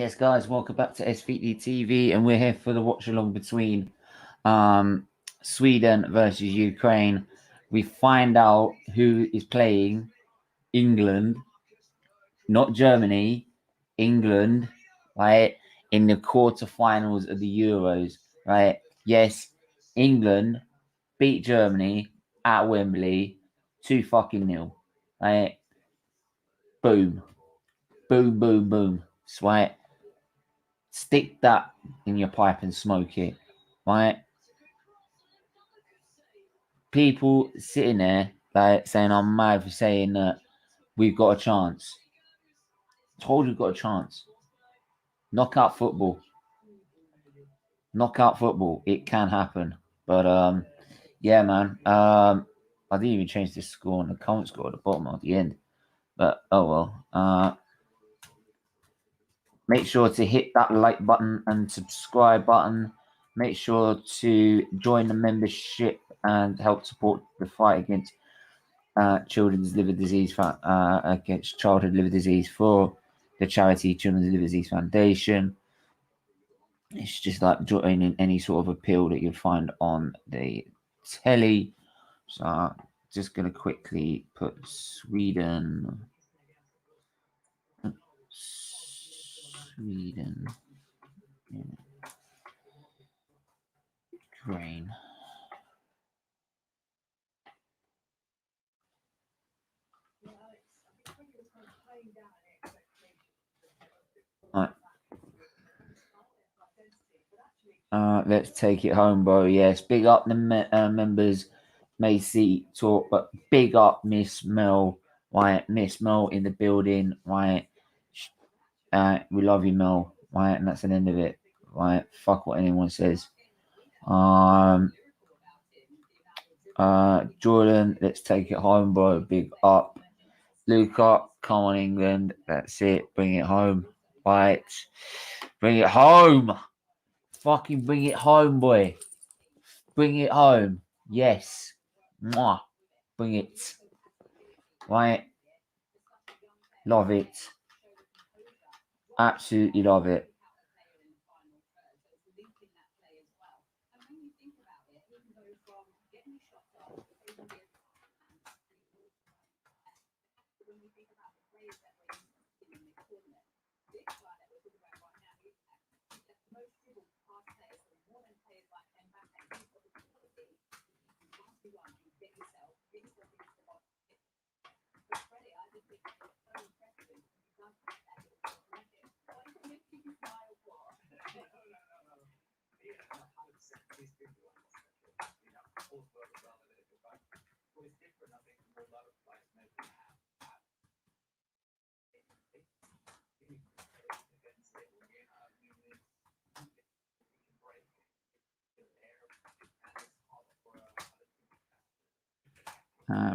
Yes, guys, welcome back to SFeatleyTV, and we're here for the watch along between Sweden versus Ukraine. We find out who is playing England, not Germany, England, right, in the quarterfinals of the Euros, right? Yes, England beat Germany at Wembley 2-0, right? Boom, boom, boom, boom, right? Stick that in your pipe and smoke it, right? People sitting there like saying I'm mad for saying that we've got a chance. Told you we've got a chance. Knockout football. Knockout football. It can happen. But yeah, man. I didn't even change the score on the current score at the bottom or at the end. But oh well. Make sure to hit that like button and subscribe button. Make sure to join the membership and help support the fight against children's liver disease, against childhood liver disease for the charity Children's Liver Disease Foundation. It's just like joining any sort of appeal that you'd find on the telly. So just going to quickly put Sweden, Ukraine. Let's take it home, bro. Yes, big up the members. Macy talk, but big up Miss Mel. Right, Miss Mel in the building. Right, we love you, Mel. Right, and that's the end of it. Right, fuck what anyone says. Jordan, let's take it home, bro. Big up. Luca, come on, England. That's it. Bring it home. Right, bring it home. Fucking bring it home, boy. Bring it home. Yes. Mwah. Bring it. Right. Love it. Absolutely love it.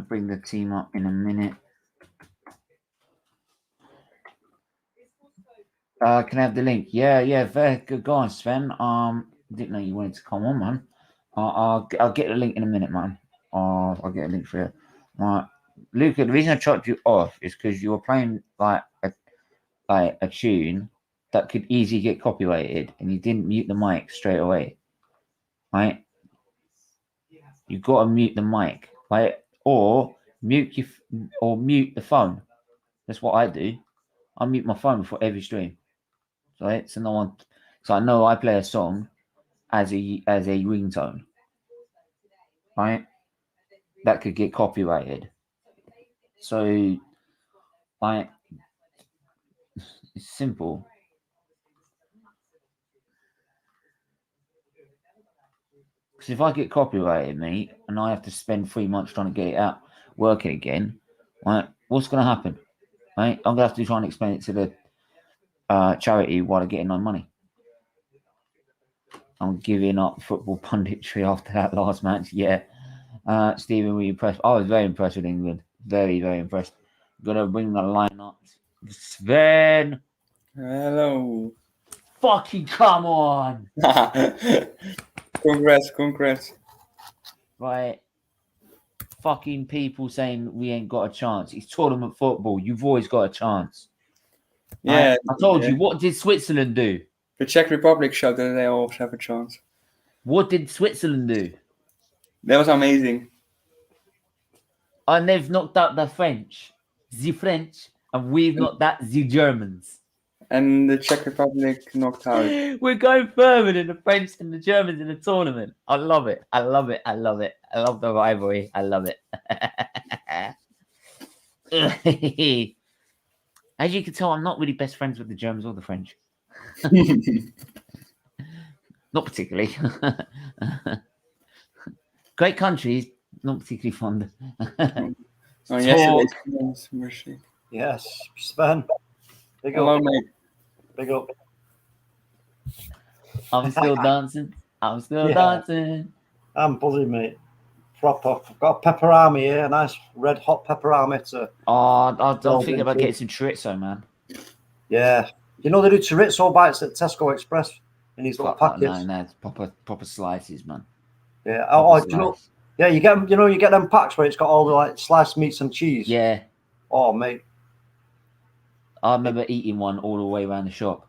Bring the team up in a minute. Can I have the link? Yeah, very good. Go on, Sven. Didn't know you wanted to come on, man. I'll get the link in a minute, man. I'll get a link for you. Right, Luca. The reason I chopped you off is because you were playing like a tune that could easily get copyrighted, and you didn't mute the mic straight away. Right? You got to mute the mic, right? Or mute the phone. That's what I do. I mute my phone before every stream, right? So no one. So I know I play a song as a ringtone, right? That could get copyrighted. So, like, it's simple. Because if I get copyrighted, mate, and I have to spend 3 months trying to get it out working again, right? What's going to happen? Right? I'm going to have to try and explain it to the charity while they're getting no money. I'm giving up football punditry after that last match. Yeah. Stephen, were you impressed? I was very impressed with England. Very, very impressed. Gonna bring the line up. Sven! Hello. Fucking come on! Congrats. Right. Fucking people saying we ain't got a chance. It's tournament football. You've always got a chance. Yeah, I told you. What did Switzerland do? the Czech Republic showed that they always have a chance. What did Switzerland do? That was amazing. And they've knocked out the French, and we've knocked out the Germans. And the Czech Republic knocked out. We're going further than the French and the Germans in the tournament. I love it. I love it. I love it. I love the rivalry. I love it. As you can tell, I'm not really best friends with the Germans or the French. Not particularly. Great countries, not particularly fond. Oh, yesterday's games were sick. Yes, Sven. Big Hello, up. mate. Big up. I'm still dancing. I'm still dancing. I'm buzzing, mate. Proper. I've got a pepperami here, a nice red hot pepperami to. Oh, I'm thinking about getting some chorizo, man. Yeah. You know they do chorizo bites at Tesco Express in these little packets. No, it's proper slices, man. Yeah. Proper Do you know? Yeah, you get them. You know, you get them packs where it's got all the like sliced meats and cheese. Yeah. Oh, mate. I remember eating one all the way around the shop.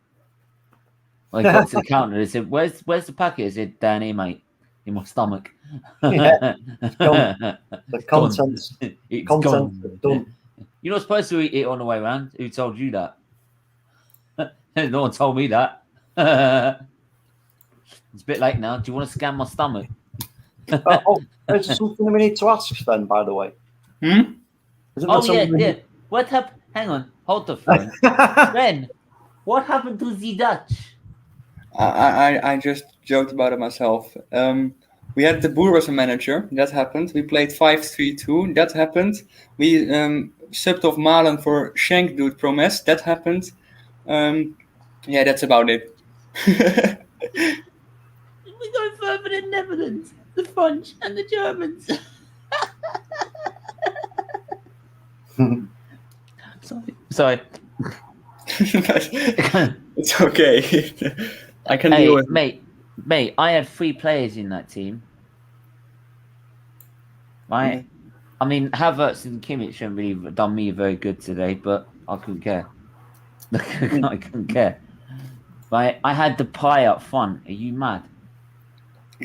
I got to the counter. They said, "Where's the packet?" I said, "Down here, mate, in my stomach." Yeah. The contents. It's Contents gone. are done. You're not supposed to eat it on the way around. Who told you that? No one told me that. It's a bit late now. Do you want to scan my stomach? There's something we need to ask then, by the way. Hmm? Yeah. What happened? Hang on. Hold the phone. Ben, what happened to the Dutch? I just joked about it myself. We had the Boer as a manager. That happened. We played 5-3-2. That happened. We subbed off Malen for Schenk Dude Promes. That happened. Yeah, that's about it. We go further than Netherlands, the French, and the Germans. Sorry. It's okay. I can deal with it. Mate, I had 3 players in that team. Right? I mean, Havertz and Kimmich haven't really done me very good today, but I couldn't care. I couldn't care. Right? I had the pie up front. Are you mad?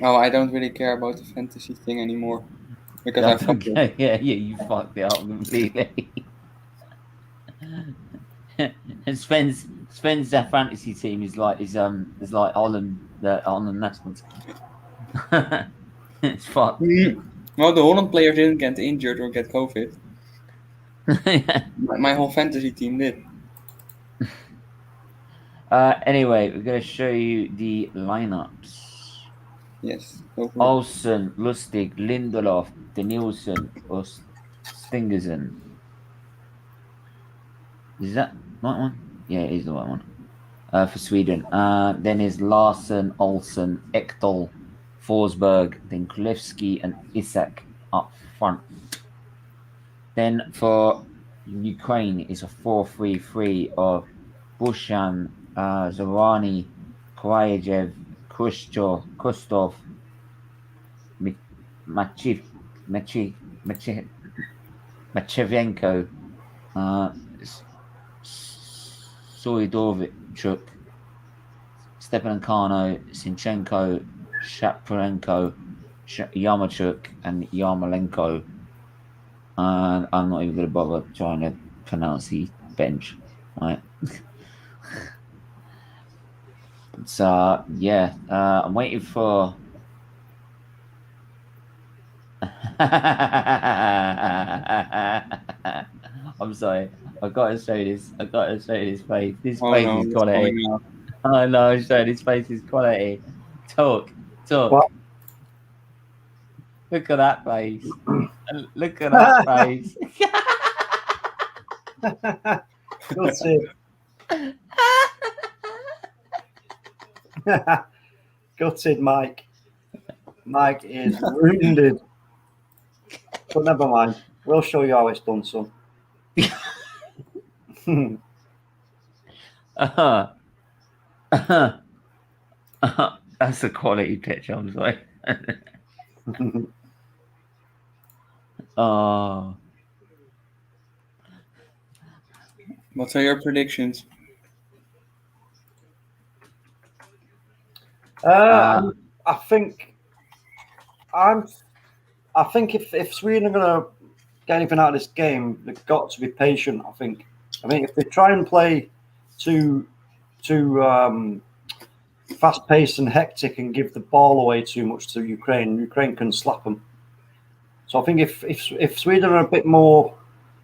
Oh, I don't really care about the fantasy thing anymore. Because I fucked it. Yeah, you fucked it up completely. And Sven's fantasy team is like Holland, the Holland national team. It's fucked. Well, the Holland players didn't get injured or get COVID. My whole fantasy team did. Anyway, we're going to show you the lineups. Yes. Go for it. Olsen, Lustig, Lindelof, Danielson, Stingerson. Is that the right one? Yeah, it is the right one. For Sweden. Then is Larsson, Olsen, Ekdal, Forsberg, then Kulevski and Isak up front. Then for Ukraine is a 4-3-3 of Bushan, Zorani, Krayev, Kustov, Machevenko, Soidovchuk, Stepankano, Sinchenko, Shaparenko, Yarmachuk, and Yarmolenko. And I'm not even going to bother trying to pronounce the bench, right? So yeah, I'm waiting for. I'm sorry. I gotta show this. I gotta show you this face. This face is quality. I know. Show this face is quality. Talk. What? Look at that face. Look at that face. Good save. Gutted, Mike. Mike is wounded. But never mind. We'll show you how it's done, son. That's a quality picture. I'm sorry. What are your predictions? I think I think if Sweden are going to get anything out of this game, they've got to be patient. I think if they try and play too fast paced and hectic and give the ball away too much to Ukraine can slap them. So I think if Sweden are a bit more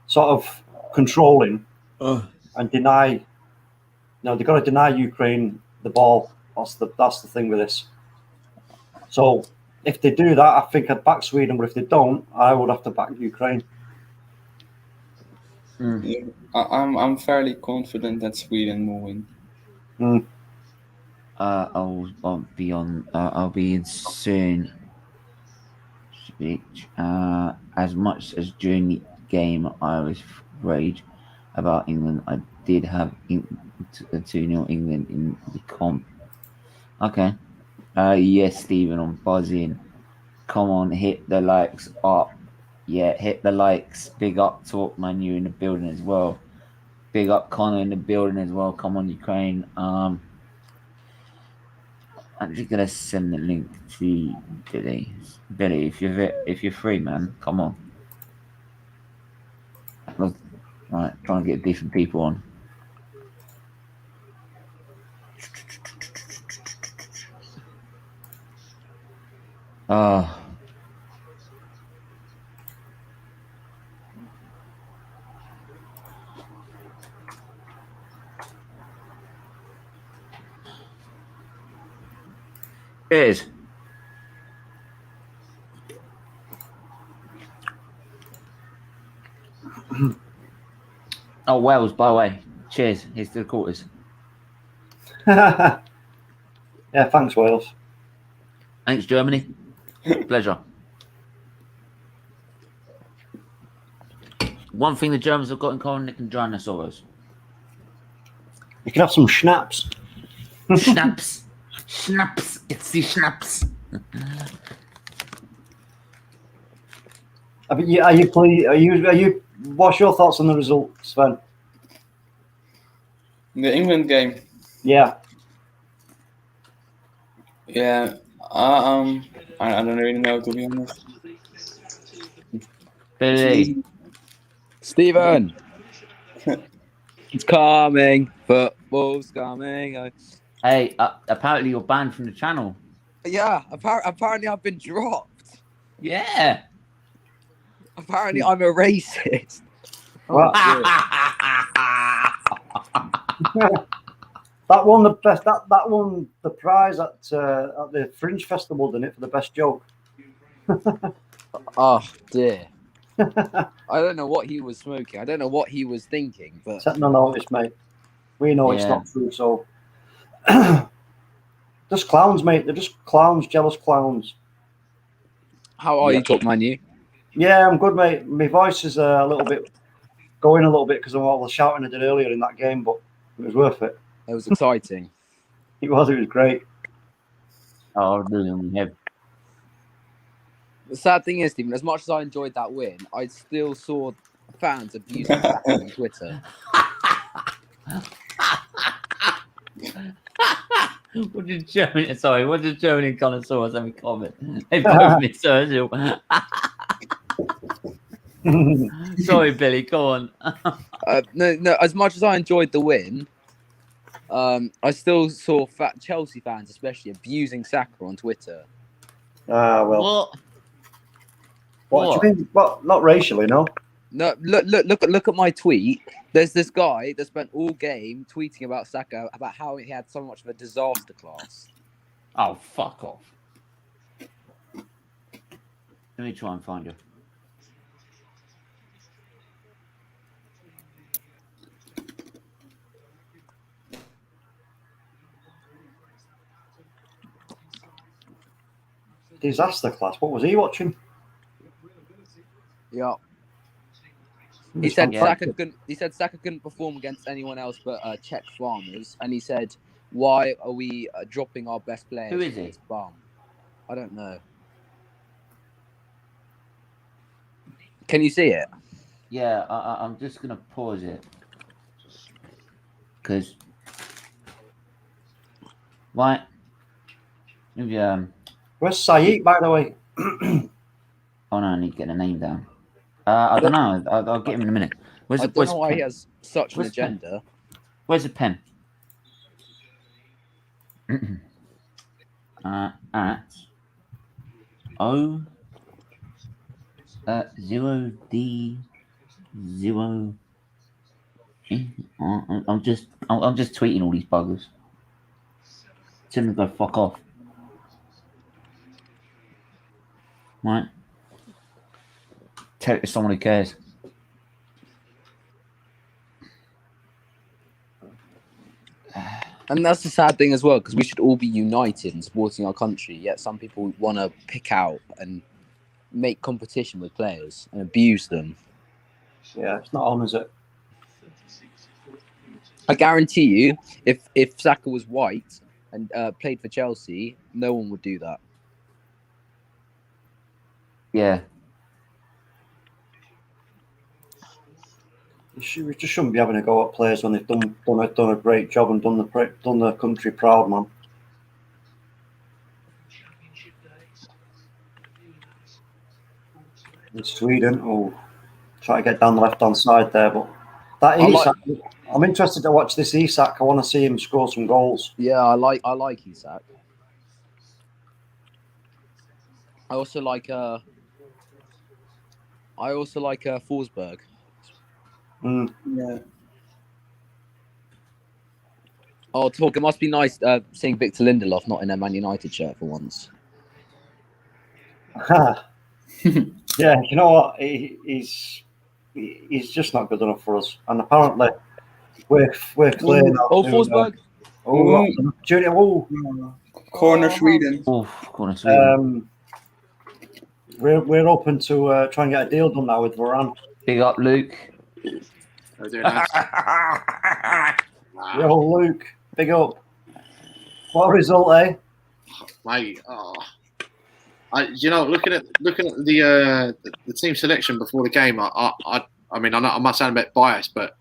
sort of controlling and deny, they've got to deny Ukraine the ball. That's the thing with this. So if they do that, I think I'd back Sweden. But if they don't, I would have to back Ukraine. Yeah, I'm fairly confident that Sweden will win. I'll be on. I'll be in soon. Speech. As much as during the game I was rage about England, I did have 2-0 England in the comp. Okay. Yes, Stephen, I'm buzzing. Come on, hit the likes up. Yeah, hit the likes. Big up Talkman, you in the building as well. Big up Connor in the building as well. Come on, Ukraine. I'm just gonna send the link to Billy. Billy, if you're free, man, come on. Right, trying to get decent people on. Oh. Cheers. Oh, Wales, by the way. Cheers. Here's to the quarters. Yeah, thanks, Wales. Thanks, Germany. Pleasure. One thing the Germans have got in common, they can drown their sorrows. You can have some schnapps. Schnapps. Schnapps. It's the schnapps. Are you? What's your thoughts on the result, Sven? The England game. Yeah. Yeah. I don't really know, to be honest. Billy. Stephen. It's coming. Football's coming. Hey, apparently you're banned from the channel. Yeah, apparently I've been dropped. Yeah. Apparently I'm a racist. Well, that won the best. That won the prize at the Fringe Festival, didn't it, for the best joke? Oh dear. I don't know what he was smoking. I don't know what he was thinking, but Set no notice, mate. We know it's Yeah. not true. So, just clowns, mate. They're just clowns, jealous clowns. how are you, Top Manu? Yeah, I'm good, mate. My voice is a little bit because of all the shouting I did earlier in that game, but it was worth it. It was exciting. It was great. Oh, really? Yeah. The sad thing is, Stephen, as much as I enjoyed that win, I still saw fans abusing Saka on Twitter. What did Germany connoisseurs have in common? They both miss Sergio. Sorry, Billy, go on. No. As much as I enjoyed the win, I still saw Chelsea fans, especially, abusing Saka on Twitter. Well. What do you mean? Well, not racially, no. No, look at my tweet. There's this guy that spent all game tweeting about Saka, about how he had so much of a disaster class. Oh, fuck off. Let me try and find you. Disaster class. What was he watching? Yeah. He said Saka couldn't perform against anyone else but Czech farmers, and he said, "Why are we dropping our best players?" Who is he? Bum. I don't know. Can you see it? Yeah, I'm just gonna pause it because right. Maybe, Where's Saeed, by the way? oh no, I need to get a name down. I don't know. I'll get him in a minute. I don't know why he has such an agenda. Where's the pen? At O 0D 0. I'm just tweeting all these buggers. Tell them to go fuck off. Right. Tell it to someone who cares. And that's the sad thing as well, because we should all be united in supporting our country, yet some people want to pick out and make competition with players and abuse them. Yeah, it's not on, is it? I guarantee you, if Saka was white and played for Chelsea, no one would do that. Yeah. We just shouldn't be having a go at players when they've done a great job and done the country proud, man. In Sweden, try to get down the left-hand side there, but that Isak, I'm interested to watch this Isak. I want to see him score some goals. Yeah, I like Isak. I also like Forsberg. Yeah. Oh, talk! It must be nice seeing Victor Lindelof not in a Man United shirt for once. Yeah, you know what? He's just not good enough for us, and apparently we're clear now. Oh, Forsberg! Junior! Corner Sweden. Corner Sweden. We're open to try and get a deal done now with Varane. Big up, Luke. Yo, Luke, big up. What result, eh? Mate, looking at the team selection before the game, I mean, I might sound a bit biased, but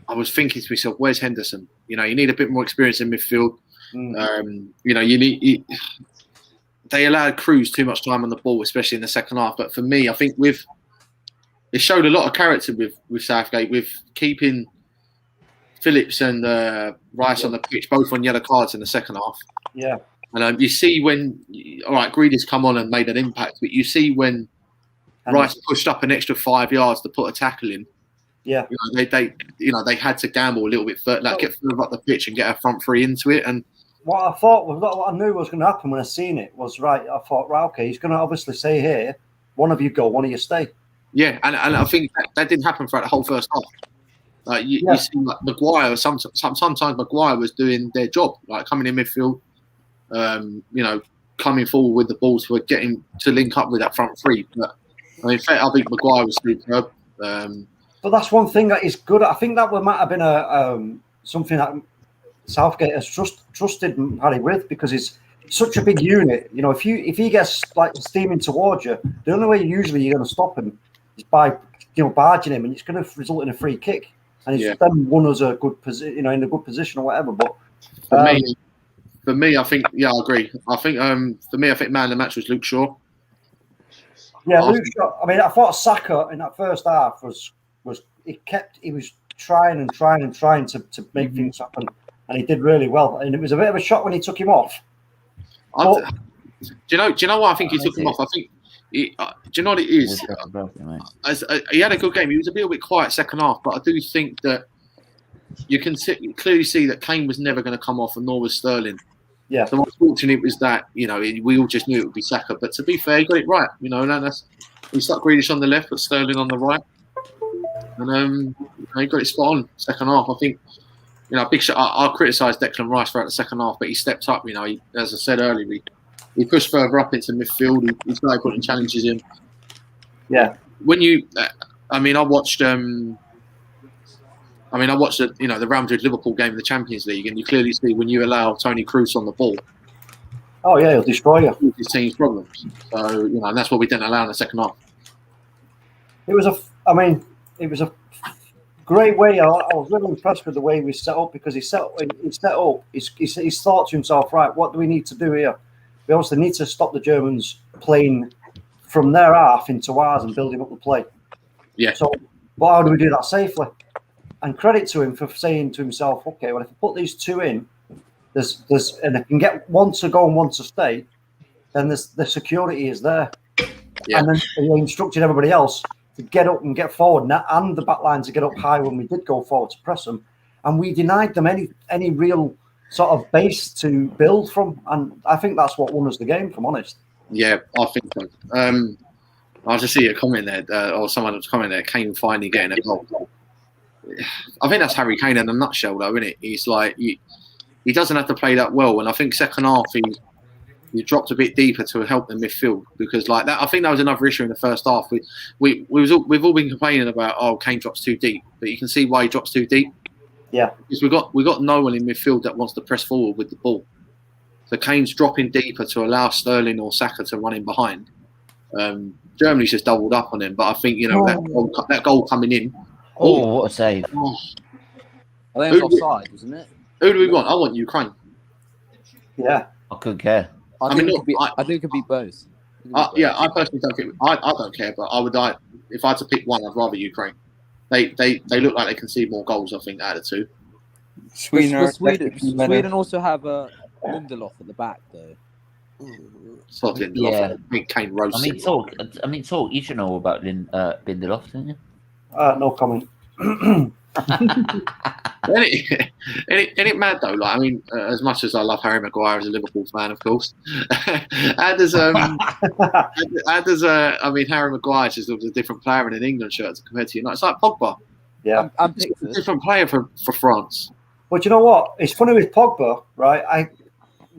I was thinking to myself, where's Henderson? You need a bit more experience in midfield. They allowed Cruz too much time on the ball, especially in the second half. But for me, I think it showed a lot of character with Southgate, with keeping Phillips and Rice on the pitch, both on yellow cards in the second half. Yeah. And you see when, all right, Greedy's come on and made an impact, but you see when Rice pushed up an extra 5 yards to put a tackle in. Yeah. They had to gamble a little bit further, get further up the pitch and get a front three into it. And what I knew was going to happen when I seen it was right. I thought, right, okay, he's going to obviously say here, one of you go, one of you stay. Yeah, and I think that didn't happen throughout the whole first half. You see, like Maguire, sometimes Maguire was doing their job, like coming in midfield, coming forward with the balls for getting to link up with that front three. But I think Maguire was superb. But that's one thing that is good. I think that might have been something that Southgate has trusted Harry with, because he's such a big unit. If he gets like steaming towards you, the only way usually you're going to stop him is by barging him, and it's going to result in a free kick. And it's then won us a good position, in a good position or whatever. But for me, I think I agree. I think for me, I think man of the match was Luke Shaw. Yeah, Luke Shaw. I mean, I thought Saka in that first half was he was trying to make things happen, and he did really well. And it was a bit of a shock when he took him off. Do you know why I think he took him off? I think. Do you know what it is? He had a good game. He was a little bit quiet second half, but I do think that you can clearly see that Kane was never going to come off, and nor was Sterling. Yeah. So unfortunately, it was that we all just knew it would be Saka. But to be fair, he got it right. He stuck Grealish on the left, but Sterling on the right, and he got it spot on second half. I think big shot. I criticised Declan Rice throughout the second half, but he stepped up. As I said earlier, he pushed further up into midfield. He started putting challenges in. Yeah. When I watched the Real Madrid Liverpool game in the Champions League, and you clearly see when you allow Toni Kroos on the ball. Oh yeah, he'll destroy you. His team's problems. So and that's what we didn't allow in the second half. It was a great way. I was really impressed with the way we set up, because he thought to himself, right, what do we need to do here? we obviously need to stop the Germans playing from their half into ours and building up the play. Yeah. So, but how do we do that safely? And credit to him for saying to himself, okay, well, if I put these two in, and I can get one to go and one to stay, then the security is there. Yeah. And then he instructed everybody else to get up and get forward, and the back line to get up high when we did go forward to press them. And we denied them any real sort of base to build from. And I think that's what won us the game, if I'm honest. Yeah, I think so. I just see a comment there, or someone was commenting there, Kane finally getting a goal. I think that's Harry Kane in a nutshell, though, isn't it? He's like, he doesn't have to play that well. And I think second half, he dropped a bit deeper to help the midfield, because like that, I think that was another issue in the first half. We've all been complaining about, Kane drops too deep, but you can see why he drops too deep. Yeah, because we got no one in midfield that wants to press forward with the ball. So Kane's dropping deeper to allow Sterling or Saka to run in behind. Germany's just doubled up on him, but I think that goal coming in. Oh, what a save! I think it was offside, wasn't it? Who do we want? I want Ukraine. Yeah, I couldn't care. I think it could be both. Yeah, I personally don't care. I don't care, but I would like, if I had to pick one, I'd rather Ukraine. They look like they can see more goals, I think, out of the two. Sweden also have a Lindelof at the back, though. It's not Lindelof. Yeah. I think Kane roasts him. Talk. You should know about Lindelof, didn't you? no comment. Isn't it mad though? Like, I mean, as much as I love Harry Maguire as a Liverpool fan, of course, how does I mean, Harry Maguire just looks a different player in an England shirt compared to United. It's like Pogba. Yeah, I'm He's a different player for France. But you know what? It's funny with Pogba, right?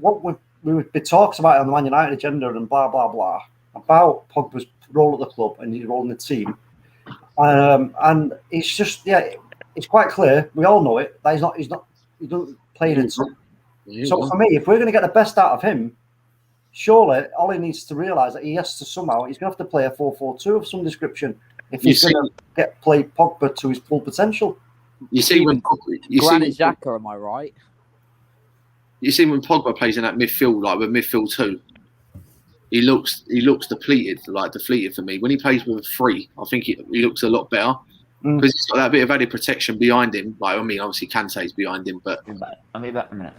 We would be talks about it on the Man United agenda and blah blah blah about Pogba's role at the club and his role in the team. And it's just, it's quite clear. We all know it that he doesn't play in it. So for me, if we're going to get the best out of him, surely all he needs to realise that he's going to have to play a 4-4-2 of some description if he's going to play Pogba to his full potential. You see when Granit Xhaka, am I right? You see when Pogba plays in that midfield, like with midfield two, he looks depleted for me. When he plays with three, I think he looks a lot better because he's got that bit of added protection behind him. Like, I mean, obviously Kante's behind him, but I'll be back in a minute.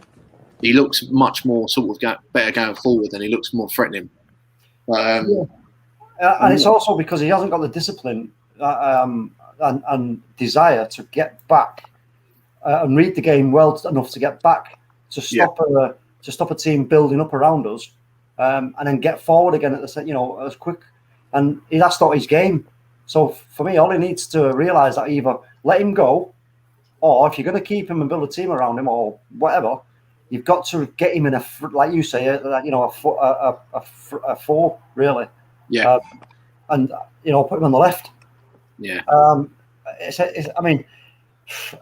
He looks much more better going forward, and he looks more threatening. And it's also because he hasn't got the discipline and desire to get back and read the game well enough to get back to stop a team building up around us. And then get forward again at the as quick, and that's not his game. So for me, all he needs to realise that either let him go, or if you're going to keep him and build a team around him or whatever, you've got to get him in like you say, a four really. Yeah. And put him on the left. Yeah. I mean,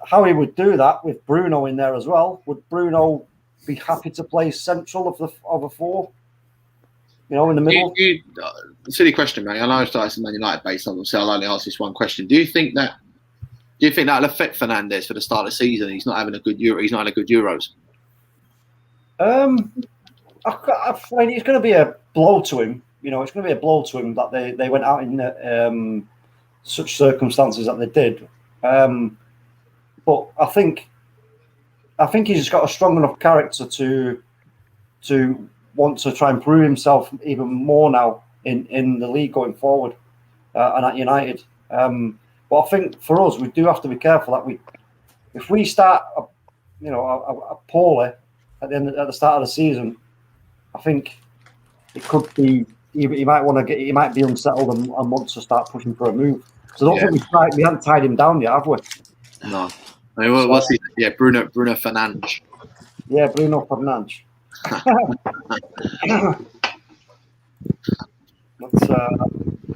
how he would do that with Bruno in there as well? Would Bruno be happy to play central of a four? In the middle. Silly question, man. I know it's Man United based on them, so I'll only ask this one question. Do you think that'll affect Fernandes for the start of the season? He's not having a good Euro. He's not having a good Euros. I find it's going to be a blow to him. It's going to be a blow to him that they went out in such circumstances that they did. But I think he's just got a strong enough character to want to try and prove himself even more now in the league going forward and at United. But I think for us, we do have to be careful that if we start, poorly at the start of the season, I think it could be he might be unsettled and want to start pushing for a move. So I don't think we haven't tied him down yet, have we? No. I mean, what's he? Yeah, Bruno Fernandes. Yeah, Bruno Fernandes.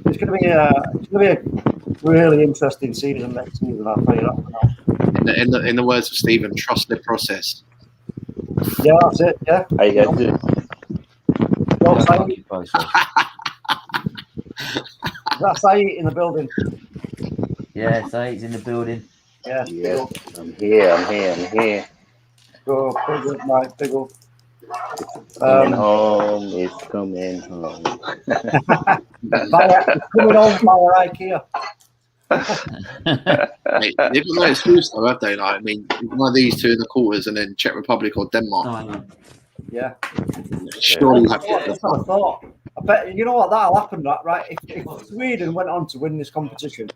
It's going to be a really interesting season next season. I'll tell you that. In the words of Stephen, trust the process. Yeah, that's it. Yeah. How you guys doing? That's Saeed in the building. Yeah, Saeed's in the building. Yeah. Yeah, I'm here. Go, big up, mate, big up. Coming home, it's coming home. It's coming on via IKEA. Mate, they've got no excuse though, have they? Like, I mean, one of these two in the quarters, and then Czech Republic or Denmark. Yeah. Surely That's what I thought. I bet you know what that'll happen. Right? If Sweden went on to win this competition,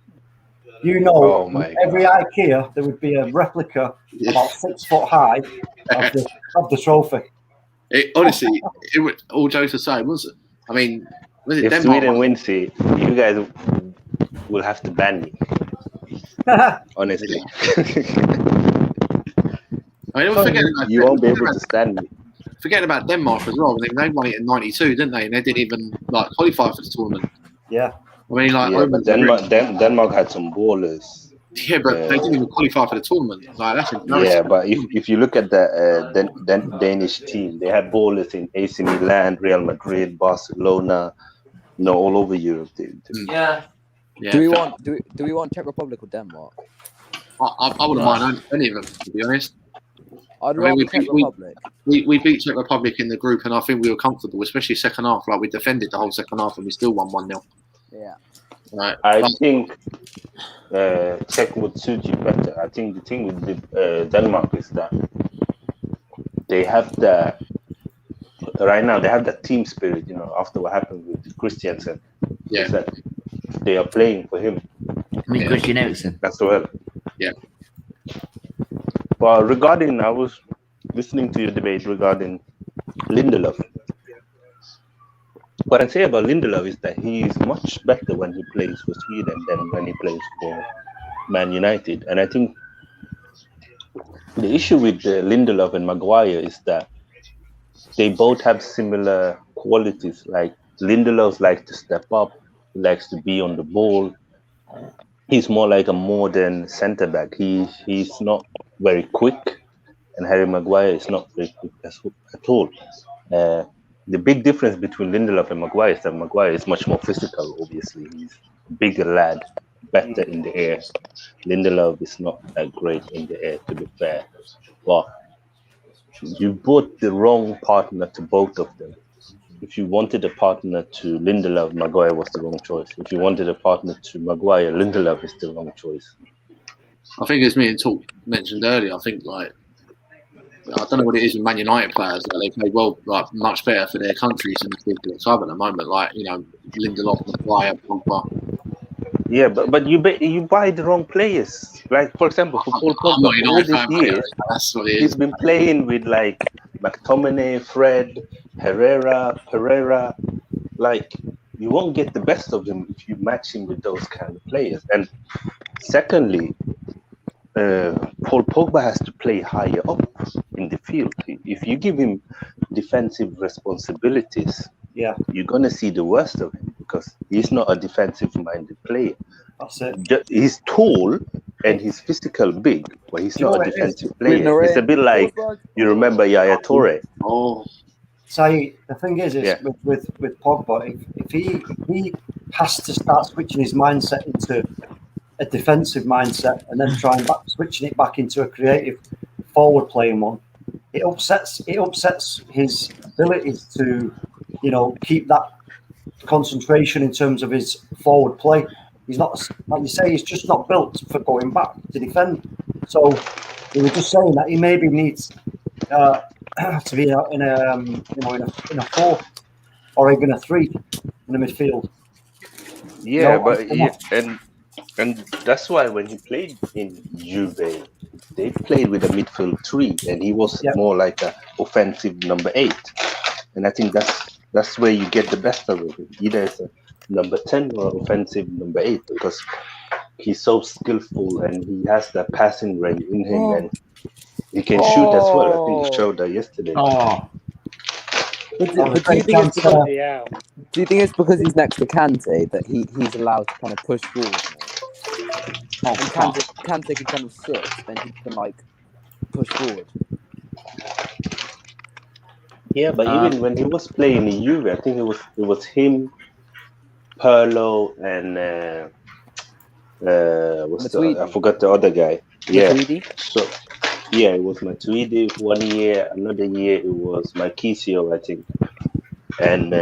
you know, Oh my every IKEA there would be a replica about 6 foot high of the trophy. Honestly, it would, all jokes aside, wasn't it? I mean, was it If Denmark? Sweden wins it, you guys will have to ban me. Honestly. I mean, forgetting about You won't be able to stand me. Forgetting about Denmark as well. I mean, they won it in '92, didn't they? And they didn't even like qualify for the tournament. Yeah. I mean, like, Yeah, but Denmark had some ballers. Yeah, but they didn't even qualify for the tournament. Like, that's embarrassing. Yeah, but if you look at the Danish team, they had ballers in AC Milan, Real Madrid, Barcelona, all over Europe. Yeah. Yeah, Do we want Czech Republic or Denmark? I wouldn't mind any of them, to be honest. I'd rather Czech Republic. We beat Czech Republic in the group, and I think we were comfortable, especially second half. Like, we defended the whole second half, and we still won 1-0. Yeah. Right. I think Czech would suit you better. I think the thing with Denmark is that they have right now they have that team spirit. After what happened with Christiansen, Yeah. that they are playing for him. I mean, Christian Eriksen. That's well. Yeah. But I was listening to your debate regarding Lindelof. What I say about Lindelof is that he is much better when he plays for Sweden than when he plays for Man United. And I think the issue with Lindelof and Maguire is that they both have similar qualities. Like, Lindelof likes to step up, likes to be on the ball. He's more like a modern centre back. He's not very quick, and Harry Maguire is not very quick at all. The big difference between Lindelof and Maguire is that Maguire is much more physical. Obviously, he's a bigger lad, better in the air. Lindelof is not that great in the air, to be fair. But you bought the wrong partner to both of them. If you wanted a partner to Lindelof, Maguire was the wrong choice. If you wanted a partner to Maguire, Lindelof is the wrong choice. I think as me and Talk mentioned earlier, I think, like, I don't know what it is with Man United players. Like, they play well, like, much better for their countries in the big club at the moment. Like, Lindelof, Maguire, Pogba. Yeah, but you buy the wrong players. Like, for example, for Paul I'm not Pogba, a all United fan, these years, that's what it is. he's been playing with, like, McTominay, Fred, Herrera, Pereira. Like, you won't get the best of him if you match him with those kind of players. And secondly, Paul Pogba has to play higher up in the field. If you give him defensive responsibilities, you're going to see the worst of him because he's not a defensive-minded player. That's it. He's tall and he's physical big, but he's not a defensive player. It's a bit like, you remember Yaya Toure. Oh. So the thing is with Pogba, if he has to start switching his mindset into a defensive mindset and then switching it back into a creative forward playing one, it upsets his abilities to keep that concentration in terms of his forward play. He's not, like you say, he's just not built for going back to defend. So we were just saying that he maybe needs to be in a 4 or even a 3 in the midfield. Yeah, and that's why when he played in Juve, they played with a midfield 3, and he was more like an offensive number 8. And I think that's where you get the best of it. Either as a number 10 or offensive number 8, because he's so skillful and he has that passing range in him, and he can shoot as well. I think he showed that yesterday. But do you think it's because he's next to Kante that he's allowed to kind of push forward more? And Kante can kind of sit, then he can like push forward. Yeah, but even when he was playing in Juve, I think it was him, Pirlo, and I forgot the other guy. Yeah. Yeah, it was Matuidi 1 year. Another year it was Marquisio, I think. And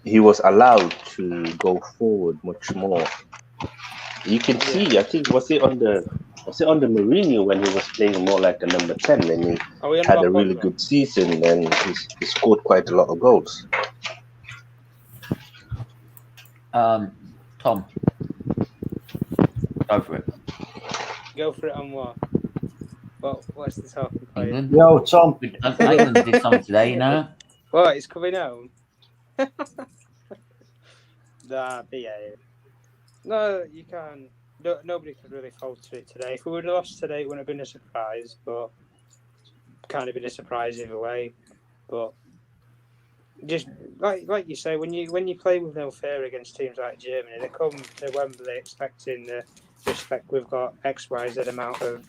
he was allowed to go forward much more. You can see, I think, was it on the Mourinho when he was playing more like a number 10 and he had a really good season and he scored quite a lot of goals. Tom, go for it. Go for it on what? What's the talking point? England. Yo, Tom. England did something today, you know. What? It's coming home. Nah, behave. No, you can't. No, nobody could really fault it today. If we would have lost today, it wouldn't have been a surprise, but kind of been a surprise either way. But just like you say, when you play with no fear against teams like Germany, they come to Wembley expecting the respect. We've got X, Y, Z amount of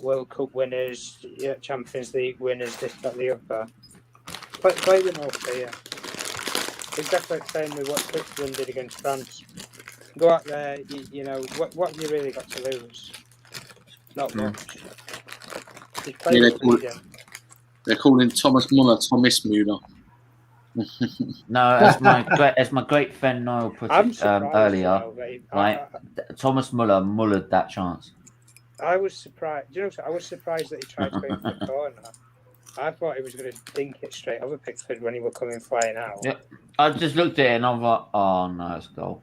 World Cup winners, Champions League winners, this, that, the other. Play with no fear. It's definitely the same with what Switzerland did against France. Go out there, you know, what have you really got to lose? Not much. Just play with freedom. They're calling Thomas Muller Thomas Muller. No, as my great friend Niall put it earlier, Thomas Muller mullered that chance. I was surprised. Do you know what? I was surprised that he tried to go for the corner. I thought he was going to dink it straight over Pickford when he was coming flying out. Yeah, I just looked at it and I was like, oh no, it's goal.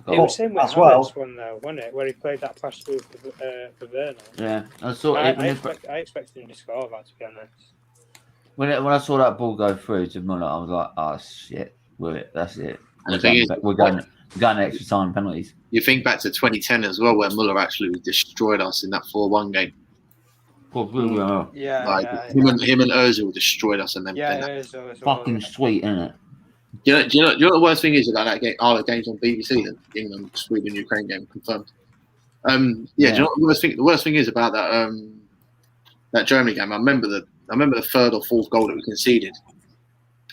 It was him with Havertz one though, wasn't it? Where he played that pass through for Werner. Yeah, I saw I expected him to score that, to be honest. When I saw that ball go through to Muller, I was like, oh shit, that's it. We're going extra time penalties. You think back to 2010 as well, where Muller actually destroyed us in that 4-1 game. Yeah, him and Ozil destroyed us, and then fucking sweet, isn't it? Do you know what the worst thing is about that game? Oh, the game's on BBC, the England Sweden Ukraine game confirmed. Do you know what the worst thing is about that Germany game? I remember the third or fourth goal that we conceded,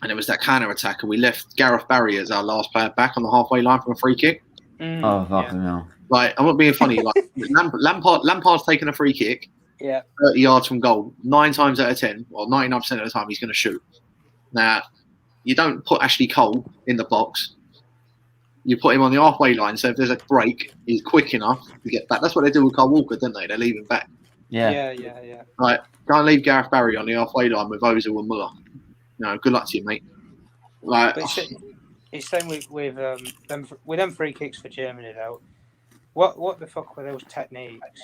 and it was that counter attack, and we left Gareth Barry as our last player back on the halfway line from a free kick. Oh fucking hell! Like, I'm not being funny. Like Lampard's taken a free kick. Yeah. 30 yards from goal, 9 times out of 10, or 99% of the time, he's going to shoot. Now, you don't put Ashley Cole in the box. You put him on the halfway line, so if there's a break, he's quick enough to get back. That's what they do with Kyle Walker, don't they? They leave him back. Yeah. Right, can't leave Gareth Barry on the halfway line with Ozil and Muller. No, good luck to you, mate. Like, it's same with them free kicks for Germany though. What the fuck were those techniques?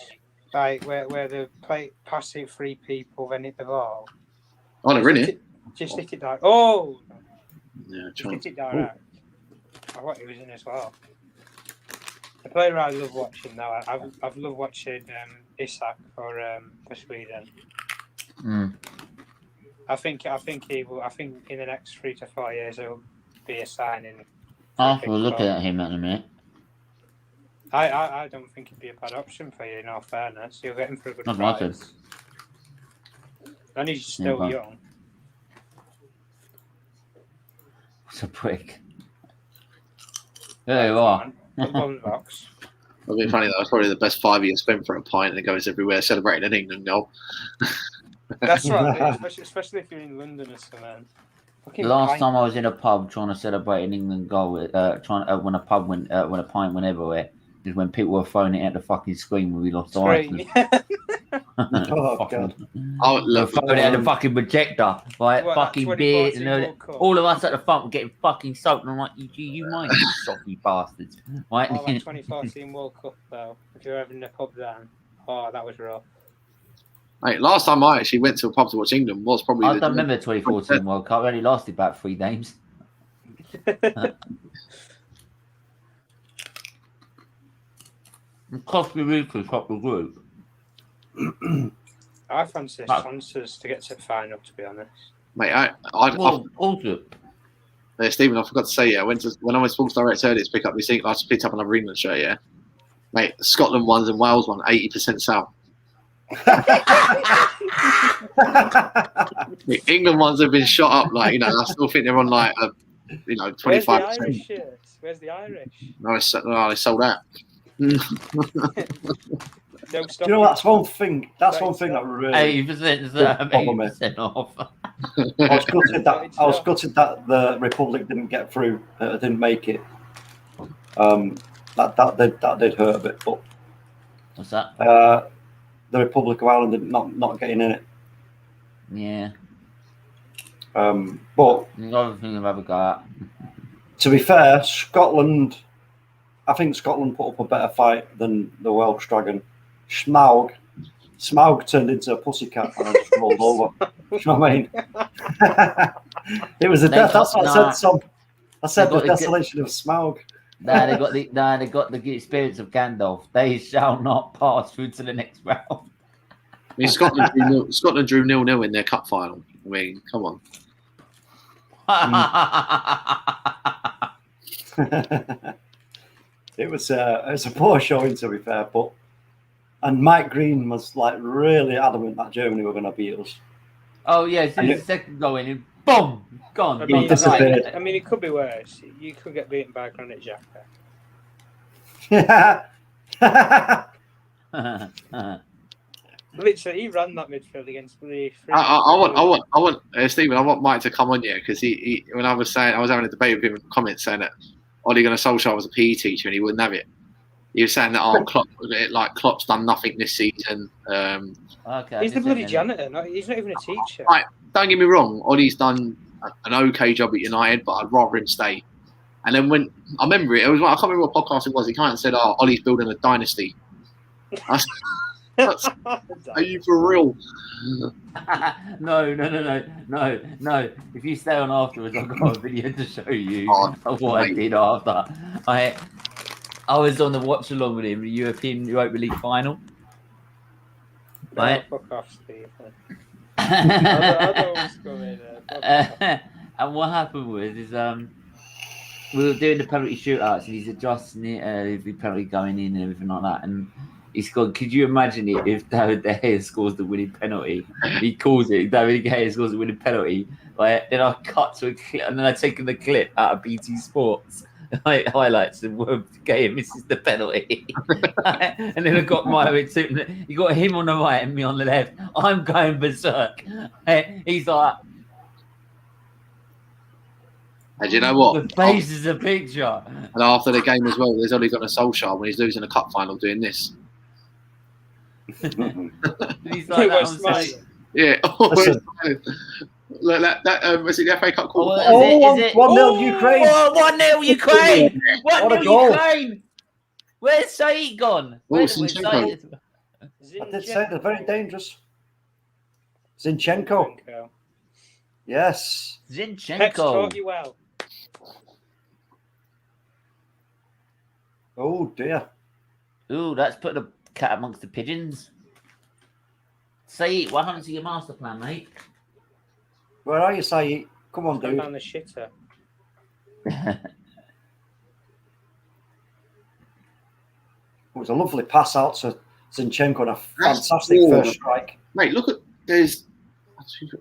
Like where they passing 3 people, then hit the ball. Oh, they're in it. Just hit it direct. Oh! Yeah, just hit it direct. I thought he was in as well. The player I love watching now, I've loved watching Isak for Sweden. I think he will. I think in the next 3 to 4 years he'll be a signing. We'll look at him in a minute. I don't think he'd be a bad option for you, in all fairness. You'll get him for a good price. And he's still young. It's a prick. There you are. Box. It'll be funny, that was probably the best 5 years spent for a pint, and it goes everywhere celebrating an England goal. That's right, especially if you're in London or something. The last time I was in a pub trying to celebrate an England goal, when a pint went everywhere, is when people were throwing it at the fucking screen when we lost to Iceland. Throwing it at the fucking projector, like fucking beer, and all of us at the front were getting fucking soaked. And I'm like, you mind, you soppy bastards. Right? Oh, that 2014 World Cup though. If you're having a pub then, that was rough. Mate, last time I actually went to a pub to watch England was probably. I don't remember the 2014 World Cup. It only lasted about 3 games. Costa Rica top the group. I fancy the sponsors to get to the final, to be honest. Mate, also. Yeah, Stephen, I forgot to say, when I went Sports Direct earlier to pick up this thing, I just picked up another England shirt, yeah. Mate, Scotland ones and Wales one, 80% sale. The England ones have been shot up, I still think they're on 25%. Where's the Irish? No, they sold out. No Do you know that's one thing? That's one thing Right, that really 80% off. I was gutted that the Republic didn't get through, didn't make it. That did hurt a bit, but What's that? the Republic of Ireland did not getting in it. Yeah. But Another thing I've ever got. to be fair, Scotland, I think Scotland put up a better fight than the Welsh Dragon. Smaug turned into a pussycat and I just rolled over. You know what I mean? It was a death. That's what I said. I said the desolation of Smaug. They got the experience of Gandalf. They shall not pass through to the next round. I mean, Scotland drew 0-0 in their cup final. I mean, come on. It was a poor showing, to be fair, and Mike Green was like really adamant that Germany were going to beat us. Oh yeah, as soon as the second go in, boom, gone. He disappeared. I mean, it could be worse. You could get beaten by Granit Xhaka. Literally, he ran that midfield against the. I want Stephen. I want Mike to come on here because he when I was having a debate with him in comments saying that Ole Gunnar Solskjaer was a PE teacher and he wouldn't have it. He was saying that Klopp's done nothing this season. Okay, he's the bloody janitor. He's not even a teacher. Right, don't get me wrong. Ole's done an okay job at United, but I'd rather him stay. And then when I remember it was I can't remember what podcast it was. He kind of said, "Oh, Ole's building a dynasty." Are you for real? No. If you stay on afterwards, I've got a video to show you of what I did after. I was on the watch-along with him, the European Europa League final. Right? Fuck off, Steve. I don't want to go in there. And what happened was, we were doing the penalty shootouts, and he's adjusting it, every penalty going in and everything like that. And he scored. Could you imagine it if David De Gea scores the winning penalty? He calls it. David De Gea scores the winning penalty. Like, then I cut to a clip, and then I taken the clip out of BT Sports. Highlights and Gea misses the penalty. And then I got you got him on the right and me on the left. I'm going berserk. He's like, and you know what? The face is a picture. And after the game as well, there's Ole Gunnar Solskjaer when he's losing a cup final doing this. He's like that. Yeah. Look, that was it the FA Cup call? Is it 1-0 Ukraine. 1-0 Ukraine. 1-0 goal. Ukraine. Where's Saeed gone? Zinchenko. I did say they're very dangerous. Zinchenko. Yes. Zinchenko. Taught you well. Oh dear. Ooh, that's put the cat amongst the pigeons. Saeed, what happened to your master plan, mate? Where are you, Saeed? Come on, dude. On the shitter. It was a lovely pass out to Zinchenko and a fantastic first strike. Mate, look at there's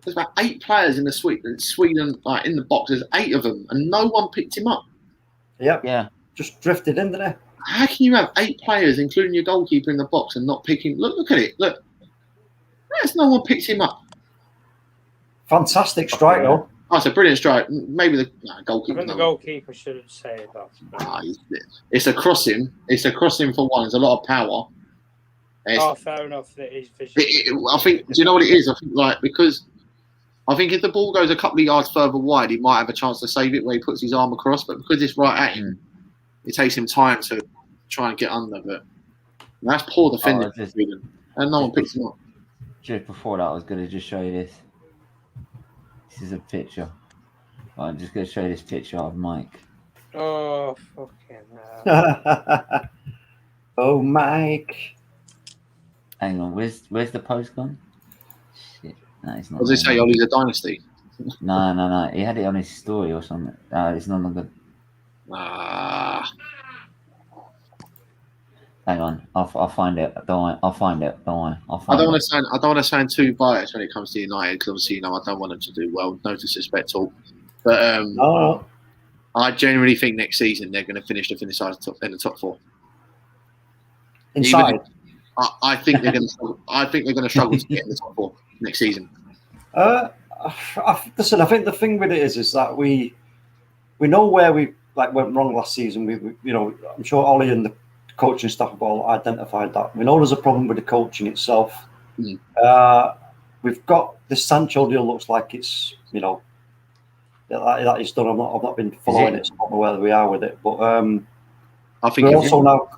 about 8 players in Sweden like in the box. There's 8 of them, and no one picked him up. Yep. Yeah. Just drifted in there. How can you have 8 players, including your goalkeeper, in the box and not pick him? Look at it. Look. There's no one picked him up. Fantastic strike, though. Oh, it's a brilliant strike. Maybe the goalkeeper. I think the goalkeeper should have saved that. It's a crossing. It's a crossing for one. There's a lot of power. Fair enough. That is I think. Do you know what it is? I think because I think if the ball goes a couple of yards further wide, he might have a chance to save it where he puts his arm across. But because it's right at him, it takes him time to try and get under. But that's poor defending, and no one picks him up. Just before that, I was going to just show you this. This is a picture. I'm just going to show you this picture of Mike. Oh, fucking hell. Oh, Mike. Hang on, where's the post gone? Shit, no, it's not. What does it say? Ollie's a dynasty. No. He had it on his story or something. It's no longer. Hang on, I'll find it. Don't worry. I'll find it. Don't worry. I don't want to sound too biased when it comes to United because obviously I don't want them to do well. No disrespect at all, but I genuinely think next season they're going to finish in the top 4. Inside. I think they're going to. I think they're going to struggle to get in the top 4 next season. Listen, I think the thing with it is that we know where we went wrong last season. I'm sure Ollie and the coaching staff have all identified that. We know there's a problem with the coaching itself. We've got this Sancho deal. Looks like it's that is done. I've not been following it, so I don't know where we are with it. But I think we're also now.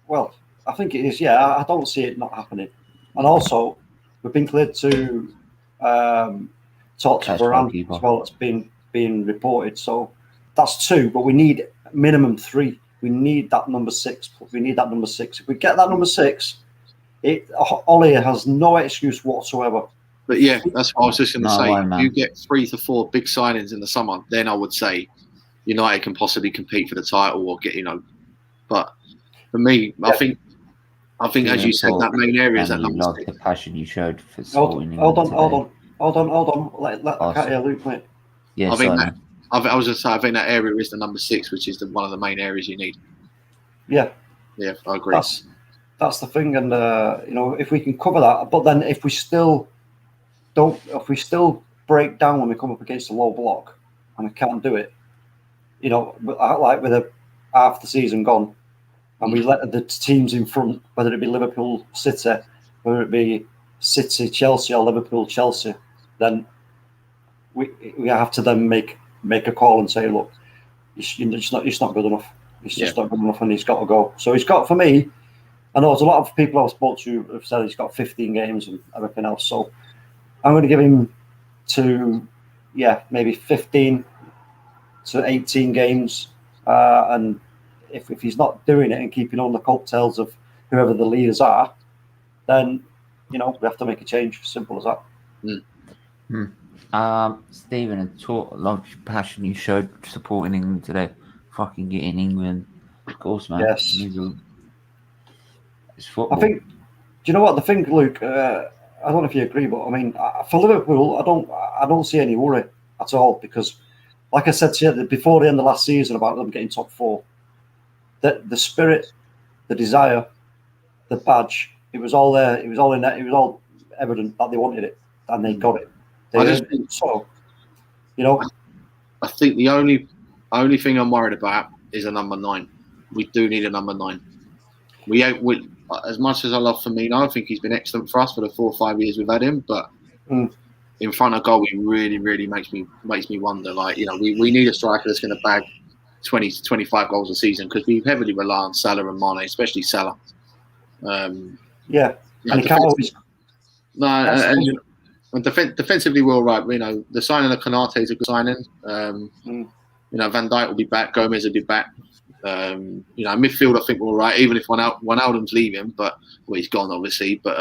Well, I think it is. Yeah, I don't see it not happening. And also, we've been cleared to talk to Varane as well. It's being reported. So that's 2, but we need minimum 3. We need that number 6. We need that number 6. If we get that number 6, Ollie has no excuse whatsoever. But yeah, that's what I was just going to say. If you get 3 to 4 big signings in the summer, then I would say United can possibly compete for the title or get, But for me, I think as you said, that main area is that number 6. The passion you showed for supporting him. Hold on. Let Cat hear Luke, mate. Yeah, I was just saying, I think that area is the number 6, which is one of the main areas you need. Yeah, I agree. That's the thing, and if we can cover that, but then if we still break down when we come up against a low block and we can't do it, like with half the season gone, and we let the teams in front, whether it be Liverpool, City, whether it be City, Chelsea, or Liverpool, Chelsea, then we have to then make a call and say, look, it's not good enough. It's just not good enough, and he's got to go. So he's got, for me, I know there's a lot of people I've spoken to have said he's got 15 games and everything else. So I'm going to give him to, maybe 15 to 18 games. And if he's not doing it and keeping on the coattails of whoever the leaders are, then, we have to make a change. Simple as that. Stephen, and talk a lot of passion you showed supporting England today. Fucking getting England. Of course, man. Yes. It's football. I think, do you know what the thing, Luke? I don't know if you agree, but I mean, for Liverpool, I don't see any worry at all, because, like I said to you before the end of last season about them getting top 4, the spirit, the desire, the badge, it was all there. It was all in that. It was all evident that they wanted it and they got it. I think the only thing I'm worried about is a number 9. We do need a number 9. We as much as I love Firmino, I think he's been excellent for us for the 4 or 5 years we've had him. But in front of goal, he really, really makes me wonder. We need a striker that's going to bag 20 to 25 goals a season, because we heavily rely on Salah and Mane, especially Salah. And he can't always. And defensively, we're all right. The signing of Konate is a good signing. Van Dijk will be back. Gomez will be back. Midfield, I think we're all right, even if Wijnaldum's leaving, he's gone, obviously. But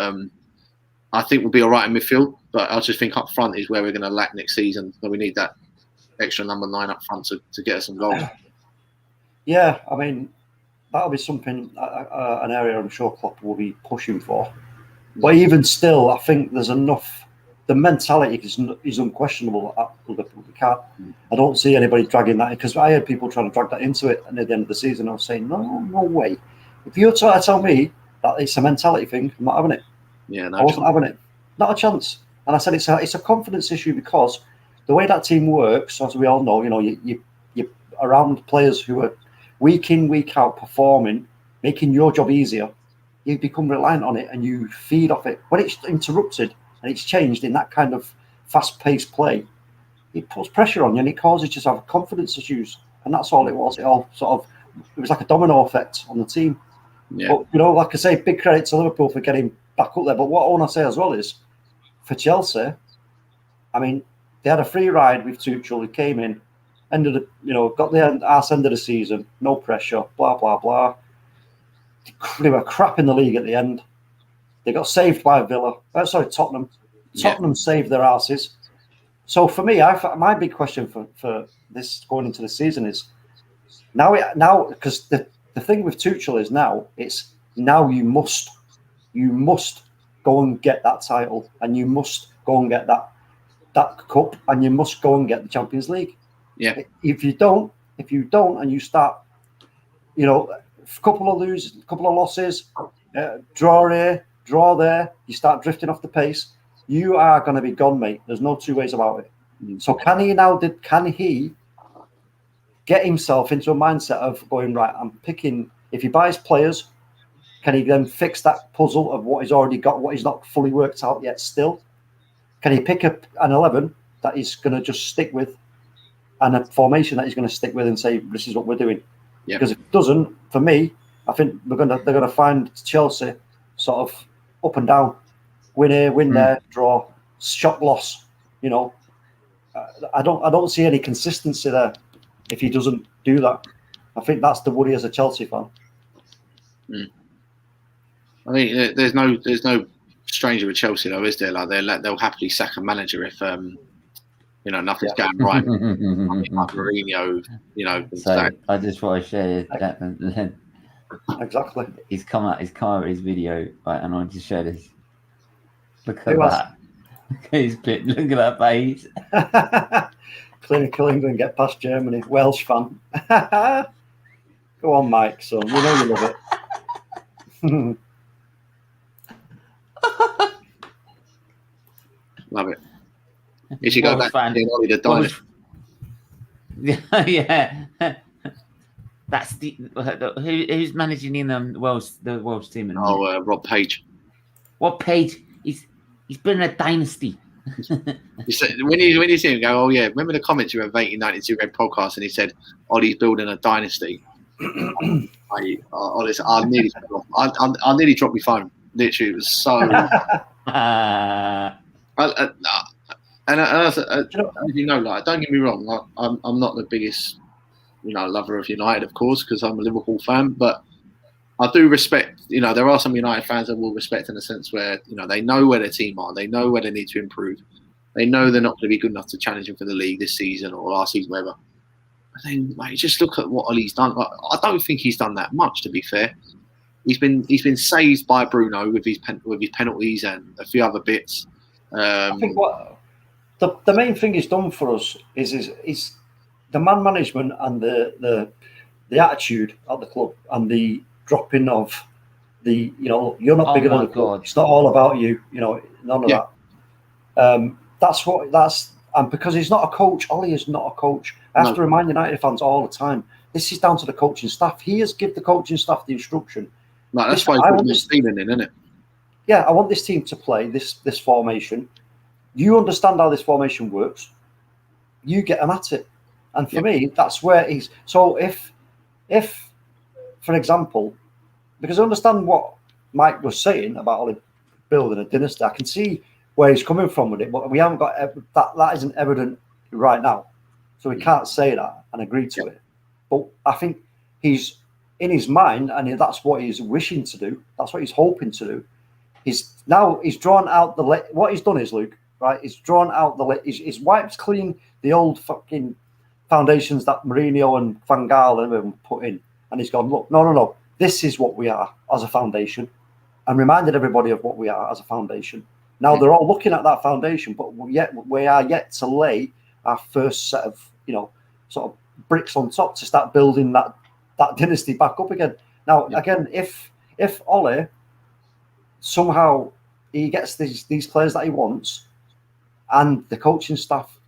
I think we'll be all right in midfield. But I just think up front is where we're going to lack next season. So we need that extra number 9 up front to get us some goals. Yeah, I mean, that'll be something, an area I'm sure Klopp will be pushing for. But even still, I think there's enough. The mentality is unquestionable at Liverpool. I don't see anybody dragging that, because I had people trying to drag that into it, and at the end of the season, I was saying, no way. If you're trying to tell me that it's a mentality thing, I'm not having it. Yeah, I wasn't having it. Not a chance. And I said it's a confidence issue, because the way that team works, as we all know, you're around players who are week in, week out performing, making your job easier. You become reliant on it and you feed off it. When it's interrupted and it's changed in that kind of fast-paced play, it puts pressure on you and it causes you to have confidence issues. And that's all it was. It was like a domino effect on the team. Yeah. But, like I say, big credit to Liverpool for getting back up there. But what I want to say as well is, for Chelsea, I mean, they had a free ride with Tuchel. He came in, got the arse end of the season, no pressure, blah, blah, blah. They were crap in the league at the end. They got saved by Tottenham. Tottenham saved their asses. So for me, my big question for this going into the season is now because the thing with Tuchel is now you must go and get that title, and you must go and get that cup, and you must go and get the Champions League. Yeah. If you don't, and you start, a couple of losses, Draw here, draw there. You start drifting off the pace. You are going to be gone, mate. There's no two ways about it. So can he get himself into a mindset of going, right, I'm picking, if he buys players, can he then fix that puzzle of what he's already got, what he's not fully worked out yet still? Can he pick up an 11 that he's going to just stick with and a formation that he's going to stick with and say, this is what we're doing? Yeah. Because if it doesn't, for me, I think they're going to find Chelsea sort of up and down. Win here, win there, draw, shock loss. You know, I don't see any consistency there if he doesn't do that. I think that's the worry as a Chelsea fan. I mean, there's no stranger with Chelsea though, is there? Like they'll happily sack a manager if nothing's going right. I mean, like Mourinho, So I just want to share that. Exactly. He's come out with his video, right, and I want to show this. Look at Who else? that. Look at his clip. Look at that face. Clinical England get past Germany. Welsh fan. Go on, Mike, son. You know you love it. Love it. You should go back to the dynasty. Yeah. That's who's managing in the Welsh team. Rob Page. What Page? He's been in a dynasty. You said, when you see him go, oh yeah, remember the comments you were 1892 Red podcast, and he said, Ollie's building a dynasty. I nearly dropped my phone. Literally, it was so. Like, don't get me wrong, I'm not the biggest, lover of United, of course, because I'm a Liverpool fan, but I do respect, there are some United fans that will respect in the sense where, they know where their team are, they know where they need to improve, they know they're not going to be good enough to challenge them for the league this season or last season, whatever. But then, mate, just look at what Ollie's done. Like, I don't think he's done that much, to be fair. He's been saved by Bruno with his penalties and a few other bits. I think what the main thing he's done for us is the man management and the attitude at the club and the dropping of the you're not bigger than the club. It's not all about you. None of that. That's and because he's not a coach. Ollie is not a coach. I have to remind United fans all the time. This is down to the coaching staff. He has given the coaching staff the instruction. Like, that's why he's this team in, isn't it? Yeah, I want this team to play this formation. You understand how this formation works. You get them at it. And for me, that's where he's. So if, for example, because I understand what Mike was saying about Ollie building a dynasty, I can see where he's coming from with it, but we haven't got that isn't evident right now. So we can't say that and agree to it. But I think he's in his mind, and that's what he's wishing to do. That's what he's hoping to do. He's drawn out what he's done is, Luke, right? He's drawn out he's wiped clean the old fucking foundations that Mourinho and Van Gaal and everyone put in. And he's gone, look, no. This is what we are as a foundation, and reminded everybody of what we are as a foundation. Now they're all looking at that foundation, but we are yet to lay our first set of, sort of bricks on top to start building that dynasty back up again. Now, again, if Ollie somehow he gets these players that he wants, and the coaching staff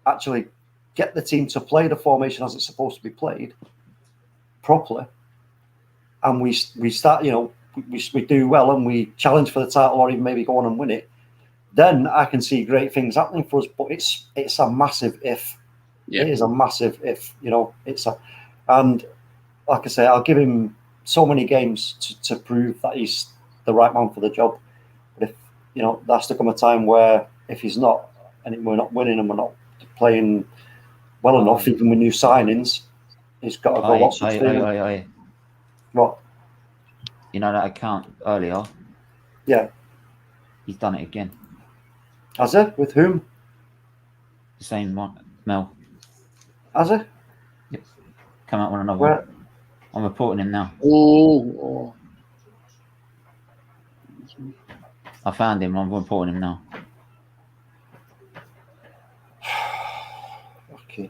actually get the team to play the formation as it's supposed to be played properly, and we start, we do well and we challenge for the title or even maybe go on and win it, then I can see great things happening for us. But it's a massive if. Yeah. It is a massive if. And like I say, I'll give him so many games to prove that he's the right man for the job. But if there has to come a time where if he's not, and we're not winning and we're not playing well enough, even with new signings, he's got to go lots of things. What? You know that account earlier? Yeah. He's done it again. Has he? With whom? The same one, Mel. Has he? Yep. Come out with another Where? one. I'm reporting him now. Oh. I found him. I'm reporting him now. Okay.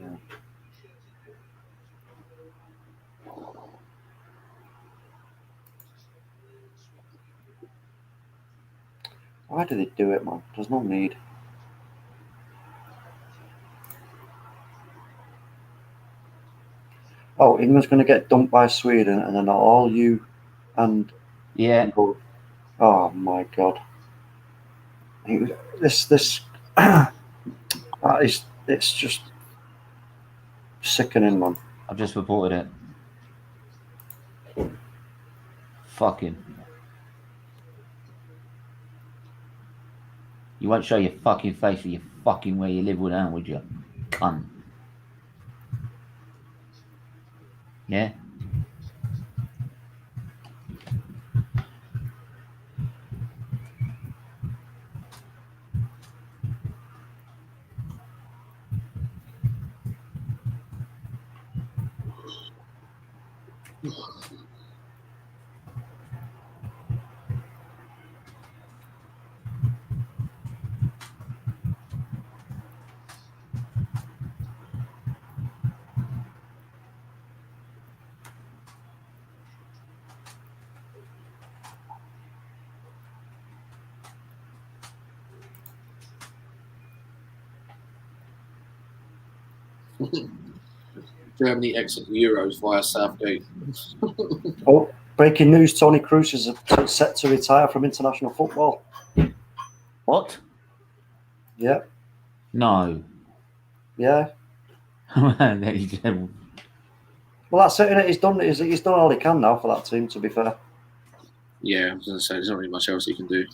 Why do they do it, man? There's no need. Oh, England's going to get dumped by Sweden, and then all you and Yeah. Oh my God! This it's just sickening, man. I've just reported it. Fucking. You won't show your fucking face with your fucking where you live without, would you? Cunt. Yeah? Germany exit the Euros via Southgate. Oh, breaking news: Tony Kroos is set to retire from international football. What? Yeah. No. Yeah. Well, Well, that's it, innit? He's done all he can now for that team, to be fair. Yeah, I was going to say, there's not really much else he can do.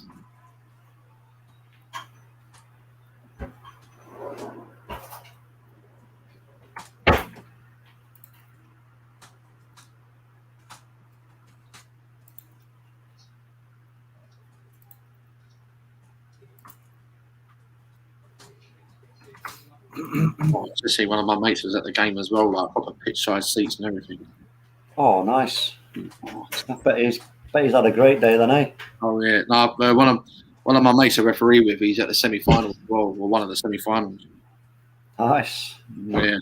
To see one of my mates was at the game as well, like proper pitch size seats and everything. Oh, nice. I bet he's had a great day then, eh? Oh yeah, no, one of my mates a referee with. He's at the semi-final as well, or one of the semi-finals. Nice. Yeah.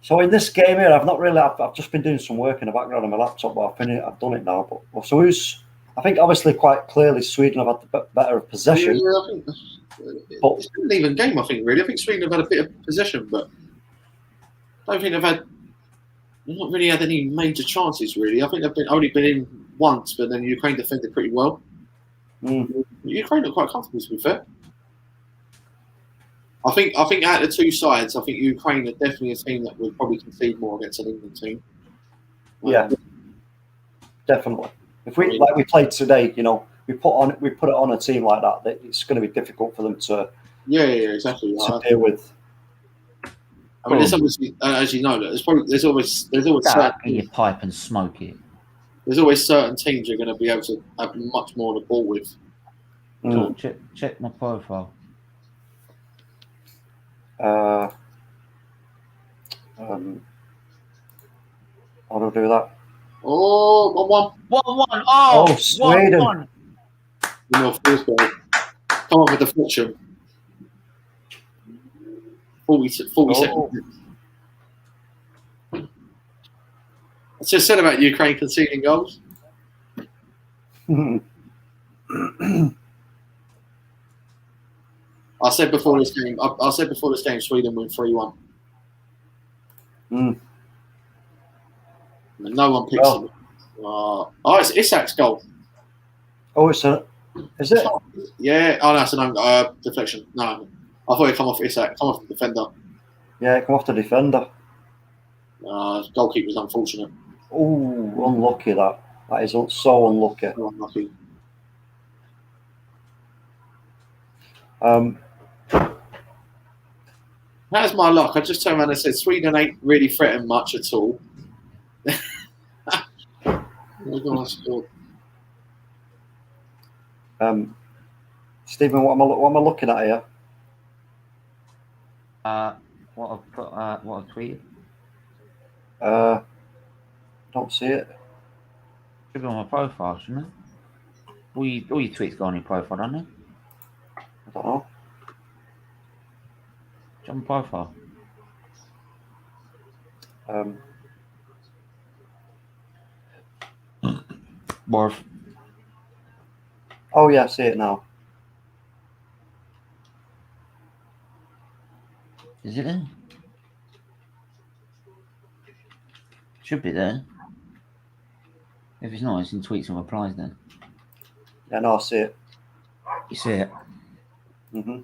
So in this game here, I've just been doing some work in the background on my laptop, but I've done it now. But so I think obviously quite clearly Sweden have had the better possession. Yeah, I think it's been an even game. I think really. I think Sweden have had a bit of possession, but I don't think they've not really had any major chances. Really, I think they've only been in once, but then Ukraine defended pretty well. Ukraine are quite comfortable, to be fair. I think out of the two sides, I think Ukraine are definitely a team that would probably concede more against an England team. Yeah, definitely. If we played today, we put it on a team like that it's going to be difficult for them to exactly to deal with. I mean, there's obviously, as you know, there's always certain in your pipe and smoke it. There's always certain teams you're going to be able to have much more of the ball with. Check my profile. How do I do that? Oh, 1-1. Oh, Sweden. 1-1. Come on with the fortune. 40 seconds. I just said about Ukraine conceding goals. I said before this game. Sweden win 3-1. And no one picks it. It's Isak's goal. Oh, is it? Yeah. Oh, no, it's an deflection. No, I thought it come off Isak. Come off the defender. Yeah, come off the defender. Goalkeeper was unfortunate. Oh, unlucky that. That is so unlucky. So unlucky. That's my luck. I just turned around and said Sweden ain't really threatened much at all. Stephen, what am I looking at here? What I've tweeted. Don't see it. Should be on my profile, shouldn't it? All your tweets go on your profile, don't they? I don't know. It's on profile. Barf. Oh yeah, I see it now. Is it there? Should be there. If it's not, it's in tweets and replies then. Yeah, no, I see it. You see it? Mm-hmm.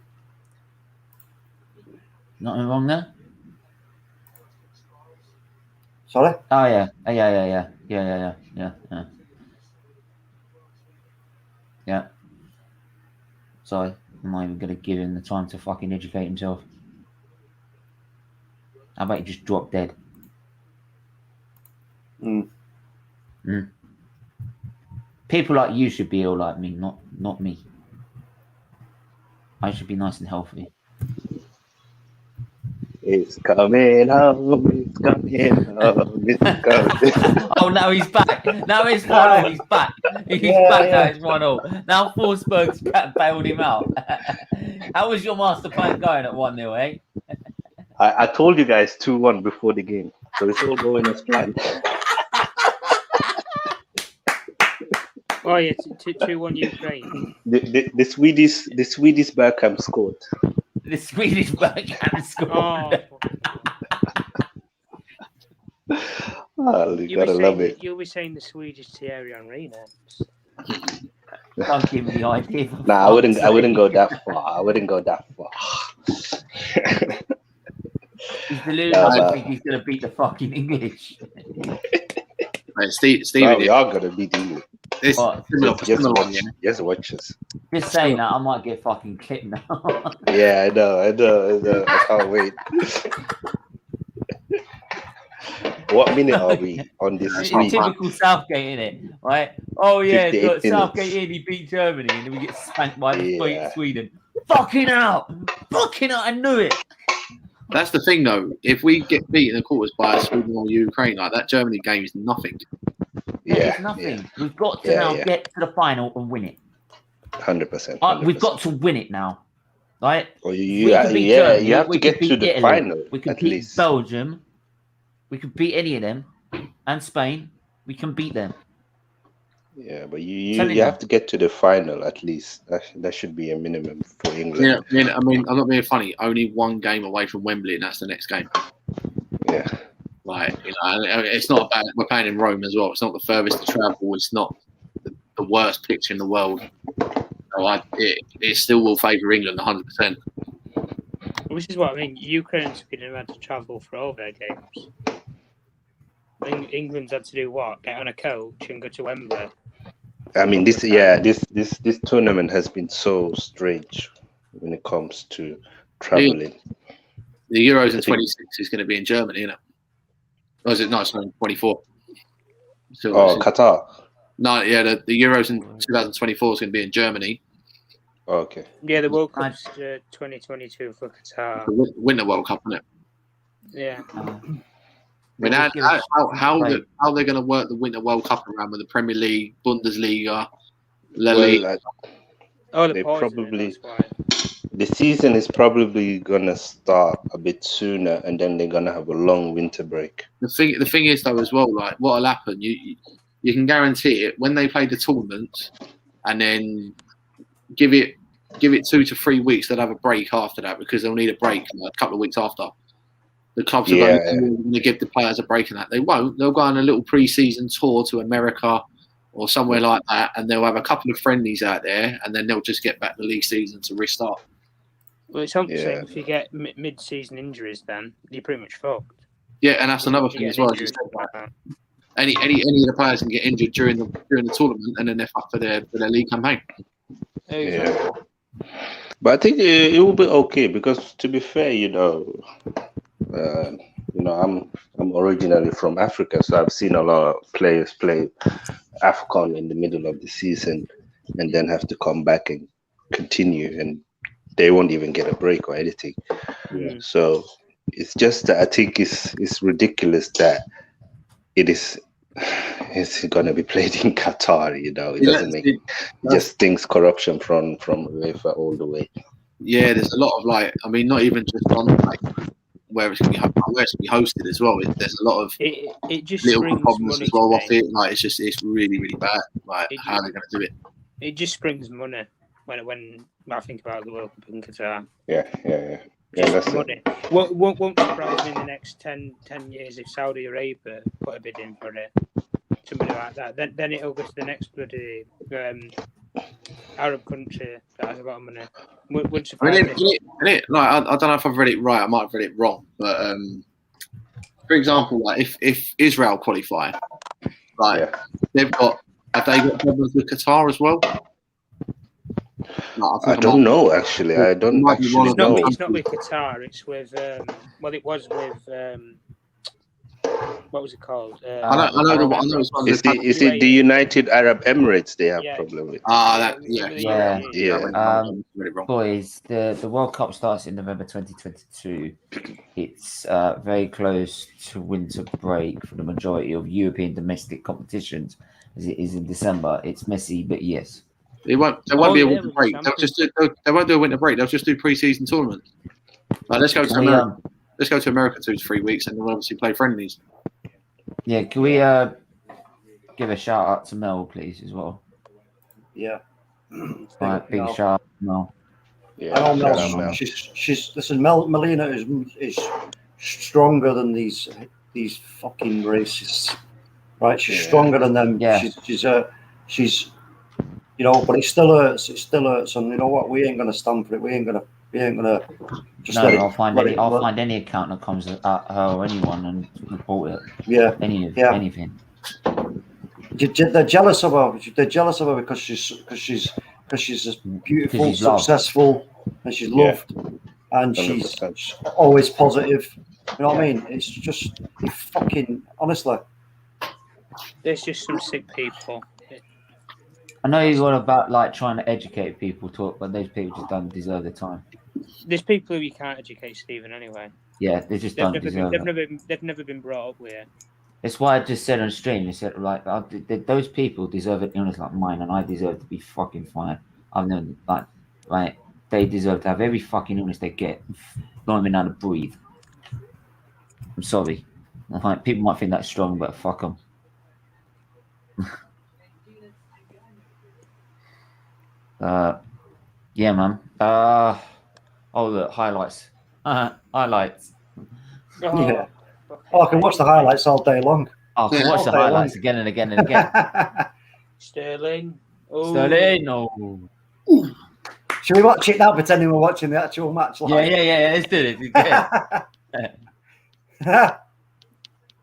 Nothing wrong there? Sorry? Oh yeah. Yeah. Sorry, I'm not even gonna give him the time to fucking educate himself. How about you just drop dead? People like you should be ill like me, not me. I should be nice and healthy. It's coming home, it's coming home, it's coming. Oh, now he's back. Now it's 1-0. He's back. He's back. Now it's 1-0. Now Forsberg's bailed him out. How was your master plan going at 1-0, eh? I told you guys 2-1 before the game, so it's all going as planned. Oh yeah, 2-1 Ukraine. The Swedish Bergkamp scored. The Swedish Bergkamp scored. Oh, you gotta love it. You'll be saying the Swedish Thierry Henry next. Don't give me the idea. Nah, I wouldn't go that far. He's delusional. I think he's gonna beat the fucking English. Right, Steve, we are gonna beat England. Just watch us. Just saying that, I might get fucking clipped now. Yeah, I know. I can't wait. What minute are we on this street? Typical Southgate, innit? Right? Oh yeah, got 58 Southgate in, he beat Germany, and then we get spanked by Sweden. Fucking hell! I knew it. That's the thing, though. If we get beaten in the quarters by Sweden or Ukraine, like that Germany game is nothing. It's nothing. We've got to now get to the final and win it. 100%. We've got to win it now, right? Well, you have to get to the final. We can beat Belgium. We can beat any of them, and Spain. We can beat them. Yeah, but you have to get to the final at least. That should be a minimum for England. Yeah, I mean, I'm not being funny. Only one game away from Wembley, and that's the next game. Yeah. Like, it's not bad. We're playing in Rome as well. It's not the furthest to travel. It's not the worst pitch in the world. So it still will favour England 100%. Which is what I mean. Ukraine and Sweden have had to travel for all their games. England's had to do what? Get on a coach and go to Wembley. I mean, this tournament has been so strange when it comes to traveling. The Euros in 26 is going to be in Germany, isn't it? Or is it? No, it's not in 24. So, Qatar. No, yeah, the Euros in 2024 is going to be in Germany. Okay. Yeah, the World Cup's 2022 for Qatar. The Winter World Cup, isn't it? Yeah. I mean, how they're going to work the Winter World Cup around with the Premier League, Bundesliga, La Liga? They probably the season is probably gonna start a bit sooner, and then they're gonna have a long winter break. The thing is though as well, like what'll happen, you can guarantee it when they play the tournament, and then give it 2 to 3 weeks. They'll have a break after that because they'll need a break a couple of weeks after. The clubs are going to give the players a break, and that they won't. They'll go on a little pre-season tour to America or somewhere like that, and they'll have a couple of friendlies out there, and then they'll just get back the league season to restart. Well, it's something if you get mid-season injuries, then you're pretty much fucked. Yeah, and that's another thing as well. Any of the players can get injured during the tournament, and then they're fucked for their league campaign. Yeah, but I think it will be okay because, to be fair, I'm originally from Africa, so I've seen a lot of players play AFCON in the middle of the season, and then have to come back and continue, and they won't even get a break or anything. Yeah. So it's just that I think it's ridiculous that it's going to be played in Qatar. It doesn't make it just stinks corruption from UEFA all the way. Yeah, there's a lot of not even just on where it's going to be hosted as well. There's a lot of it just little springs problems money as well to off me. it. Like it's really really bad. Like how they're going to do it. It just springs money when I think about the World Cup in Qatar. Yeah. Just That's money. Won't surprise me in the next 10 years if Saudi Arabia put a bid in for it. Somebody like that. Then it'll go to the next bloody Arab country that has a lot of money. Wouldn't surprise me. Like, I don't know if I've read it right. I might have read it wrong. But for example, like if Israel qualify, like have they got problems with Qatar as well? No, I don't know actually. I don't actually know. It's not with Qatar. It's with it was with what was it called? I know it's one of Is it the United Arab Emirates they have problem with? Boys, the World Cup starts in November 2022. It's very close to winter break for the majority of European domestic competitions, as it is in December. It's messy, but yes. There won't be a winter break. They won't do a winter break. They'll just do pre-season tournaments. Like, let's go to America. Let's go to America 2 to 3 weeks, and we'll obviously play friendlies. Yeah, can we give a shout out to Mel, please, as well? Yeah. Right, big shout out to Mel. Yeah, I know Mel. She's listen. Melina is stronger than these fucking racists, right? She's stronger than them. Yeah. She's but it still hurts. It still hurts, and you know what? We ain't gonna stand for it. We ain't gonna just let it. I'll find any account that comes at her or anyone and report it. Yeah. Anything. They're jealous of her. They're jealous of her because she's beautiful, successful, and she's loved, and 100%. She's always positive. You know what I mean? It's just fucking honestly. There's just some sick people. I know you're all about like trying to educate people, but those people just don't deserve the time. There's people who you can't educate, Stephen. Anyway. Yeah, they just don't deserve it. They've never been brought up with it. That's why I just said on stream. I said like those people deserve an illness like mine, and I deserve to be fucking fine. I've known like they deserve to have every fucking illness they get, not even able to breathe. I'm sorry. Like, people might think that's strong, but fuck them. Yeah, man. Look, highlights. Highlights. Yeah. I can watch the highlights all day long. I can watch the highlights again and again and again. Sterling. No. Should we watch it now, pretending we're watching the actual match live? Yeah. Let's do it. I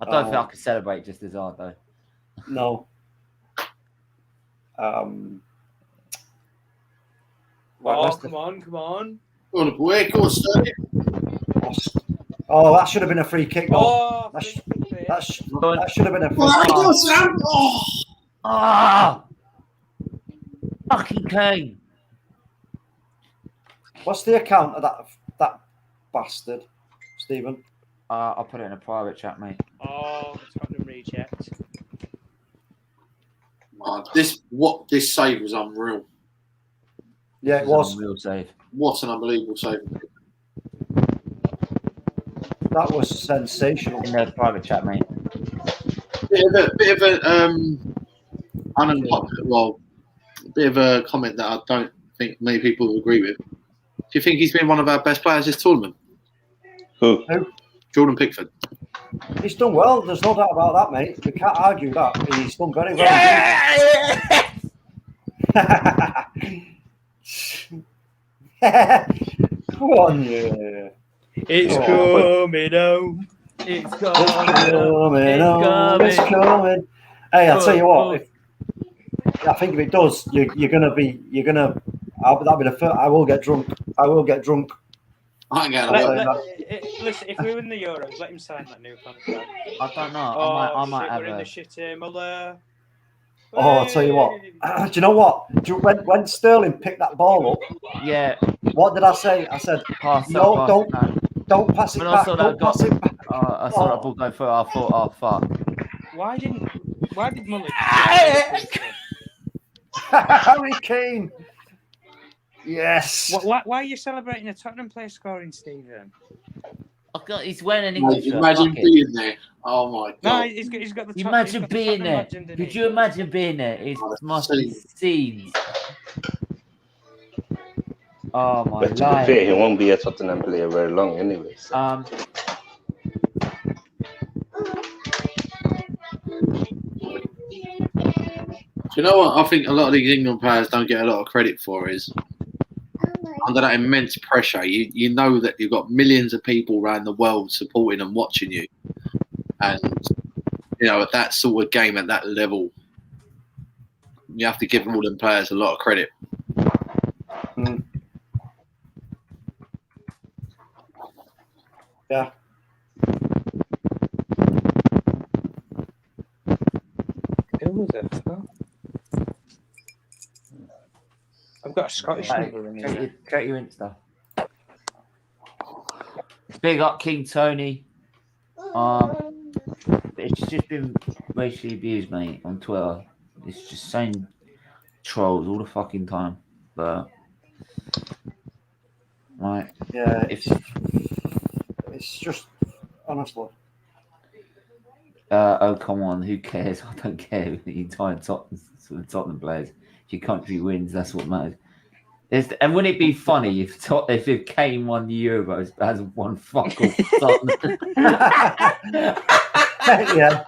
don't think I can celebrate just as hard though. No. Come on. Go on, boy. Go on, Sterling. Oh, that should have been a free kick. That should have been a free kick. Fucking Kane. What's the account of that bastard, Stephen? I'll put it in a private chat, mate. Tottenham reject. This save was unreal. Yeah, it was. Unreal save. What an unbelievable save. That was sensational. In the private chat, mate. Bit of a comment that I don't think many people will agree with. Do you think he's been one of our best players this tournament? Who? Jordan Pickford. He's done well. There's no doubt about that, mate. We can't argue that. He's done very well. Come on, yeah. It's coming home. It's coming. Hey, I'll tell you what. I think if it does, you're gonna. That'll be the first. I will get drunk. I ain't getting Listen, if we win the Euros, let him sign that new contract. I don't know. I might have we're in the shit Muller. I'll tell you what. Do you know what? When Sterling picked that ball up, yeah. What did I say? I said, don't pass it back. Don't pass it back. I saw that ball go through. I thought, oh fuck. Why did Muller? Harry Kane. Yes. Why are you celebrating a Tottenham player scoring, Stephen? He's wearing an Mate, English shirt. imagine Fuck it. being there. Oh my No, god. he's got the top. Imagine he's got the being Tottenham there. badge underneath. Could you imagine being there? It Oh, that's must be insane. scenes. Oh my But to be life. fair, he won't be a Tottenham player very long anyway. So. Do you know what I think a lot of these England players don't get a lot of credit for is under that immense pressure, you know that you've got millions of people around the world supporting and watching you. And, you know, at that sort of game, at that level, you have to give all them players a lot of credit. Mm. Yeah. Who was it? I've got a Scottish number in here. Check your Insta. Big up King Tony. It's just been racially abused, mate, on Twitter. It's just saying trolls all the fucking time. But right, Yeah, if it's just honestly. oh come on, who cares? I don't care. The entire Tottenham players. If your country wins, that's what matters. And wouldn't it be funny if Kane won the Euros but hasn't won fuck all Tottenham? Yeah.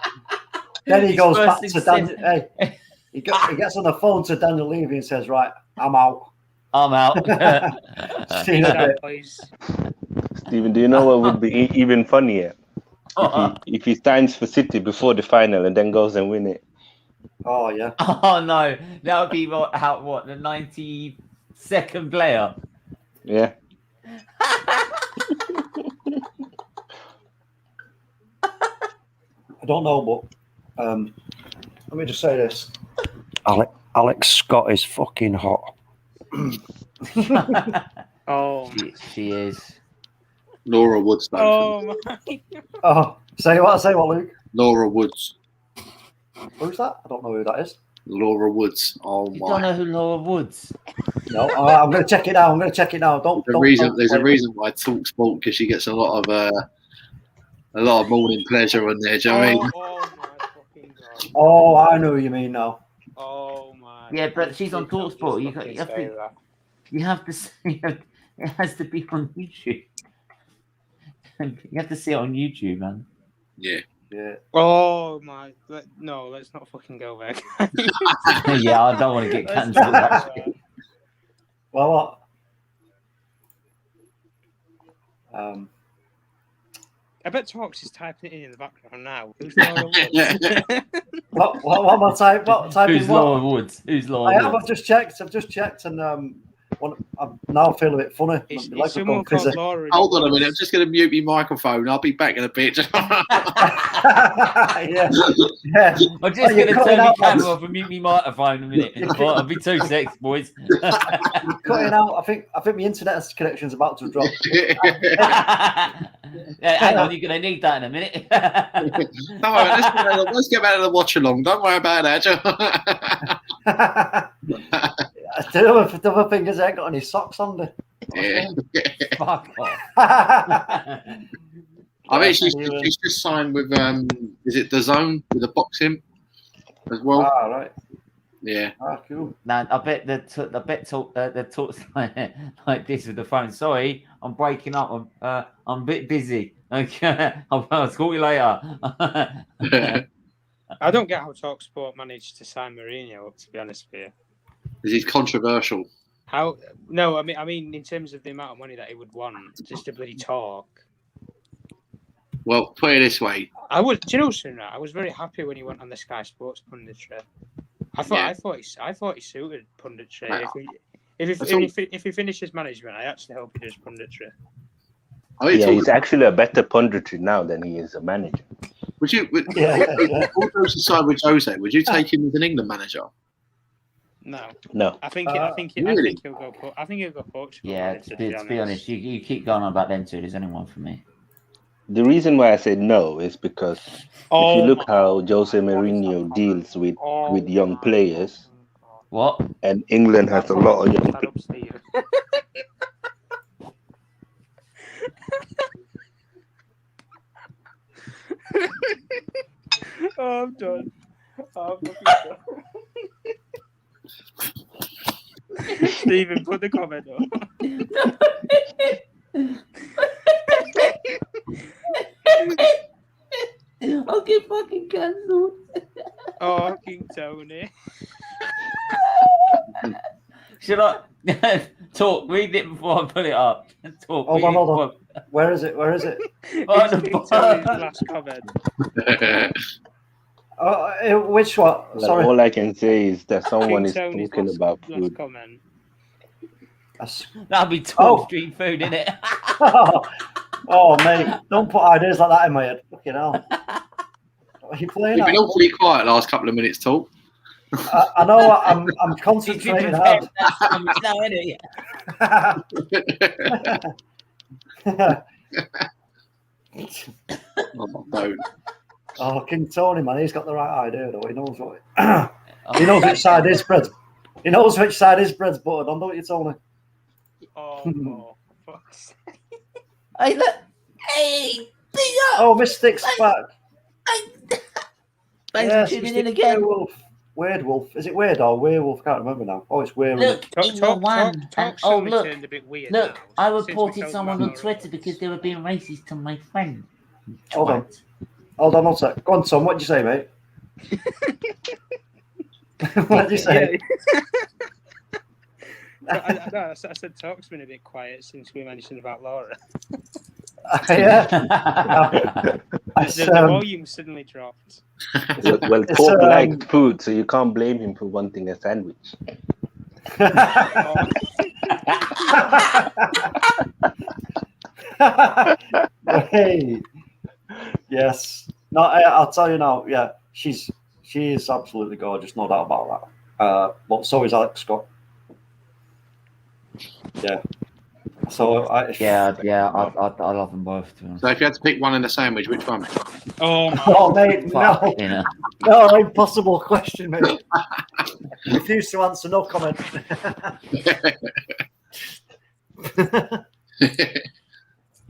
Then he His goes first back to Daniel. Hey, he gets on the phone to Daniel Levy and says, "Right, I'm out." I'm out. See you in a bit. Boys. Stephen, do you know what would be even funnier? If he signs for City before the final and then goes and win it. Oh yeah. Oh no, that would be the 92nd player. Yeah. I don't know, but let me just say this: Alex Scott is fucking hot. Oh. She is. Laura Woods, though. Oh my. Oh, say what, Luke? Laura Woods. Who's that? I don't know who that is. Laura Woods. Oh You don't my. know who Laura Woods? No, I'm going to check it out. There's a reason why I talk sport, because she gets a lot of morning pleasure on there. Do you know what I mean? Oh my fucking god. Oh, I know who you mean now. Oh my. Yeah, but she's on TalkSport. You have to see it. It has to be on YouTube. You have to see it on YouTube, man. Yeah. Yeah. Oh my. No, let's not fucking go there. Yeah, I don't want to get cancelled. Actually. Well, what? I bet Talks is typing it in the background now. Who's Laura Woods? What am I typing? Who's Laura Woods? Who's Laura I have. Woods? I've just checked, and I'm now feeling a bit funny. It's Like someone called Laura. Hold on a minute. I'm just going to mute my microphone. I'll be back in a bit. Yeah. I'm just going to turn the camera off and mute my microphone in a minute. Well, I'll be 2 seconds, boys. Cutting out. I think my internet connection's about to drop. Hang on, you're going to need that in a minute. Don't worry, let's get back to the watch along. Don't worry about that. The other thing is, I ain't got any socks on there. Yeah. Fuck off. I mean, she's just signed with is it the Zone with the boxing as well? Ah, right. Yeah. Ah, cool. Now, I bet the talks like this with the phone. Sorry, I'm breaking up. I'm a bit busy. Okay, I'll call you later. I don't get how TalkSport managed to sign Mourinho up, to be honest with you. Because he's controversial. How? No, I mean, in terms of the amount of money that he would want just to bloody talk. Well, put it this way. I was. Do you know something? I was very happy when he went on the Sky Sports punditry. I thought he suited punditry. Right. If he finishes management, I actually hope he does punditry. He's actually a better punditry now than he is a manager. Would you? All those aside with Jose, would you take him as an England manager? No. I think he'll go. I think he'll go Portugal. Yeah, to be honest, you keep going on about them two. There's only one for me. The reason why I said no is because if you look how Jose Mourinho deals with young players, what? And England has a lot of young players. Oh, I'm done. Oh, I'm fucking done. Stephen, put the comment up. I'll get fucking cancelled. Oh, King Tony. Should I talk? Read it before I put it up. Talk. Hold on, hold on. Where is it? Where is it? Oh, It's King Tony's last comment. Which one? Well, Sorry. all I can say is that someone King is Tony's talking about last food. comment. That'll be talk street food, innit? Oh, mate, don't put ideas like that in my head. Fucking hell. Are you playing You've been that? awfully quiet the last couple of minutes, talk. I know. I'm concentrating hard. Now, innit? Oh, no. Oh, King Tony, man, he's got the right idea, though. He knows what. He knows which side his bread. He knows which side his bread's buttered on, don't you, Tony? Oh, fuck's sake. Hey, look. Hey, big up. Oh, Mystic's back. Thanks Yes, for tuning Mystic in again. Werewolf. Weird Wolf. Is it Weird or Werewolf? Can't remember now. Oh, it's Werewolf. Look, in the one. And, oh, look. Turned a bit weird Look, now, I since we reported told someone about on Twitter our because they were being racist to my friend. Hold on. Twat. Hold on, one sec. Go on, Tom. What did you say, mate? What did you say? I said talk's been a bit quiet since we mentioned about Laura. Yeah. The volume suddenly dropped. Well, Thorpe liked food, so you can't blame him for wanting a sandwich. Hey. Yes. No, I'll tell you now. Yeah, she is absolutely gorgeous, no doubt about that. But so is Alex Scott. Yeah. So I love them both. To be honest. So if you had to pick one in a sandwich, which one? Oh, my. Oh, mate, no, Fuck, you know. no, impossible question, mate. Refuse to answer. No comment.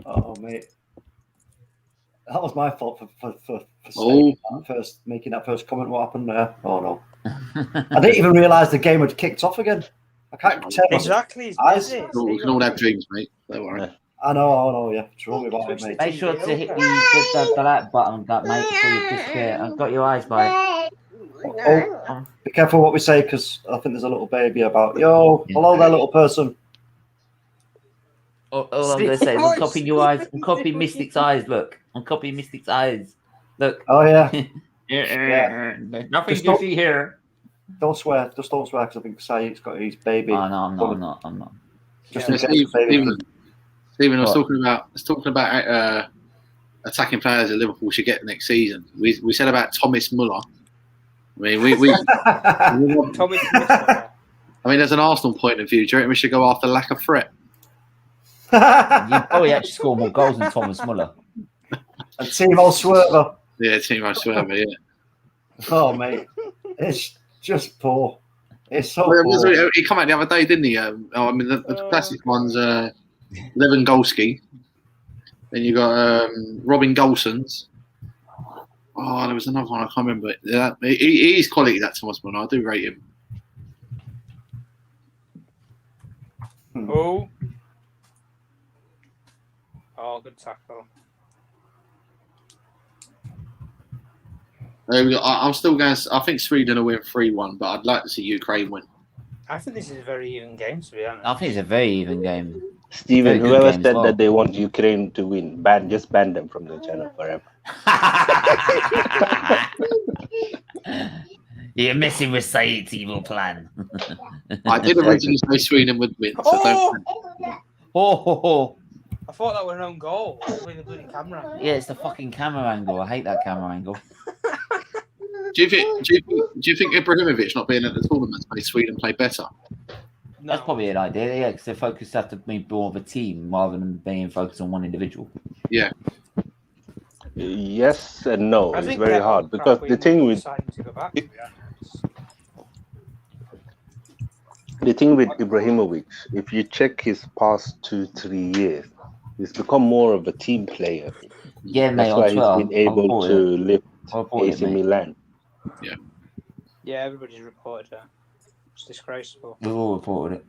Oh, mate. That was my fault for saying that making that first comment. What happened there? Oh no! I didn't even realise the game had kicked off again. I can't tell. Exactly. We can all have dreams, mate. Don't worry. I know. Yeah, true about it, mate. Make sure to hit the like button, that mate, before you disappear. I've got your eyes, mate. Oh, be careful what we say, because I think there's a little baby about. Yo, hello there, little person. All I'm going to say is I'm copying your eyes. I'm copying Mystic's eyes. Look, I'm copying Mystic's eyes. Look. Oh yeah. Yeah. Nothing to see here. Don't swear. Just don't swear, because I think Saeed's got his baby. Oh no, I'm not. Just Stephen, I was talking about attacking players that Liverpool should get next season. We said about Thomas Muller. I mean, Thomas Muller. I mean, there's an Arsenal point of view. Do you reckon we should go after lack of threat? You probably actually score more goals than Thomas Muller. And Timo Swerver. Yeah, Timo Swerver. Yeah. Oh mate, it's just poor. It's so poor. He came out the other day, didn't he? I mean, the classic ones: Lewandowski. Then you got Robin Gosens. Oh, there was another one I can't remember. He's quality, that Thomas Muller. I do rate him. Oh, good tackle. I'm still going. I think Sweden will win 3-1, but I'd like to see Ukraine win. I think this is a very even game, to be honest. I think it's a very even game. Stephen, Very good whoever game said as well. that they want Ukraine to win, just ban them from the channel forever. You're messing with Saeed's evil plan. I did originally say Sweden would win, so don't. I thought that was an own goal with the bloody camera. Yeah, it's the fucking camera angle. I hate that camera angle. Do you think Ibrahimovic not being at the tournament made Sweden play better? No. That's probably an idea, yeah, because their focus has to be more of a team rather than being focused on one individual. Yeah. Yes and no. I It's think very they're hard all because crap. the thing with To go back, to be honest. the thing with Ibrahimovic, if you check his past 2-3 years, he's become more of a team player. Yeah, mate, That's on why Twitter, he's been able to lift AC Milan. Yeah, everybody's reported it. It's disgraceful. We've all reported it.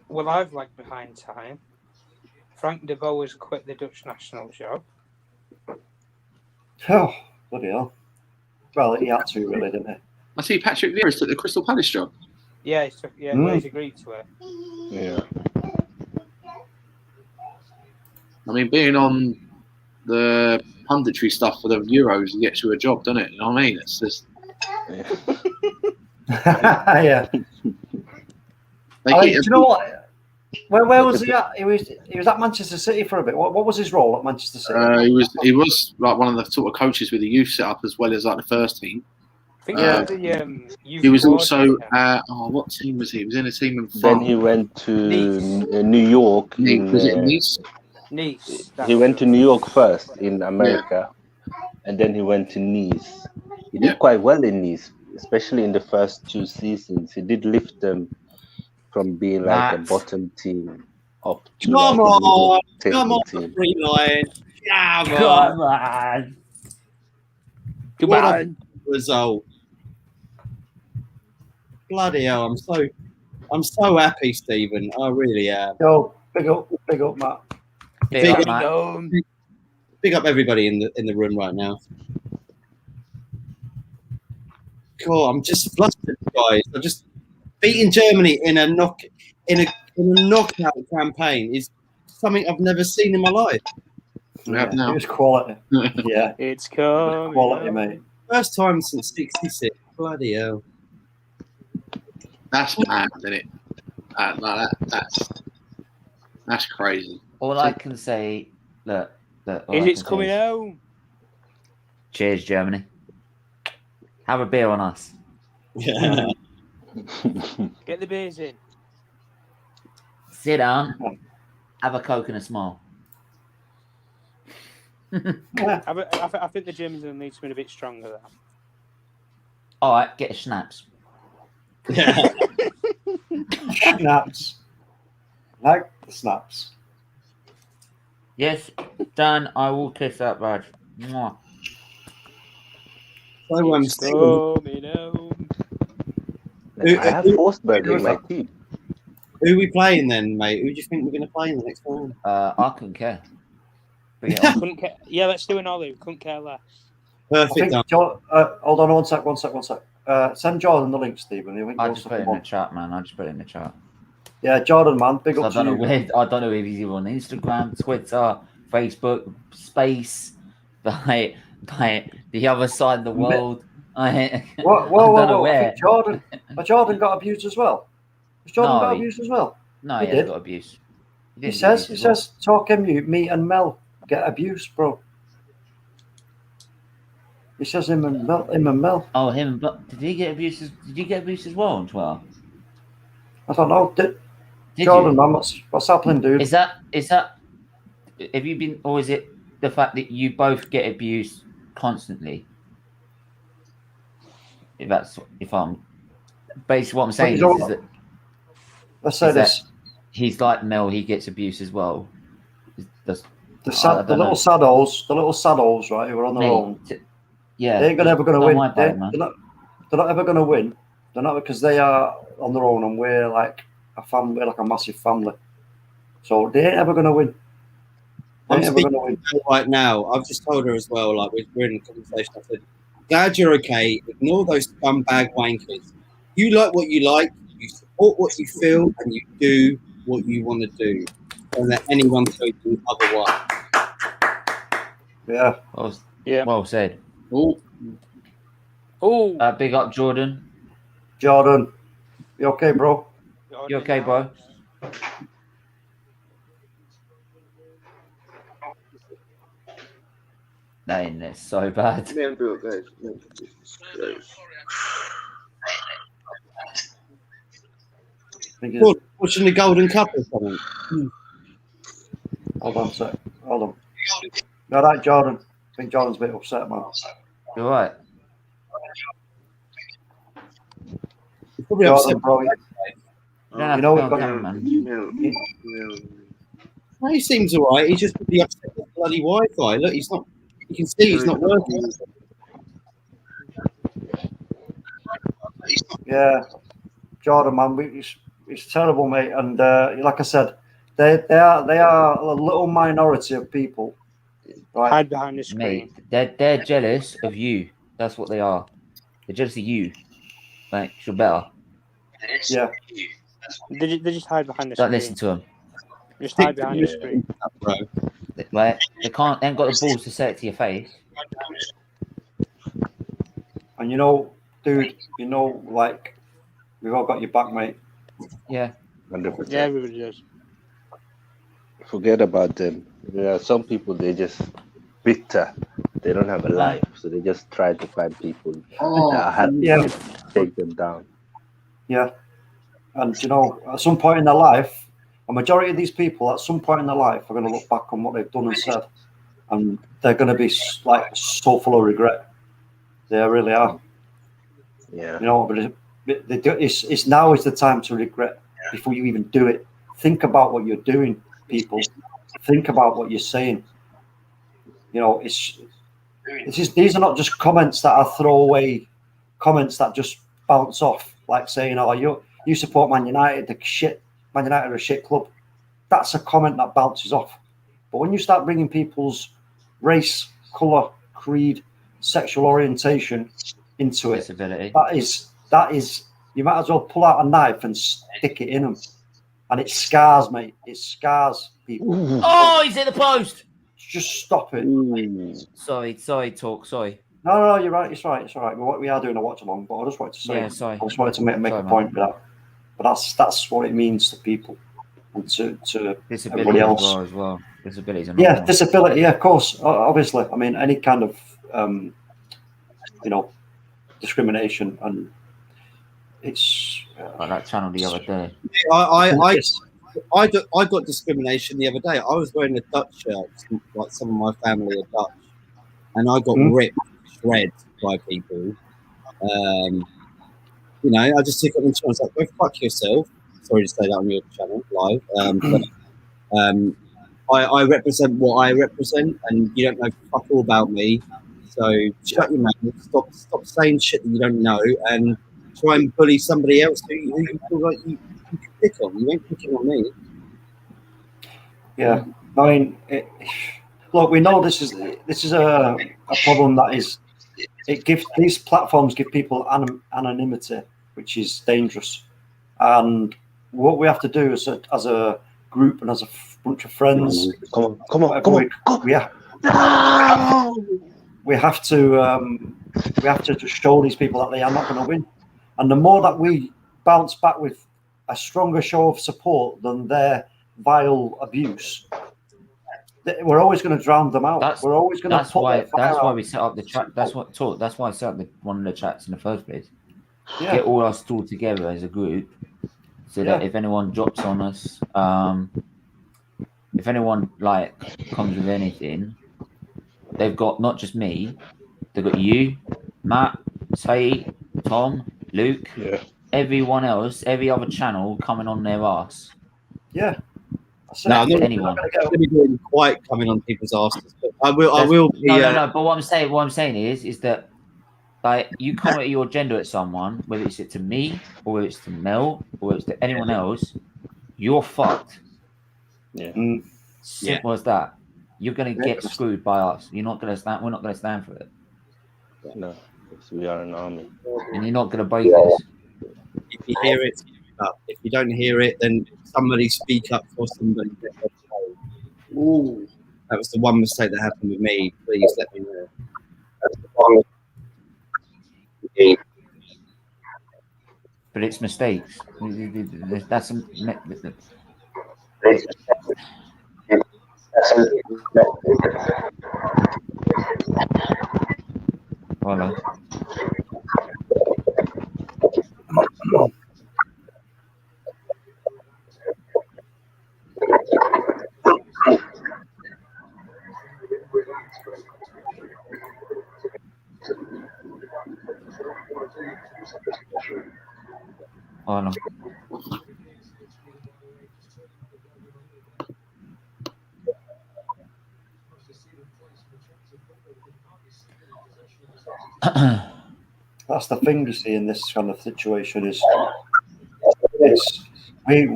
Well, I've lagged behind time. Frank de Boer has quit the Dutch national job. Oh, bloody hell. Well, he had to, really, didn't he? I see Patrick Vieira's took the Crystal Palace job. Yeah, well, he's agreed to it. Yeah. I mean, being on the punditry stuff for the Euros gets you a job, doesn't it? You know what I mean? It's just Yeah. they I mean, get do you know what? Where was he at? He was at Manchester City for a bit. What was his role at Manchester City? he was like one of the sort of coaches with the youth setup as well as like the first team. I think he was also what team was he? He was in a team in France. Then he went to New York. Was it Nice? Nice. He went to New York first in America, and then he went to Nice. He did quite well in Nice, especially in the first 2 seasons. He did lift them from being like a bottom team up to Come like on, a table come on, team. Green Lion. Come on. Come on. Come on. Result. Bloody hell! I'm so happy, Stephen. I really am. Yo, big up, Matt. Big up everybody in the room right now. God, I'm just flustered, guys. I'm just beating Germany in a knockout campaign is something I've never seen in my life. We have now. It was quality. Yeah, it's coming. Quality, mate. First time since '66. Bloody hell. That's mad, isn't it? That's crazy. All I can say, look. It's coming home. Cheers, Germany. Have a beer on us. Yeah. Get the beers in. Sit down. Have a Coke and a smile. I think the Germans will need to be a bit stronger there. All right, get a schnapps. Yeah. Snaps. Like the snaps. Yes, Dan, I will kiss that badge. Mwah. So I have Forsberg in my team. who are we playing then, mate? Who do you think we're going to play in the next one? I couldn't care. Bring it on. Couldn't care. Yeah, let's do an Ollie. Couldn't care less. Perfect. Hold on, one sec. Send Jordan the link, Stephen. I just put it in the chat, man. Yeah, Jordan, man. Big I up don't to know you. where. I don't know if he's either on Instagram, Twitter, Facebook, Space, like the other side of the world. I don't know where. Jordan got abused as well. Has Jordan got abused as well? No, He he did. hasn't got abuse. He says, talk him, me and Mel get abused, bro. He says him and Mel. Oh, him. But did he get abused? Did you get abused as well on Twitter? I don't know. Did Jordan, you? man, what's happening, dude? Is that? Have you been, or is it the fact that you both get abused constantly? If I'm basically what I'm saying is that let's say this. He's like Mel. He gets abused as well. The little saddles, right? Who are on their own. Yeah, they ain't ever going to win. They're not ever going to win. They're not, because they are on their own, and we're like a family, like a massive family. So they ain't ever going to win. I'm speaking right now. I've just told her as well. Like we're in a conversation. I said, "Glad you're okay. Ignore those scumbag wankers. You like what you like. You support what you feel, and you do what you want to do. Don't let anyone tell you otherwise." Yeah. Well said. Oh. Big up, Jordan. Jordan, you okay, bro? You okay, bro? That's so bad. Watching the Golden Cup or something. Hold on a sec. Hold on. All right, Jordan. think Jordan's a bit upset, man. You're right. He's probably Jordan, upset. bro, You don't have you know to we've calm got down, man. No, he seems all right. He's just probably upset with bloody Wi-Fi. Look, he's not. You can see he's not working. yeah, Jordan, man, it's terrible, mate. And like I said, they are a little minority of people, right? Hide behind the screen. Mate, they're jealous of you. That's what they are. They're jealous of you. Like, you're better. Yeah, They just hide behind the Don't screen. listen to them. Just hide behind the screen. Bro. Like, they ain't got the balls to say it to your face. and you know, dude, you know, like we've all got your back, mate. Yeah. 100%. Yeah, everybody does. Forget about them. There are some people, they just bitter. They don't have a life, so they just try to find people that are happy to take them down. Yeah, and you know, at some point in their life, a majority of these people, at some point in their life, are going to look back on what they've done and said, and they're going to be like so full of regret. They really are. Yeah. You know, but it's now is the time to regret before you even do it. Think about what you're doing, people. Think about what you're saying. You know, it's just, these are not just comments that are throwaway comments that just bounce off, like saying, "Oh, you support Man United, Man United are a shit club." That's a comment that bounces off. But when you start bringing people's race, colour, creed, sexual orientation into it, Disability. that is you might as well pull out a knife and stick it in them, and it scars, mate. It scars people. Oh, he's hit the post. Just stop it. Sorry, talk. Sorry. No, you're right. It's right. It's all right. We are doing a watch along, but I just wanted to say, Yeah, sorry. I just wanted to make Sorry, a point with that. But that's what it means to people and to Disability everybody else. as well. Disabilities are not Yeah, wrong. disability. Yeah, of course. Obviously, I mean any kind of you know, discrimination, and it's Like that channel the other day. I got discrimination the other day. I was wearing a Dutch shirt, like some of my family are Dutch, and I got ripped to shreds by people. You know, I just took it on Twitter. I was like, "Go fuck yourself." Sorry to say that on your channel live, but I represent what I represent, and you don't know fuck all about me. So shut your mouth. Stop saying shit that you don't know, and try and bully somebody else who you feel like you can pick on. You ain't picking on me. yeah. I mean, look, we know this is a problem that is. These platforms give people anonymity, which is dangerous. And what we have to do as a group and as a bunch of friends, come on. We have to just show these people that they are not going to win. And the more that we bounce back with a stronger show of support than their vile abuse, we're always going to drown them out. We're always going to That's why we set up the chat. That's why I set up one of the chats in the first place. Yeah. Get all us all together as a group, so that if anyone drops on us, if anyone like comes with anything, they've got not just me, they've got you, Matt, Say, Tom, Luke, everyone else, every other channel coming on their ass. Yeah. No, I'm not anyone. going to be doing quite coming on people's asses, but I will be. No. But what I'm saying is that, like, you come at your gender at someone, whether it's to me or whether it's to Mel or whether it's to anyone else, you're fucked. Yeah. Simple as that. You're going to get screwed by us. You're not going to stand. We're not going to stand for it. No, because we are an army, and you're not going to break us. If you hear it, if you don't hear it, then somebody speak up for somebody. Ooh, that was the one mistake that happened with me. Please let me know. That's the one. But it's mistakes. That's Hello. Oh no. That's the thing you see in this kind of situation is we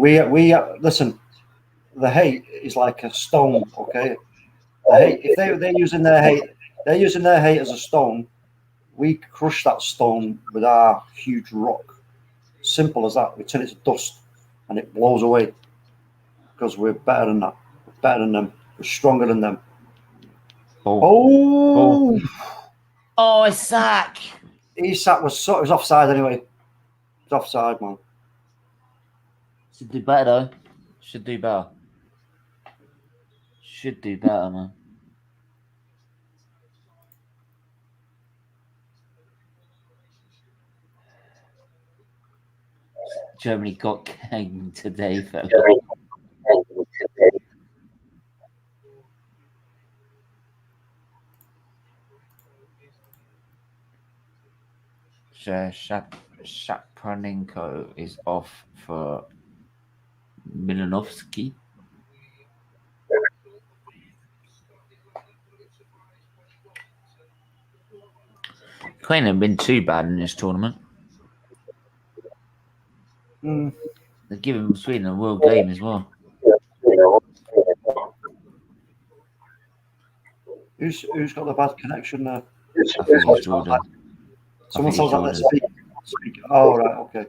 listen. The hate is like a stone. Okay, the hate. If they're using their hate as a stone. We crush that stone with our huge rock. Simple as that. We turn it to dust, and it blows away because we're better than that. We're better than them. We're stronger than them. Oh! Isak! Isak was offside anyway. It's offside, man. Should do better though. Should do better. Should do better, man. Germany got game today, fella. Shapanenko is off for Milanovsky. Ukraine haven't been too bad in this tournament. They're giving Sweden a world game as well. Who's got the bad connection there? I think it's Jordan. Someone sounds like they're speaking. Oh, right, okay.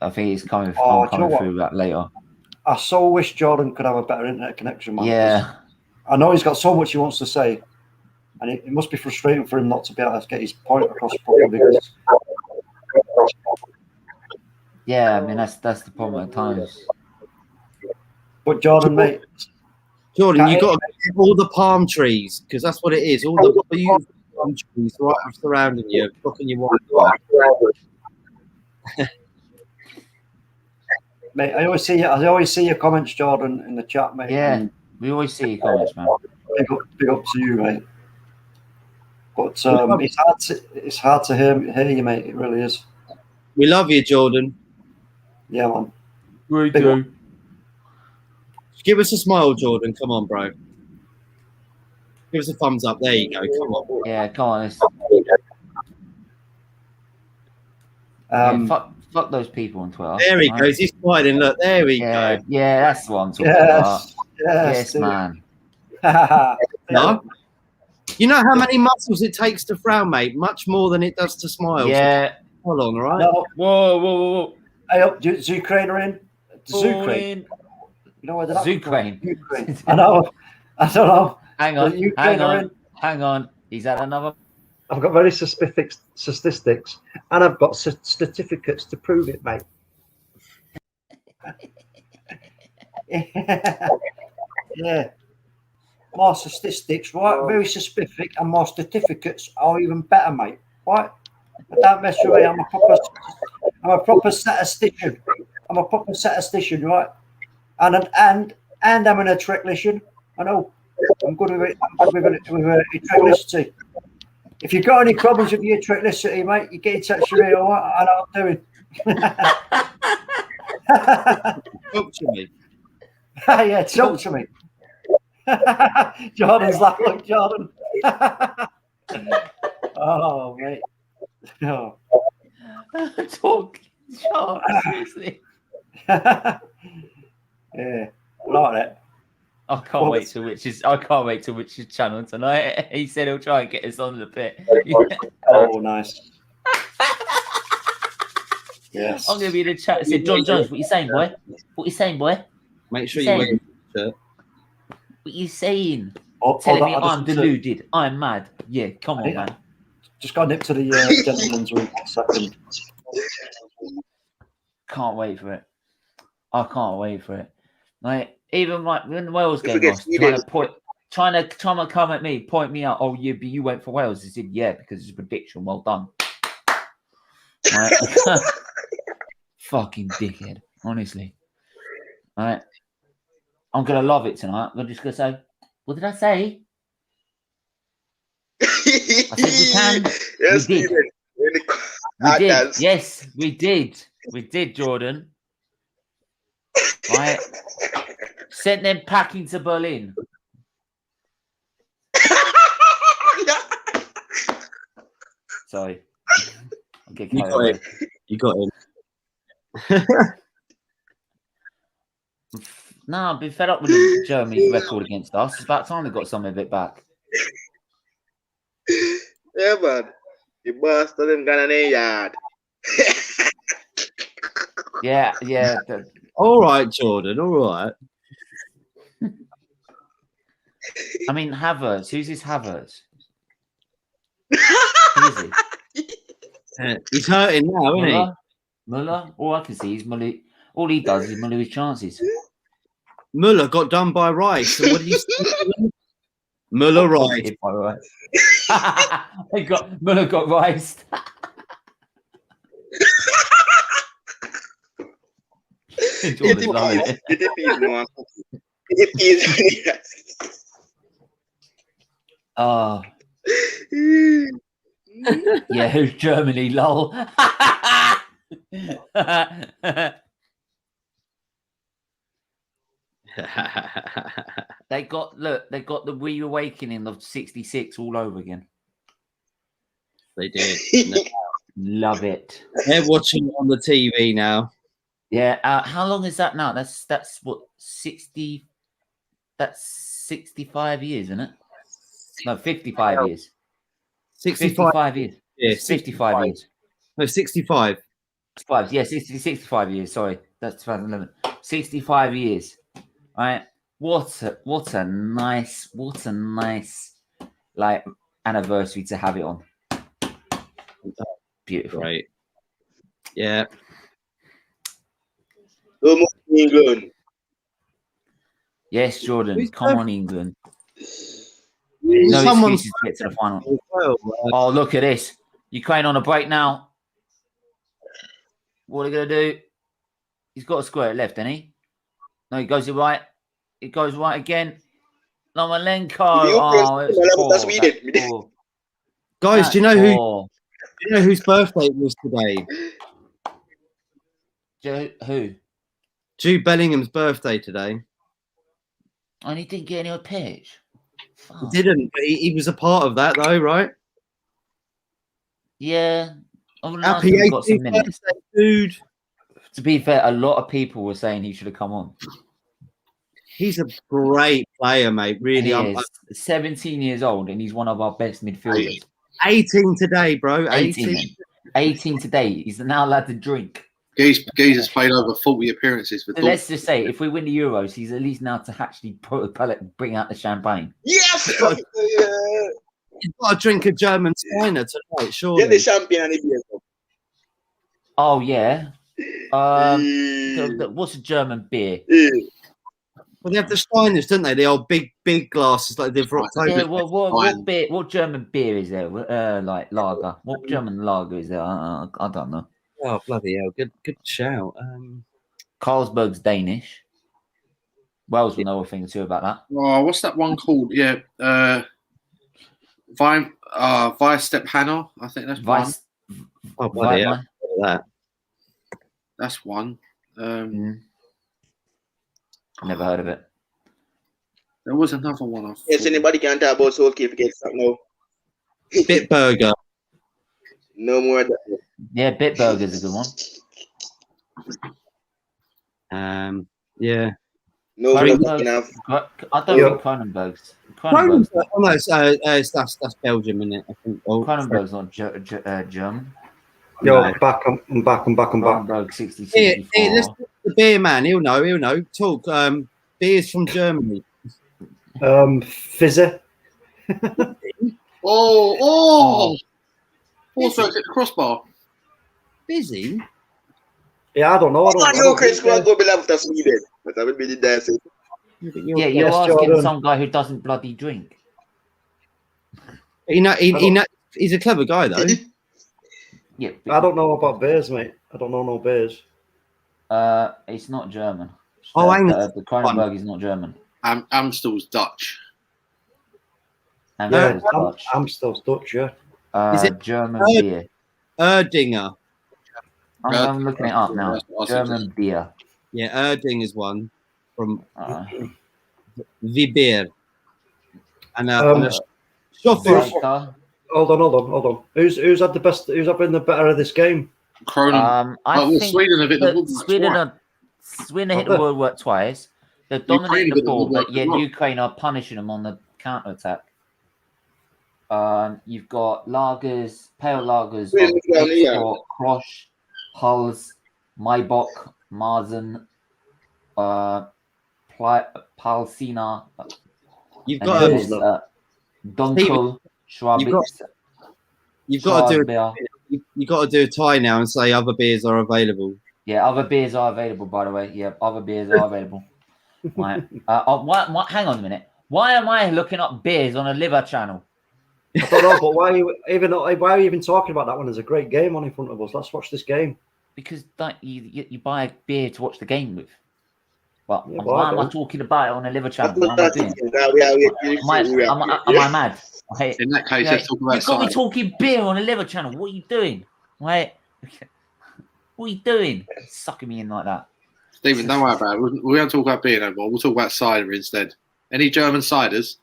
I think it's coming. Oh, I'm coming through that later. I so wish Jordan could have a better internet connection, man. Yeah. I know he's got so much he wants to say, and it must be frustrating for him not to be able to get his point across properly. Because... Yeah, I mean that's the problem at times. But Jordan, mate, Jordan, you've got to get all the palm trees because that's what it is. All the beautiful palm trees right surrounding you, blocking your water. Mate, I always see your comments, Jordan, in the chat, mate. Yeah, we always see your comments, man. Big up to you, mate. But it's hard to hear you, mate. It really is. We love you, Jordan. Yeah, man. We do. Give us a smile, Jordan. Come on, bro. Give us a thumbs up. There you go. Come on. Yeah, come on. Fuck those people on Twitter. There he goes. He's smiling. Look, there we go. Yeah, that's the one I'm talking about. Yes, man. No? You know how many muscles it takes to frown, mate? Much more than it does to smile. Yeah. Hold on, all right? No. Whoa. Hey, up, Ukraine are in. Ukraine. You know where they're Ukraine. I know. I don't know. Hang on. He's had another. I've got very specific statistics, and I've got certificates to prove it, mate. Yeah. More statistics, right? Very specific, and more certificates are even better, mate. Right? But don't mess with me. I'm a proper statistician. Right? And I'm an attractician. I know. I'm good with it. I'm good with attracticity. If you've got any problems with your attracticity, mate, you get in touch with me. All right? I know what I'm doing. Talk to me. Yeah, talk to me. Jordan's laughing. Look, Jordan. Oh, mate. Oh. Talk. Seriously. Yeah, like that. I can't wait to which his channel tonight. He said he'll try and get us on the pit. Oh, nice. Yes. I'm gonna be in the chat. Said John Jones, what you saying, boy? What you saying, boy? Make sure you wear your shirt. What you saying? Telling me I'm deluded. I'm mad. Yeah, come on, man. Just got nip to the gentleman's room for a second. Can't wait for it. I can't wait for it. Like even like when the Wales game was trying to come at me, point me out. Oh, you went for Wales. I said yeah because it's a prediction. Well done. Right? Fucking dickhead. Honestly. All right. I'm gonna love it tonight. I'm just gonna say, what did I say? we can. Yes, We did. Steven. We did. Yes, we did. We did, Jordan. Right. Sent them packing to Berlin. Sorry. I'll get carried away. You got him. No, I've been fed up with the Germany's record against us. It's about time they got some of it back. Yeah, man. The bastard them gone in their yard. Yeah. All right, Jordan. All right. I mean, Havertz. Who's this Havertz? Who is he? He's hurting now, isn't he? Muller? All I can see is Muller. All he does is Muller his chances. Muller got done by Rice. And what did you say? Muller Rice. Muller got Rice. Jordan's loving it. Oh. Yeah, who's Germany? Lol. They got the reawakening of '66 all over again. They did. Love it. They're watching on the TV now. Yeah. How long is that now? That's what 60. That's 65 years, isn't it? No, 55 years. 55 years. Yeah, 55 years. No, 65. 65 years. Sorry, that's 2011. 65 years. All right. What a nice like anniversary to have it on. Beautiful. Right. Yeah. Come on, England. Yes, Jordan. Come on, England. No excuses to get to the final. Oh, look at this. Ukraine on a break now. What are they going to do? He's got a square left, hasn't he? No, he goes to right. It goes right again. Lomalenko. Oh, that's poor. Guys, do you know whose birthday it was today? Who? Jude Bellingham's birthday today. And he didn't get any pitch. He didn't, but he was a part of that, though, right? Yeah. Happy 18th birthday, dude. To be fair, a lot of people were saying he should have come on. He's a great player, mate. Really, he is 17 years old, and he's one of our best midfielders. 18 today, bro. 18 today. He's now allowed to drink. Geezer's played over 40 appearances for. So let's just say, if we win the Euros, he's at least now to actually bring out the champagne. Yes. He's got to drink a German Steiner tonight, surely. Get the champagne and the beer. Oh yeah. What's a German beer? Well, they have the Steiners, don't they? The old big glasses like they've rocked over. Yeah, what German beer is there? Like lager. What German lager is there? I don't know. Oh, bloody hell. Good shout. Carlsberg's Danish. Wales will know a thing or two about that. Oh, what's that one called? Yeah. Weisstephanner. I think that's one. Oh, bloody hell. That. That's one. Never heard of it. There was another one. Yes, anybody can talk about Soul Cave again now. Bitburger. No more. Yeah, Bitburger's a good one. Yeah. No, I don't think Kronenberg's. Kronenberg's. Oh, no, that's Belgium, isn't it? I think. Oh, Kronenberg's not German. Yo, I'm back. Kronenberg 60. Hey, let's talk to the beer man. He'll know. Talk. Beers from Germany. Fizzy. Oh! Also at the crossbar. Busy? Yeah, I don't know. I know Chris will go below after Sweden, but I will be the dancing. Yeah, you're asking Jordan. Some guy who doesn't bloody drink. He's a clever guy, though. Yeah, I don't know about beers, mate. I don't know no beers. It's not German. Oh, the Kronenberg is not German. Amstel's Dutch. And Yeah, Phil's Dutch. Amstel's Dutch, yeah. Is it German Erd- beer. Erdinger. I'm looking it up now. That's what I said. German beer. Yeah, Erdinger's one from Uh, Vibir. And Who's- Schoffel. Vodka. Hold on. Who's had the best? Who's been the better of this game? Cronin. I well, think Sweden have hit the that woodwork Sweden twice. Sweden hit the woodwork twice. They're dominating Ukraine the hit the ball, woodwork but yeah, as well. Ukraine are punishing them on the counter attack. You've got lagers, pale lagers Wait, of look down here. Export, Krosh, Hulls, Maybach, Marzen, Palsina. You've And got then to, there's Dunkel, Schwabitz, you've got to do Schwarzbier. you got to do a tie now and say other beers are available. Yeah, other beers are available, by the way. Yeah, other beers are available. Right. Hang on a minute. Why am I looking up beers on a Liver channel? I don't know, but why are you even talking about that one? There's a great game on in front of us. Let's watch this game. Because you buy a beer to watch the game with. Well, Yeah, why am I don't. talking about it on a Liver channel? That's What am I not doing? that. Am I mad? Hey, In that case, yeah, let's talk about you've got me cider. talking beer on a Liver channel. What are you doing? Right? What are you doing? Sucking me in like that. Stephen, don't worry about it. We won't talk about beer no more. We'll talk about cider instead. Any German ciders?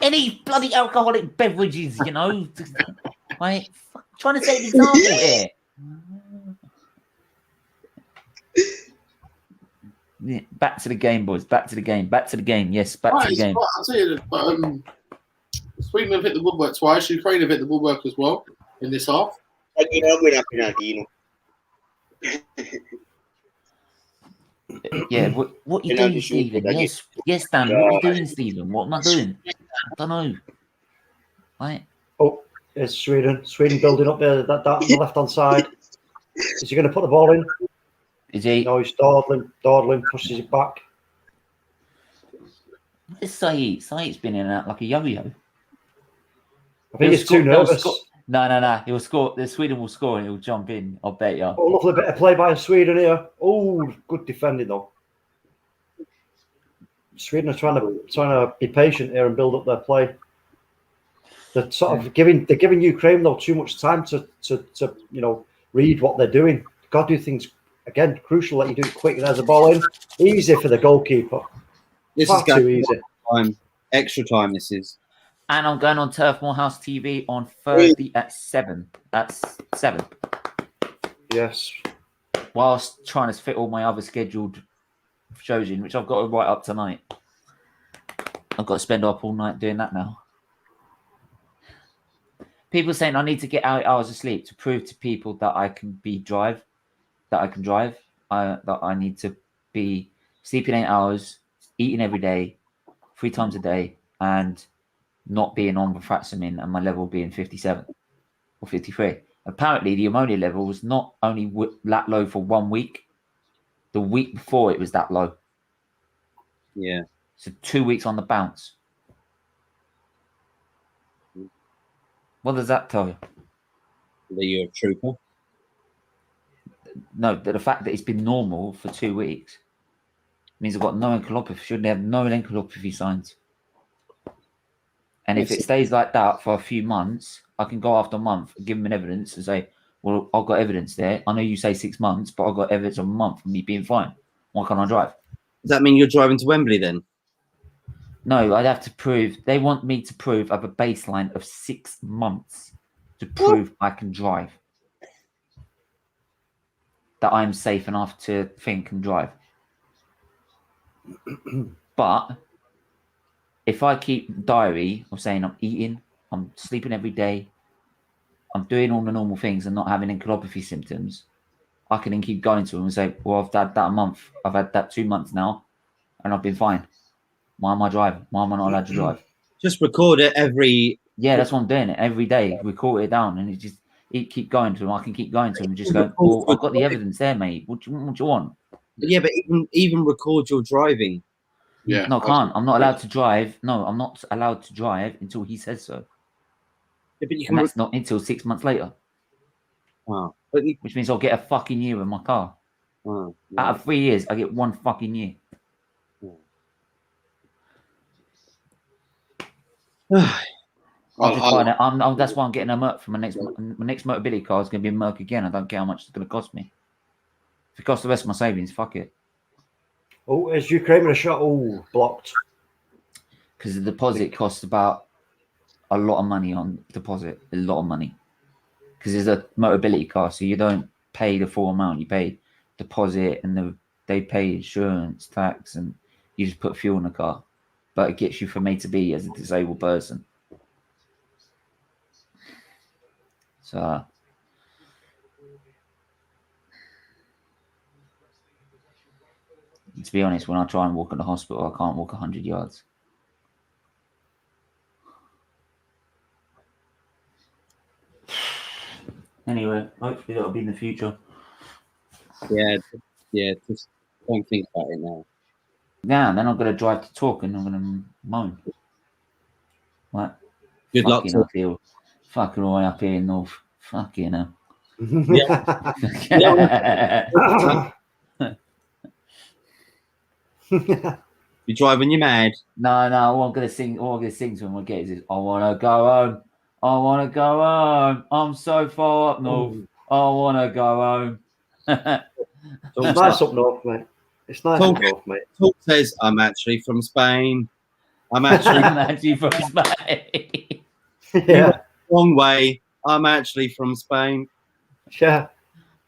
Any bloody alcoholic beverages, you know? Right? Trying to set an example here. Yeah, back to the game, boys. Back to the game. Back to the game. Yes, back to the game. Right, I'll tell you, Sweden have hit the woodwork twice. Ukraine have hit the woodwork as well in this half. Yeah, what you doing, Stephen? Yes, Dan. What you doing, Stephen? What am I doing? I don't know. Right? Oh, it's Sweden. Sweden building up there. That on the left hand side. Is he going to put the ball in? Is he? No, he's dawdling, pushes it back. Where's Saeed? Saeed's been in and out like a yo-yo. I think he's too nervous. No. He'll score. The Sweden will score and he'll jump in. I'll bet you. Oh, lovely bit of play by Sweden here. Oh, good defending though. Sweden are trying to be patient here and build up their play. They're sort of giving Ukraine though too much time to read what they're doing. You've got to do things again. Crucial that you do it quick. There's a ball in. Easy for the goalkeeper. This Far is going too easy. time. Extra time. This is. And I'm going on Turf Morehouse TV on Thursday at 7. That's 7. Yes. Whilst trying to fit all my other scheduled shows in, which I've got to write up tonight. I've got to spend up all night doing that now. People saying I need to get 8 hours of sleep to prove to people that I can drive. That I need to be sleeping 8 hours, eating every day, 3 times a day, and not being on rifaximin and my level being 57 or 53. Apparently, the ammonia level was not only that low for 1 week. The week before, it was that low. Yeah. So 2 weeks on the bounce. What does that tell you? That you're a trooper. No, the fact that it's been normal for 2 weeks means I've got no encephalopathy. Shouldn't have no encephalopathy signs. And if it stays like that for a few months, I can go after a month and give them an evidence and say, well, I've got evidence there. I know you say 6 months, but I've got evidence of a month of me being fine. Why can't I drive? Does that mean you're driving to Wembley then? No, I'd have to prove. They want me to prove I have a baseline of 6 months to prove I can drive. That I'm safe enough to think and drive. But if I keep diary of saying I'm eating, I'm sleeping every day, I'm doing all the normal things and not having encephalopathy symptoms, I can then keep going to them and say, well, I've had that a month. I've had that 2 months now and I've been fine. Why am I driving? Why am I not allowed to drive? Just record it every... Yeah, that's what I'm doing. Every day, record it down and keep going to them. I can keep going to them and just go, well, I've got the evidence there, mate. What do you want? Yeah, but even record your driving. Yeah. No, I can't. I'm not allowed to drive. No, I'm not allowed to drive until he says so. Yeah, but you and that's not until 6 months later. Wow. Which means I'll get a fucking year in my car. Wow. Out of 3 years, I get 1 fucking year. I'm just buying it. That's why I'm getting a Merc for my next mobility car is going to be a Merc again. I don't care how much it's going to cost me. If it costs the rest of my savings, fuck it. Oh, is Ukraine a shot? Oh, blocked. Because the deposit costs about a lot of money on deposit. A lot of money. Because it's a mobility car, so you don't pay the full amount. You pay deposit, and they pay insurance, tax, and you just put fuel in the car. But it gets you from A to B as a disabled person. So, to be honest, when I try and walk in the hospital, I can't walk 100 yards. Anyway, hopefully that'll be in the future. Yeah, just don't think about it now. Yeah, then I'm going to drive to talk and I'm going to moan. Like, Good luck to up here, fucking all the way up here in North. Fucking hell. You're driving you mad. No, all I'm gonna sing to him when I get is I wanna go home. I wanna go home. I'm so far up north. I wanna go home. It's nice up north, mate. It's nice up north, mate. Talk says I'm actually from Spain. I'm I'm actually actually from Spain. Yeah, wrong way. I'm actually from Spain. yeah.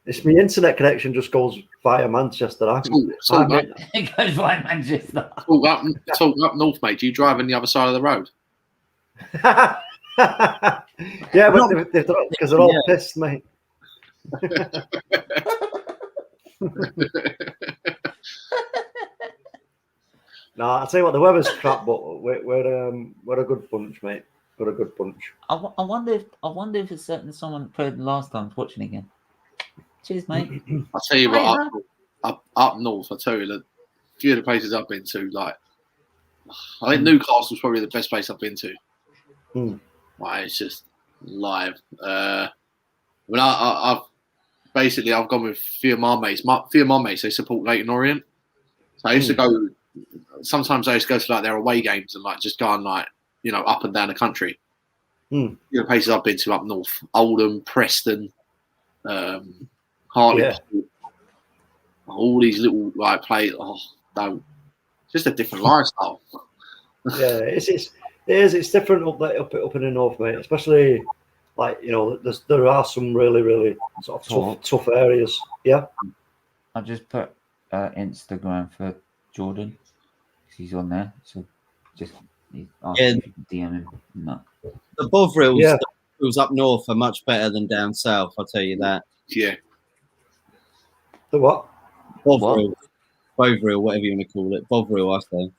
It's my internet connection just goes via Manchester. It goes via Manchester. Talk up north, mate. Do you drive on the other side of the road? Yeah, but because they're all pissed, mate. No, I tell you what, the weather's crap, but we're a good bunch, mate. We're a good bunch. I wonder if it's someone played last time watching again. Cheers, mate. I'll tell you what, up north, I tell you that a few of the places I've been to, like, I think Newcastle's probably the best place I've been to. Like, it's just live. I've gone with a few of my mates. They support Leyton Orient. So I used to go, sometimes I used to go to like their away games and like just go on like, you know, up and down the country. You know, places I've been to up north: Oldham, Preston, Hartlepool, all these little like places. Oh, no, just a different lifestyle. Yeah, it is. It's different up in the north, mate. Especially like, you know, there are some really sort of tough areas. Yeah. I just put Instagram for Jordan. He's on there, so just ask if you can DM him. No. The Bovrils up north are much better than down south. I'll tell you that. Yeah. The what? Bovril, whatever you want to call it. Bovril, I say.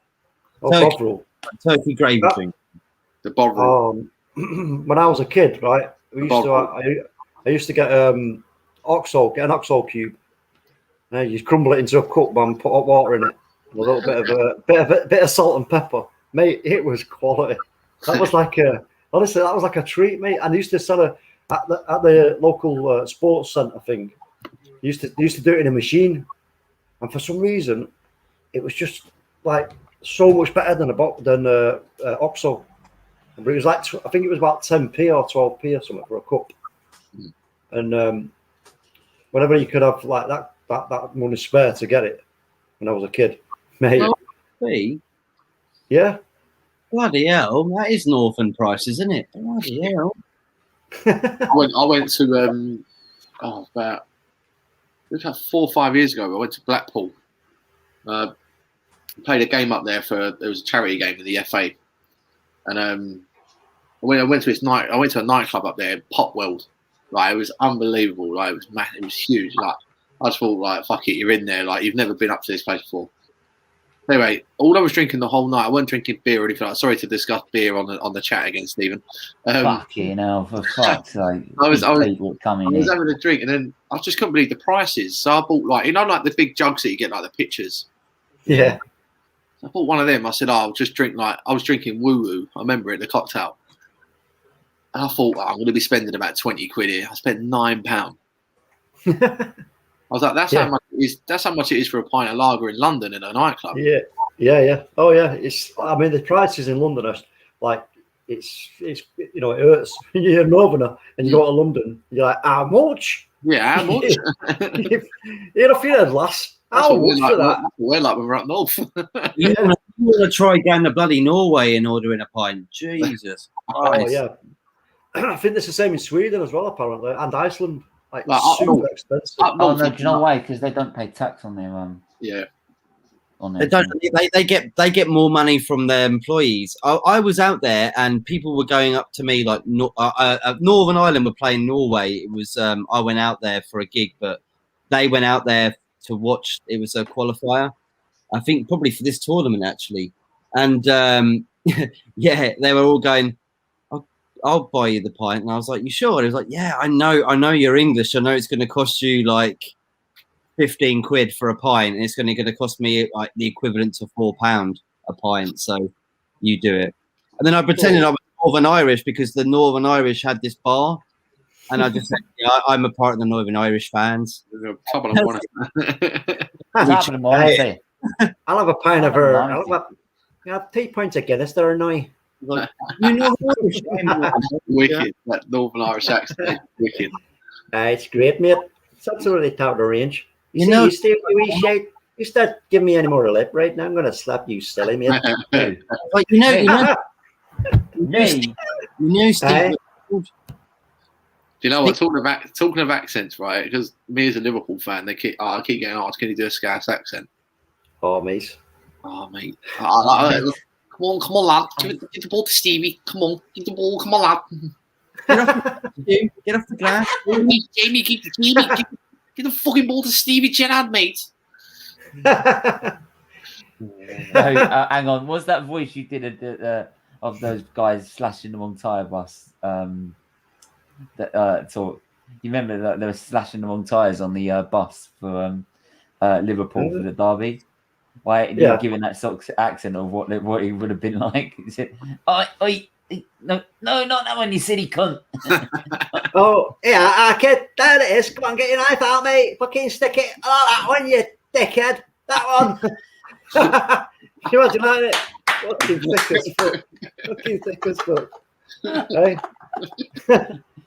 Oh, Bovril. Turkey gravy thing. The Bovril. When I was a kid, right, I used to get an oxo cube. And you crumble it into a cup and put hot water in it. A little bit of salt and pepper, mate. It was quality. That was like honestly, that was like a treat, mate. And I used to sell it at the local sports centre thing. Used to do it in a machine, and for some reason, it was just like so much better than Oxo. But it was like I think it was about 10p or 12p or something for a cup. And whenever you could have like that money spare to get it, when I was a kid, mate. Yeah. Bloody hell, that is northern prices, isn't it? Bloody hell. I went to about 4 or 5 years ago. I went to Blackpool. Played a game up there there was a charity game in the FA, and I went to a nightclub up there, Pop World. Like, it was unbelievable. Like, it was massive. It was huge. Like, I just thought, like, fuck it, you're in there. Like, you've never been up to this place before. Anyway, all I was drinking the whole night, I wasn't drinking beer or anything. Sorry to discuss beer on the chat again, Stephen. Fucking hell, for fuck's sake. I was having a drink, and then I just couldn't believe the prices. So I bought, like, you know, like the big jugs that you get, like the pictures. Yeah. So I bought one of them. I said, I'll just drink, like, I was drinking Woo Woo. I remember it, the cocktail. And I thought, I'm going to be spending about 20 quid here. I spent £9. I was like, that's how much it is for a pint of lager in London in a nightclub. Yeah. Oh yeah. The prices in London are like it's it hurts. You're a Northerner and you go to London. You're like, how much? Yeah, how much? You're a few lass. That's How what we're much like. for that? We're like when we're up north. You want to try going to bloody Norway and ordering a pint? Jesus. Oh yeah. I think it's the same in Sweden as well, apparently, and Iceland. Like Up super north. expensive. Up Oh north, no, do you know why? Because they don't pay tax on their Yeah. on They their don't. They get more money from their employees. I was out there and people were going up to me like Northern Ireland were playing Norway. It was I went out there for a gig, but they went out there to watch. It was a qualifier, I think, probably for this tournament actually. And yeah, they were all going, I'll buy you the pint. And I was like, you sure? And he was like, yeah, I know you're English. I know it's going to cost you like 15 quid for a pint. And it's going to cost me like the equivalent to £4 a pint. So you do it. And then I pretended I was Northern Irish because the Northern Irish had this bar. And I just said, yeah, I'm a part of the Northern Irish fans. I'll have a pint of her. I'll have 2 pints of Guinness. They're nice. Like, you know, wicked. That Northern Irish accent, wicked. It's great, mate. It's absolutely top of the range. You know, you start giving me any more lip right now, I'm going to slap you, silly mate. Like you know, Steve. Do you know what? Talking of accents, right? Because me as a Liverpool fan, I keep getting asked, "Can you do a Scouse accent?" Oh, mate. Oh, mate. Come on, lad. Give the ball to Stevie. Come on, give the ball. Come on, lad. Get off the glass. Jamie, give the fucking ball to Stevie Gerrard, mate. hang on. What's that voice you did of those guys slashing the wrong tyre bus? So you remember that they were slashing the wrong tyres on the bus for Liverpool for the derby? Why you were giving that sort of accent of what he would have been like? He said, "Oi, no, not that one, you silly cunt." Oh, yeah, I kid, there it is. Come on, get your knife out, mate. Fucking stick it. Oh, that one, you dickhead. That one. Can you imagine that? Fucking thick as fuck. Hey.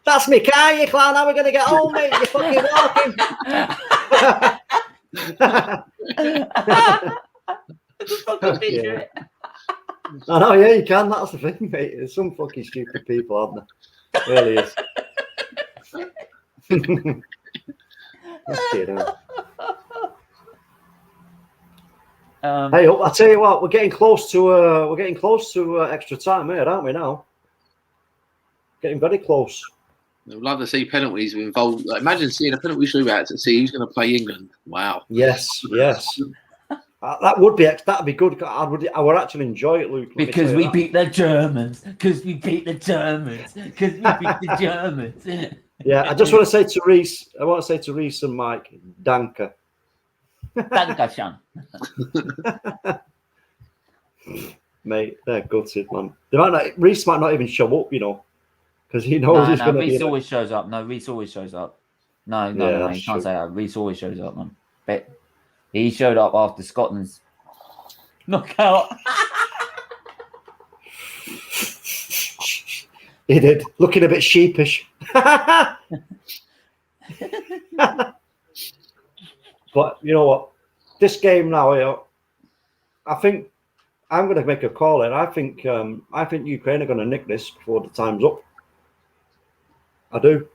That's me car, you clown. How are we going to get home, mate? You're fucking walking. I know, yeah, you can. That's the thing, mate. There's some fucking stupid people, aren't there? Really is. Hey, I'll tell you what. We're getting close to extra time here, aren't we? Now, getting very close. I'd love to see penalties involved. Like, imagine seeing a penalty shootout to see who's going to play England. Wow. Yes. That'd be good. I would actually enjoy it, Luke. Because we beat the Germans. Yeah, I just want to say to Reese. And Mike, Danke. Danke, mate, they're gutted, man. Reese might not even show up, because he knows he's going to be. Reese always shows up. No, Reese always shows up. No, you can't say that. Reese always shows up, man. But he showed up after Scotland's knockout. He did, looking a bit sheepish. But you know what? This game now, I think I'm going to make a call, and I think Ukraine are going to nick this before the time's up. I do.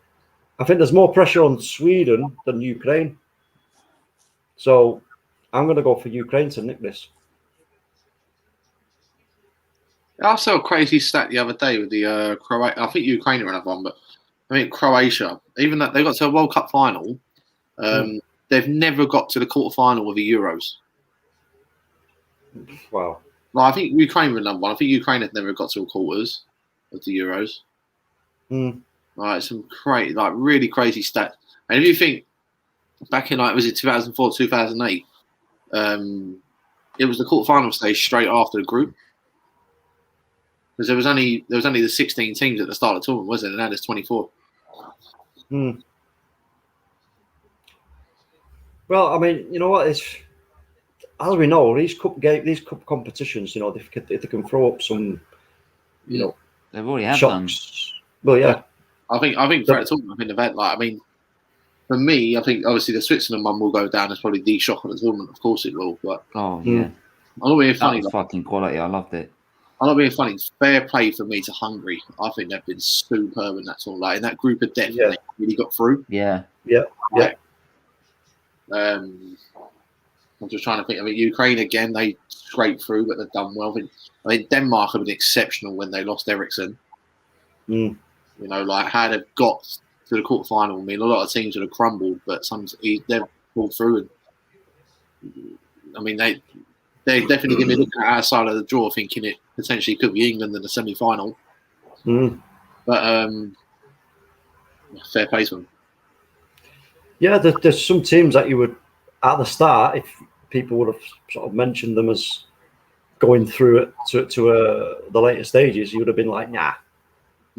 I think there's more pressure on Sweden than Ukraine. So I'm going to go for Ukraine to nick this. I saw a crazy stat the other day with the Croatia. I think Ukraine are another one, but I mean Croatia. Even that they got to a World Cup final, they've never got to the quarterfinal of the Euros. Wow. Well, I think Ukraine were number one. I think Ukraine have never got to a quarters of the Euros. Like some crazy, like really crazy stats. And if you think back in was it 2004, 2008, it was the quarterfinal stage straight after the group. Because there was only the 16 teams at the start of the tournament, wasn't it? And now there's 24. Well, I mean, you know what? It's as we know, these cup competitions, if they can throw up some, They've already had done. shocks. Well, yeah. I think for a tournament event, like, I mean, for me, I think obviously the Switzerland one will go down as probably the shock of the tournament. Of course it will, but yeah, I'm not being that funny. was fucking quality. I loved it. I'm not being funny. It's fair play for me to Hungary. I think they've been superb in that tournament. Like, in that group of death, they really got through. Yeah. I'm just trying to think. I mean, Ukraine again, they scraped through, but they've done well. I mean, Denmark have been exceptional when they lost Eriksson. You know, like how they've got to the quarterfinal. I mean, a lot of teams would have crumbled, but they've pulled through. And I mean, they're definitely going to be looking at our side of the draw, thinking it potentially could be England in the semi-final. But fair play to them. Yeah, there's some teams that you would, at the start, if people would have sort of mentioned them as going through it to the later stages, you would have been like, nah.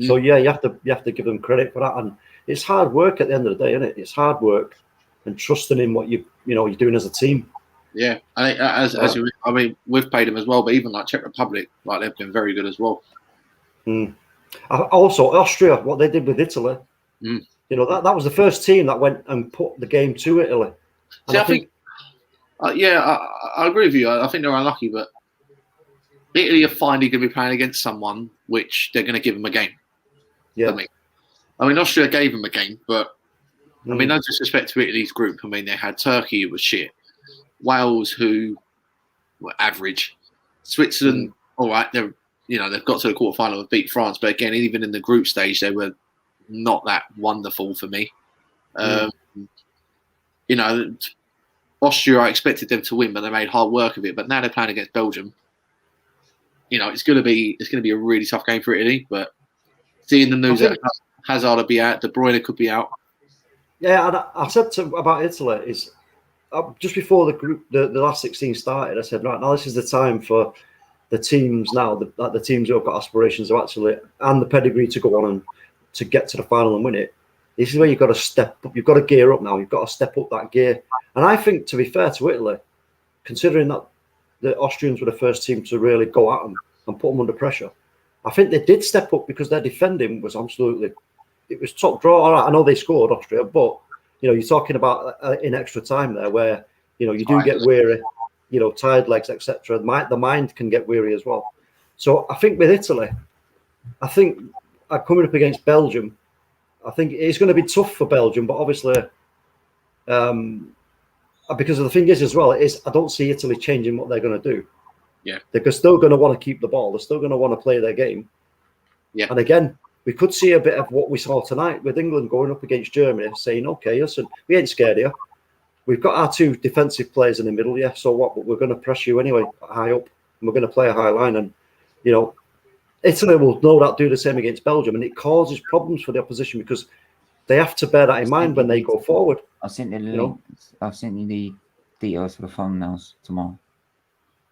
So yeah, you have to give them credit for that, and it's hard work at the end of the day, isn't it? It's hard work and trusting in what you're doing as a team. Yeah, I mean, we've played them as well, but even like Czech Republic, like they've been very good as well. Also, Austria, what they did with Italy, you know, that was the first team that went and put the game to Italy. See, I think I agree with you. I think they're unlucky, but Italy are finally going to be playing against someone which they're going to give them a game. Yeah, I mean, Austria gave them a game, but I mean, no disrespect to Italy's group. I mean, they had Turkey, who was shit. Wales, who were average. Switzerland, all right, they've got to the quarterfinal and beat France, but again, even in the group stage, they were not that wonderful for me. You know, Austria, I expected them to win, but they made hard work of it. But now they're playing against Belgium. You know, it's going to be a really tough game for Italy. But seeing the news that Hazard will be out, De Bruyne could be out. Yeah, and I said about Italy is just before the last 16 started, I said, right, now this is the time for the teams now, the teams who have got aspirations to actually, and the pedigree to go on and to get to the final and win it. This is where you've got to step up. You've got to gear up now. You've got to step up that gear. And I think, to be fair to Italy, considering that the Austrians were the first team to really go at them and put them under pressure, I think they did step up because their defending was it was top draw. All right, I know they scored, Austria, but you know, you're talking about in extra time there where, you know, you do get weary, you know, tired legs, etc. The mind can get weary as well. So I think with Italy, I think coming up against Belgium, I think it's going to be tough for Belgium, but obviously, because the thing is as well, I don't see Italy changing what they're going to do. Yeah, they're still going to want to keep the ball. They're still going to want to play their game. Yeah, and again, we could see a bit of what we saw tonight with England going up against Germany, saying, "Okay, listen, we ain't scared here. We've got our two defensive players in the middle. Yeah, so what? But we're going to press you anyway, high up, and we're going to play a high line." And you know, Italy will no doubt do the same against Belgium, and it causes problems for the opposition because they have to bear that in mind when they go forward. I've sent you the details for the thumbnails tomorrow.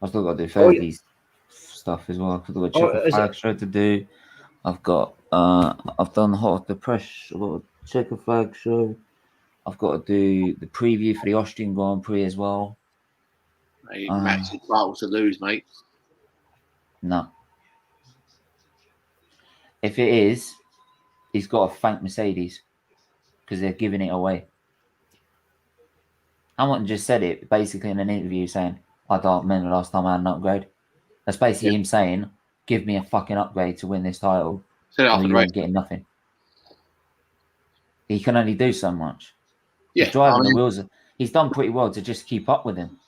I've still got to do Fergie's stuff as well. I've got a Czech show to do. I've got I've done the press. I've got a Czech flag show. I've got to do the preview for the Austrian Grand Prix as well. Hey, Matt's entitled to lose, mate. No. If it is, he's got to thank Mercedes because they're giving it away. Hamilton just said it basically in an interview saying, I don't remember the last time I had an upgrade. That's basically him saying, give me a fucking upgrade to win this title. And you ain't getting nothing. He can only do so much. Yeah, he's driving the wheels. He's done pretty well to just keep up with him.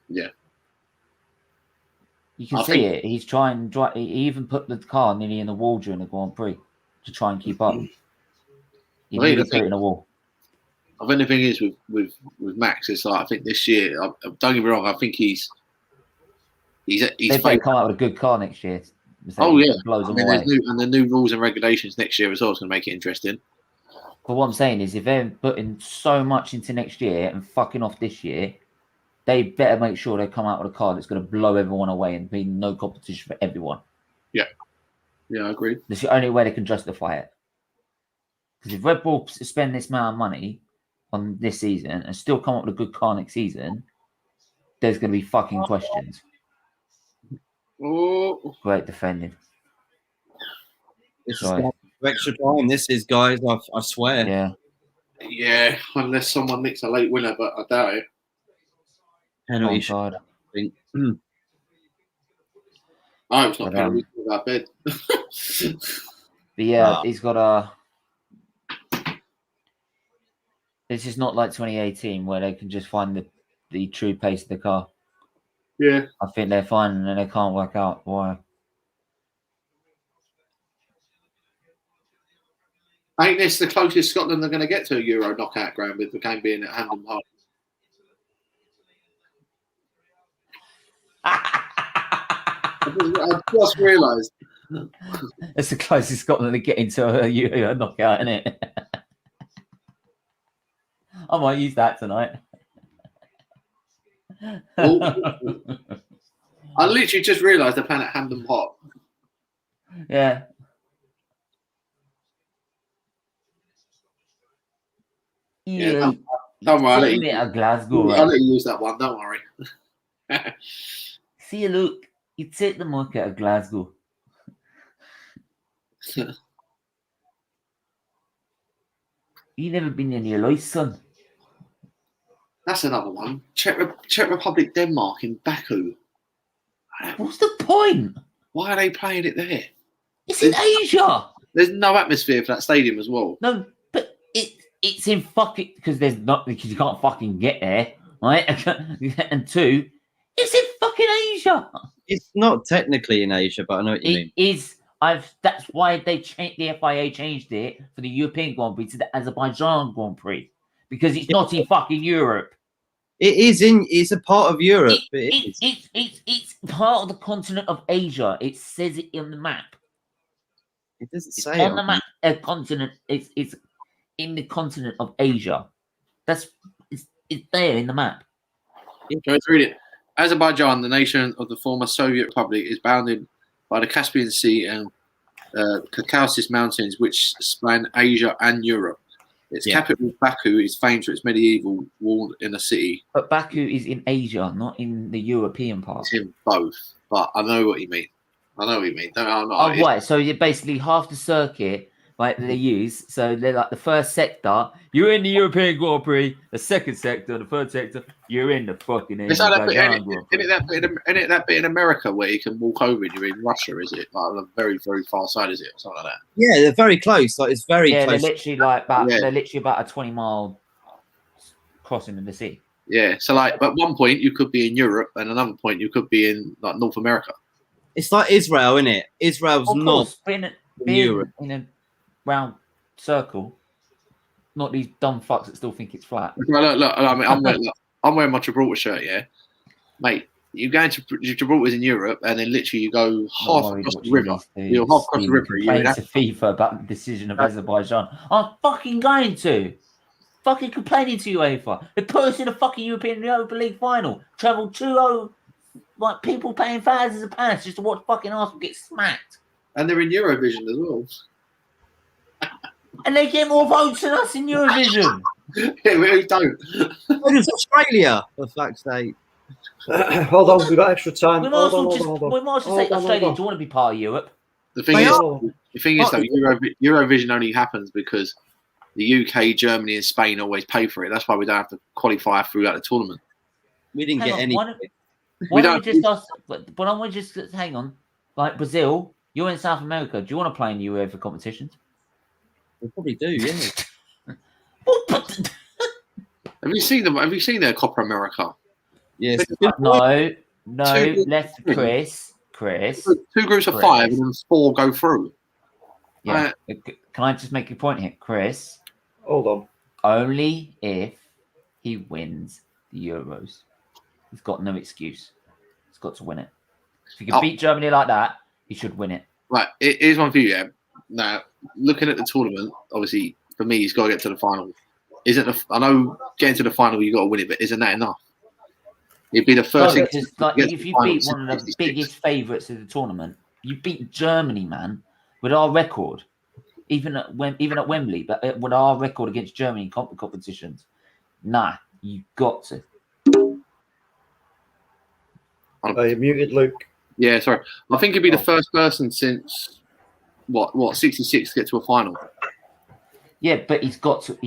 Yeah. You can see it. He's trying to drive. He even put the car nearly in the wall during the Grand Prix to try and keep up. He nearly put it in the wall. I think the thing is with Max, it's like I think this year. Don't get me wrong. I think he's. They better come out with a good car next year. Oh yeah, blows them away. The new rules and regulations next year as well is going to make it interesting. But what I'm saying is, if they're putting so much into next year and fucking off this year, they better make sure they come out with a car that's going to blow everyone away and be no competition for everyone. Yeah, I agree. That's the only way they can justify it. Because if Red Bull spend this amount of money on this season and still come up with a good car next season, there's going to be fucking questions. Oh. Great defending. It's Sorry. extra time. This is, guys. I swear. Yeah. Yeah, unless someone nicks a late winner, but I doubt it. Penalty. Onside. I hope it's not But, penalty about bed. But yeah, he's got a. This is not like 2018 where they can just find the true pace of the car. Yeah. I think they're finding and they can't work out why. Ain't this the closest Scotland are going to get to a Euro knockout ground with the game being at Hampden Park? I just realised. It's the closest Scotland to get into a Euro knockout, isn't it? I might use that tonight. I literally just realised they're playing at Hampden Park. Yeah. Yeah, don't worry. Glasgow, I'll let you use that one. Don't worry. See, look, you take the market at Glasgow. You never been in your life, son. That's another one. Czech Republic, Denmark in Baku. What's the point? Why are they playing it there? It's in Asia. There's no atmosphere for that stadium as well. No, but it's in fucking because you can't fucking get there, right? And two, it's in fucking Asia. It's not technically in Asia, but I know what you mean. It is. That's why they changed the FIA changed it for the European Grand Prix to the Azerbaijan Grand Prix because it's not in fucking Europe. It is in. It's a part of Europe. It's part of the continent of Asia. It says it in the map. It doesn't It's say on the map. A continent. It's in the continent of Asia. It's there in the map. Let's read it. Azerbaijan, the nation of the former Soviet Republic, is bounded by the Caspian Sea and Caucasus Mountains, which span Asia and Europe. Its capital, Baku, is famed for its medieval walled inner city. But Baku is in Asia, not in the European part. It's in both, but I know what you mean. Right. So you're basically half the circuit, like they use. So they're like the first sector, you're in the European Grand Prix. The second sector, the third sector, you're in the fucking Azerbaijan Grand Prix. Isn't that bit in America where you can walk over and you're in Russia? Is it like on the very, very far side? Is it or something like that? Yeah, they're very close. Like it's very close. They're literally they're literally about a 20-mile crossing of the sea. Yeah. So like, at one point you could be in Europe, and another point you could be in like North America. It's like Israel, isn't it? Israel's not being Europe in a round circle. Not these dumb fucks that still think it's flat. Look, I mean, I'm wearing my Gibraltar shirt, yeah, mate. You go into Gibraltar's in Europe, and then literally you go half across the river. You're half across the river. You're in to FIFA about the decision of Azerbaijan. I'm fucking going to. Fucking complaining to UEFA. They put us in a fucking European Europa League final. Travelled 2-0. Like people paying thousands of pounds just to watch fucking Arsenal get smacked. And they're in Eurovision as well. And they get more votes than us in Eurovision. Yeah, we don't. It's Australia, for fuck's sake. Hold on, we've got extra time. We might as well say Australia. Do you want to be part of Europe? The thing is though, Eurovision only happens because the UK, Germany, and Spain always pay for it. That's why we don't have to qualify throughout the tournament. We didn't get any. Why don't we just hang on? Like Brazil, you're in South America. Do you want to play in UEFA competitions? We probably do, yeah. Have you seen them? Have you seen their Copa America? Yes. No. Let's Chris. Two groups of 5 and then 4 go through. Yeah. Can I just make a point here, Chris? Hold on. Only if he wins the Euros. He's got no excuse. He's got to win it. If he can beat Germany like that, he should win it. Right. Here's one for you, yeah. Now, looking at the tournament, obviously, for me, he's got to get to the final. I know getting to the final, you've got to win it, but isn't that enough? It'd be the first thing. If you beat one of the biggest favourites of the tournament, you beat Germany, man, with our record, even at Wembley, but with our record against Germany in competitions. Nah, you got to. You're muted, Luke. Yeah, sorry. I think he'd be the first person since what 66 to get to a final. Yeah, but he's got to.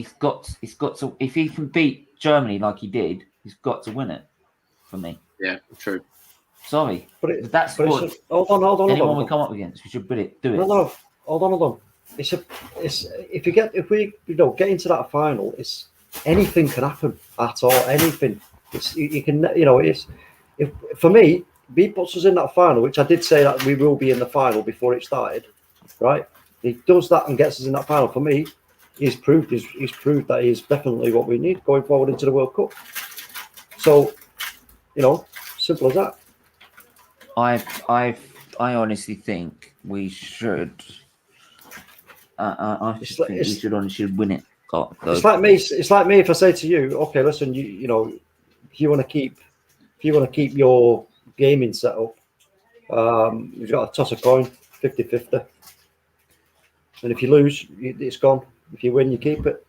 If he can beat Germany like he did, he's got to win it. For me. Yeah, true. Sorry, but that's what. Hold on. Anyone we come up against, we should do it. No, hold on. If we get into that final, it's anything can happen at all. Anything. You can if for me, he puts us in that final, which I did say that we will be in the final before it started, right? He does that and gets us in that final. For me, he's proved that he's definitely what we need going forward into the World Cup. So, simple as that. I honestly think we should. We should win it. It's like me. It's like me if I say to you, okay, listen, if you want to keep your gaming set up, you've got to toss a coin, 50-50. And if you lose, it's gone. If you win, you keep it.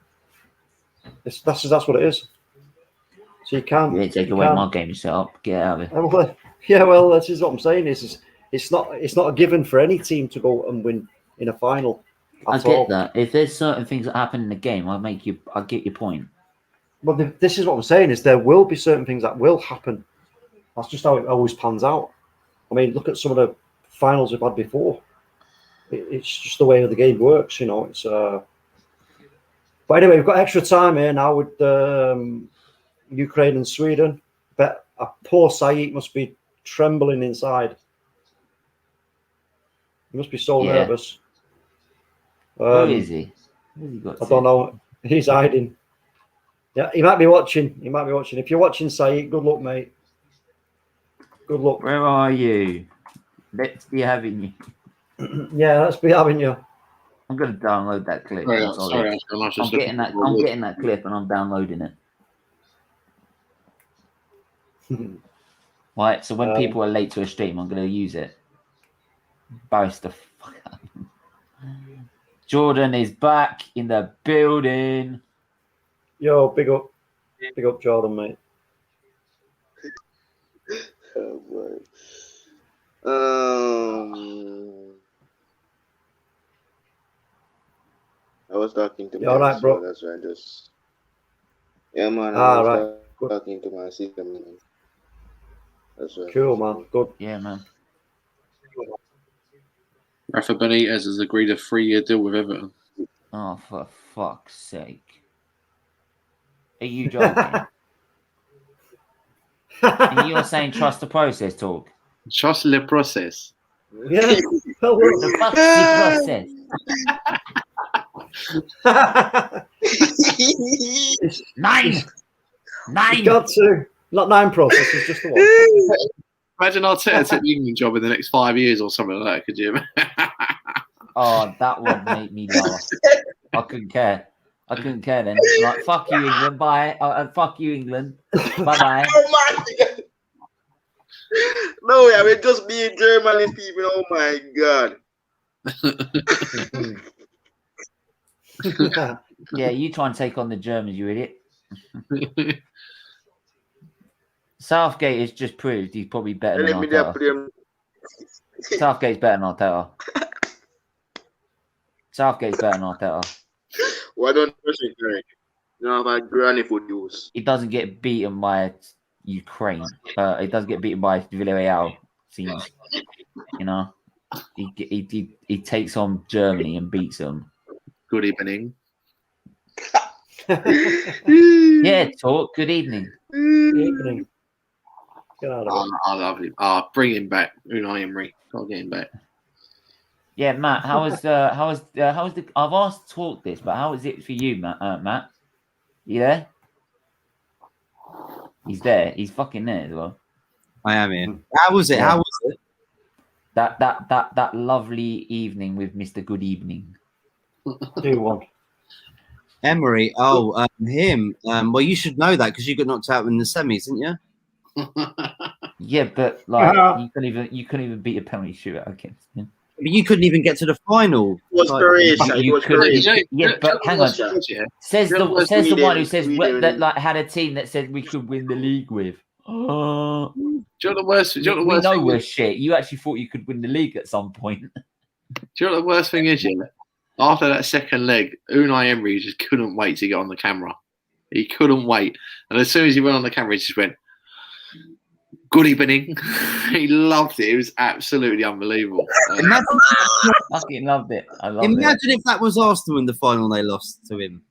That's what it is. So you can't take away my gaming setup. Get out of it. Yeah, well, this is what I'm saying. It's not a given for any team to go and win in a final. I get that. If there's certain things that happen in the game, I get your point. Well, this is what I'm saying: is there will be certain things that will happen. That's just how it always pans out. I mean, look at some of the finals we've had before. It's just the way the game works, It's. But anyway, we've got extra time here now with Ukraine and Sweden. But a poor Saeed must be trembling inside. He must be so nervous. Who is he? I don't know. He's hiding. Yeah, he might be watching. If you're watching, Saeed, good luck, mate. Good luck. Where are you? Let's be having you. Yeah, let's be having you. I'm going to download that clip. Sorry, I'm getting that clip and I'm downloading it. Right, so when people are late to a stream, I'm going to use it. Embarrass the fuck up. Jordan is back in the building. Yo, big up Jordan, mate. Oh, boy. I was talking to you all right, bro? So that's why I just. Yeah, man. Talking to my sister, man. That's right. Cool, man. Good. Yeah, man. Rafa Benitez has agreed a 3-year deal with Everton. Oh, for fuck's sake. Are you joking? And you're saying trust the process, talk? Trust the process. Yeah. The fuck's the process? 9! You got to. Not 9 processes, just the one. Imagine Arteta take the England job in the next 5 years or something like that, could you? Oh, that would make me laugh. I couldn't care. Then. Like, fuck you, England. Bye. Fuck you, England. Bye-bye. Oh, my God. No, yeah, we're just being German people. Oh, my God. Yeah, you try and take on the Germans, you idiot. Southgate has just proved he's probably better than Arteta. Southgate's better than Arteta. Why don't you drink? You know, about granny food use. He doesn't get beaten by Ukraine. He doesn't get beaten by Villarreal. Seems, he takes on Germany and beats them. Good evening. Yeah, talk. Good evening. Good evening. Get out of it. I love him. Bring him back. Unai Emery. Gotta get him back. Yeah, Matt. How was the? I've asked Talk this, but how was it for you, Matt? Matt, you there? He's there. He's fucking there as well. I am in. How was it? Yeah. How was it? That lovely evening with Mr. Good Evening. 2-1. Emery. Him. Well, you should know that because you got knocked out in the semis, didn't you? Yeah, but like you couldn't even beat a penalty shootout against him. But you couldn't even get to the final. It was Croatia. Yeah, but hang on. Says the one who says that like had a team that said we could win the league with. Do you know the worst? We know we're shit. You actually thought you could win the league at some point. Do you know what the worst thing is? Yeah, after that second leg, Unai Emery just couldn't wait to get on the camera. He couldn't wait, and as soon as he went on the camera, he just went, "Good evening." He loved it. It was absolutely unbelievable. Imagine, Fucking loved it. I loved imagine if that was Arsenal in the final and they lost to him.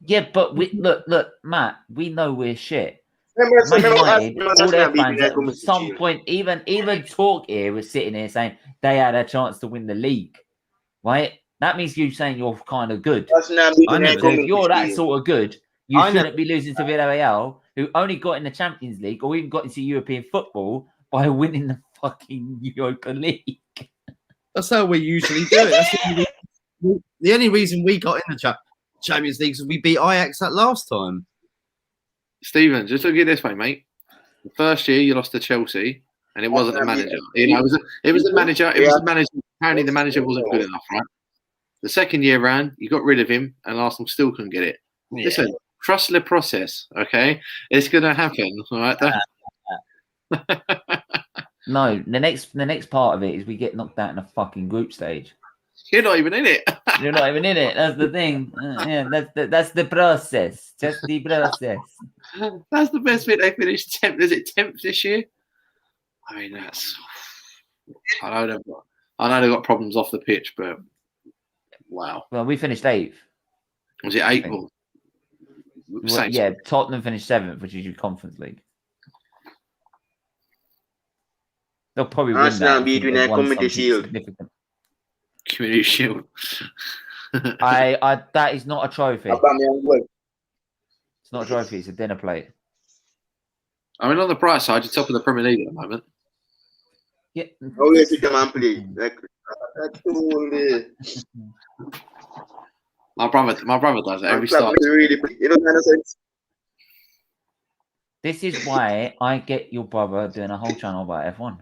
Yeah, but look, Matt. We know we're shit. Remember, Man remember us, United, remember all us their now beating fans that at some competition. point, even Talk here was sitting here saying they had a chance to win the league, right? That means you saying you're kind of good. Us now beating I that never So if you're that competition. sort of good, you I shouldn't be losing to Villarreal, who only got in the Champions League or even got into European football by winning the fucking Europa League. That's how we usually do it. That's the only reason we got in the Champions League is we beat Ajax that last time. Stephen, just look at it this way, mate. The first year you lost to Chelsea, and it wasn't a manager. You know, it was a manager. It was a manager. Apparently, the manager wasn't good enough, right? The second year round, you got rid of him, and Arsenal still couldn't get it. Yeah. Listen, trust the process, okay? It's going to happen, all right? No, the next part of it is we get knocked out in a fucking group stage. You're not even in it. You're not even in it. That's the thing. Yeah, that's the process. Just the process. That's the best bit. They finished 10th. Is it 10th this year? I mean, that's. I know they've got problems off the pitch, but wow. Well, we finished 8th. Was it 8th? Well, yeah, Tottenham finished 7th, which is your Conference League. They'll probably win Arsenal that. beating that Community Shield. Significant. Community Shield. I that is not a trophy. It's not a trophy. It's a dinner plate. I mean, on the bright side, you're top of the Premier League at the moment. Yeah. Oh yes, we can play. That's totally. My brother does it every start. Really, you know, kind of sense. This is why I get your brother doing a whole channel about F1.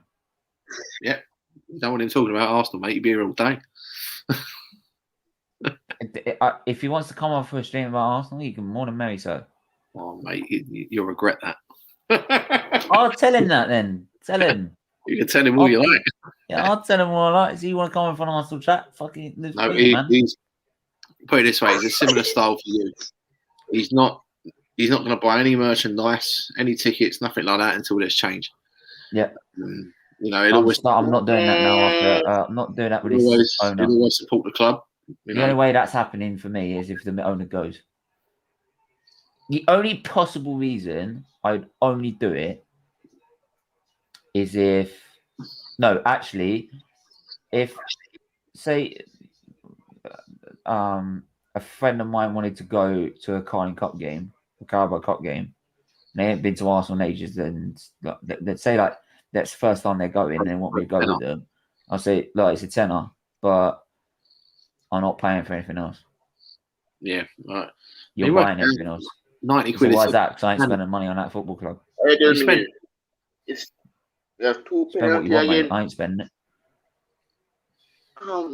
Yeah. You don't want him talking about Arsenal, mate. You'd be here all day. If he wants to come off for a stream about Arsenal, you can more than marry so. Oh, mate, you'll regret that. I'll tell him that then. Tell him. You can tell him all you like. Yeah, I'll tell him all I like. So you want to come on for an Arsenal chat? Fucking no, man. He's put it this way, he's a similar style for you. He's not going to buy any merchandise, any tickets, nothing like that until there's change. Yeah. You know, I'm not doing that now. After I'm not doing that with his owner. He'll always support the club. The only way that's happening for me is if the owner goes. The only possible reason I'd only do it is if say a friend of mine wanted to go to a Carling Cup game, a Carabao Cup game, and they ain't been to Arsenal in ages, and let's say like that's the first time they're going and they want me to go with them. I'll say, look, it's a tenner, but I'm not paying for anything else. Yeah, right. You're buying everything else. 90 quid. So why is that? Because I ain't spending money on that football club. You have 2 Spend what you want, mate. I ain't spending it. I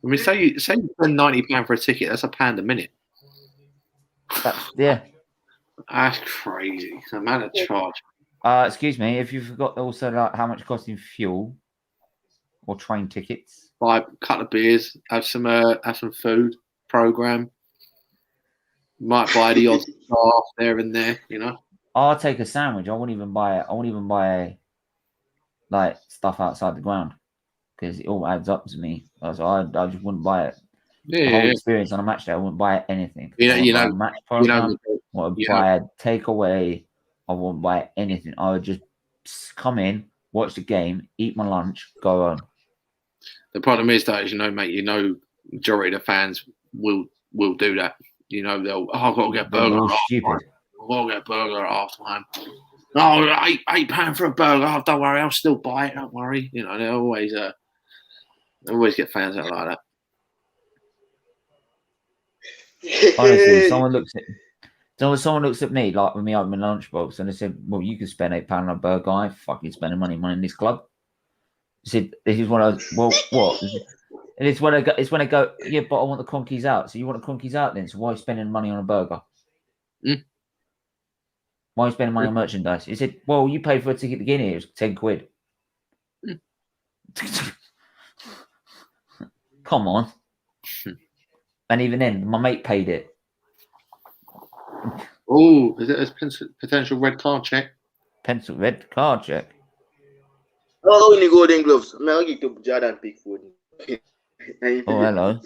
mean, say you spend £90 for a ticket. That's £1 a minute. Yeah. That's crazy. The amount of charge. Excuse me, if you forgot also like how much costing fuel or train tickets. Buy a couple of beers, have some food, program. Might buy the odd scarf there and there, you know. I'll take a sandwich. I won't even buy like stuff outside the ground because it all adds up to me. So I just wouldn't buy it. Yeah, the whole experience on a match day, I wouldn't buy anything. Match program. I would buy a takeaway. I wouldn't buy anything. I would just come in, watch the game, eat my lunch, go home. The problem is that, mate, majority of the fans will do that. They'll, I've got to get a burger. Stupid. I've got to get a burger at half time. Oh, £8 for a burger. Oh, don't worry, I'll still buy it. Don't worry. They always get fans out like that. Honestly, someone looks at me like with me opening my lunchbox and they said, "Well, you can spend £8 on a burger. I fucking spending money in this club." I said, "This is what I what?" And it's when I go, yeah, but I want the conkies out. So you want the conkies out then? So why are you spending money on a burger? Why are you spending money on merchandise? He said, "Well, you paid for a ticket to get here. It was £10." Come on. And even then, my mate paid it. Oh, is it a potential red card check? Pencil red card check. Oh, when you golden gloves, I'll give to Jordan Pickford. Oh, hello.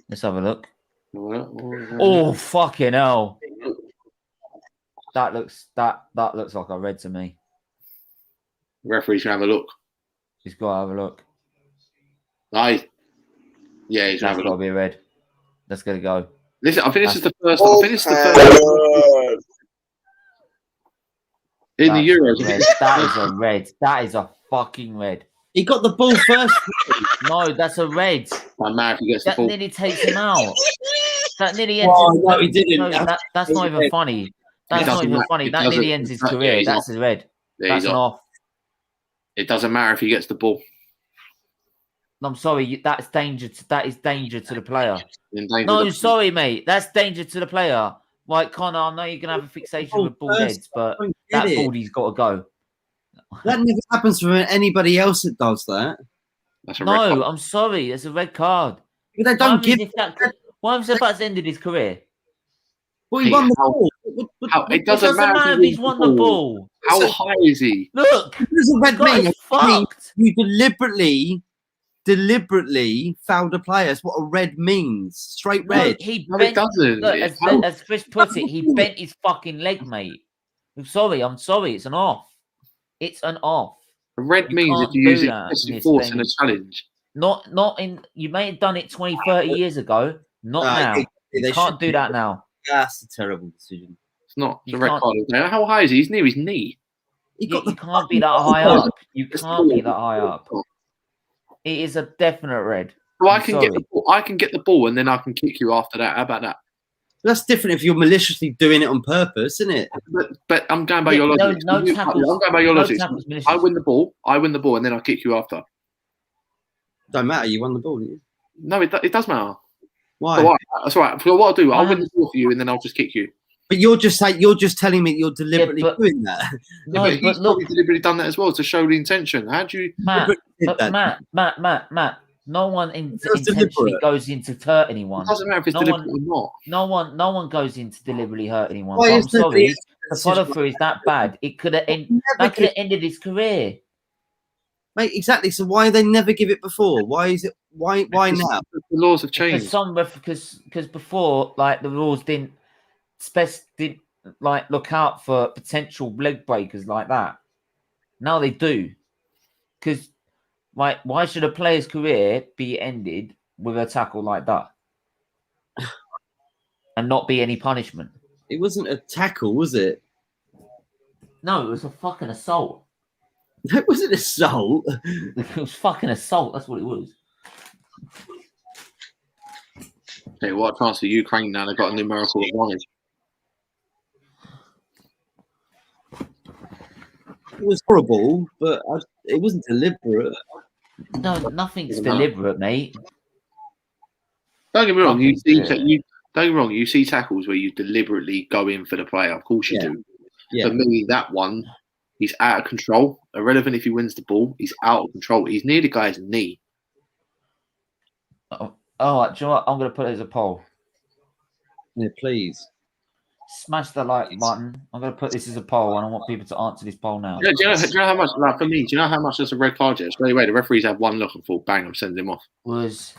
Let's have a look. Oh, Oh, fucking hell. That looks like a red to me. referee should have a look. He's got to have a look. Yeah, he's That's having a got to look. be a red. Let's get it go. Listen, I think this is the first. Oh, I think this is the first in the Euros. Red. That is a red. That is a fucking red. He got the ball first. No, that's a red. I'm mad if he gets the That ball. nearly takes him out. That nearly ends. Oh, no, he didn't. No, that's not even funny. That's not doesn't even matter. funny. It That doesn't- nearly ends his yeah, career. he's That's a red. Yeah, That's he's an off. off. It doesn't matter if he gets the ball. I'm sorry. That's danger. That is danger to the player. In danger No, of- sorry, mate. That's danger to the player. Like Connor, I know you're gonna have a fixation with bald heads, but that baldy's got to go. That never happens for anybody else that does that. That's a red card. No, I'm sorry. It's a red card. But they don't give. What if that's ended his career? Well, he won the how- ball. It doesn't matter if he's won the ball. How So- high is he? Look, What does a red guy mean? is It means fucked. you deliberately fouled a player. That's what a red means. Straight No, red. he No, bent. it doesn't. Look, How- as Chris put it, he bent his fucking leg, mate. I'm sorry. It's an off. It's an off. A red You means can't if you do use that in excessive this force thing. in a challenge. Not in. You may have done it 20, 30 years ago. Not now. They You can't should do that now. That's a terrible decision. It's not. It's You a red can't- card. Okay? How high is he? He's near his knee. He You, got you the can't be that fucking high ball. up. You can't be that high up. It is a definite red. So I I'm can get the sorry. ball. I can get the ball, and then I can kick you after that. How about that? That's different if you're maliciously doing it on purpose, isn't it? But I'm going by Yeah, your no- logic. no I'm tackles- going by your no logic. tackles malicious. I win the ball, and then I kick you after. Don't matter. You won the ball, didn't you? No, it does matter. Why? So that's all right. So what I'll do, I'll win the ball for you, and then I'll just kick you. But you're just telling me you're deliberately but- doing that. No, but he's but look, probably deliberately done that as well to show the intention. How do you? Matt. Did But that. Matt. No one was intentionally deliberate. goes in to hurt anyone. It doesn't matter if it's No deliberate or not. No one goes in to deliberately hurt anyone. Why But I'm is there sorry, this the follow through is that bad. It could have ended his career. Mate, exactly. So why they never give it before? Why is it? Why now? The laws have changed. Because before, like, the rules didn't like look out for potential leg breakers like that. Now they do. Because why should a player's career be ended with a tackle like that and not be any punishment? It wasn't a tackle, was it? No, it was a fucking assault. That wasn't assault. It was fucking assault. That's what it was. Okay, what a chance for Ukraine now? They've got a numerical advantage. It was horrible, but it wasn't deliberate. No, nothing's Doesn't matter. deliberate, mate. Don't get me wrong. Nothing's deliberate. Don't get me wrong. You see tackles where you deliberately go in for the player. Of course you Yeah. do. Yeah. For me, that one, he's out of control. Irrelevant if he wins the ball, he's out of control. He's near the guy's knee. Oh, do you know what? I'm going to put it as a poll. Yeah, please. Smash the like button. I'm going to put this as a poll, and I want people to answer this poll now. Do you know how much? Like for me, do you know how much that's a red card? Straight away, the referees have one look and thought, "Bang, I'm sending him off." Was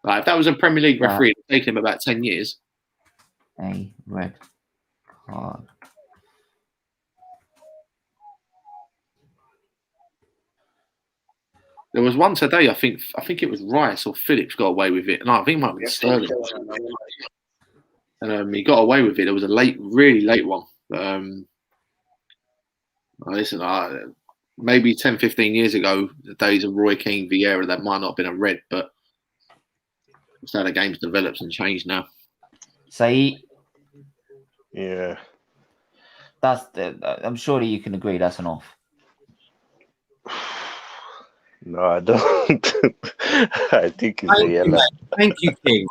Like if that was a Premier League referee, it'd taken him about 10 years. a red card. There was one today. I think it was Rice or Phillips got away with it. No, I think it might have been Sterling. And he got away with it. It was a really late one. Listen, maybe 10, 15 years ago, the days of Roy Keane, Vieira, that might not have been a red, but it's how the game's developed and changed now. Say, Yeah. I'm sure that you can agree that's an off. No, I don't. I think it's a Thank you, yellow. mate. Thank you, King.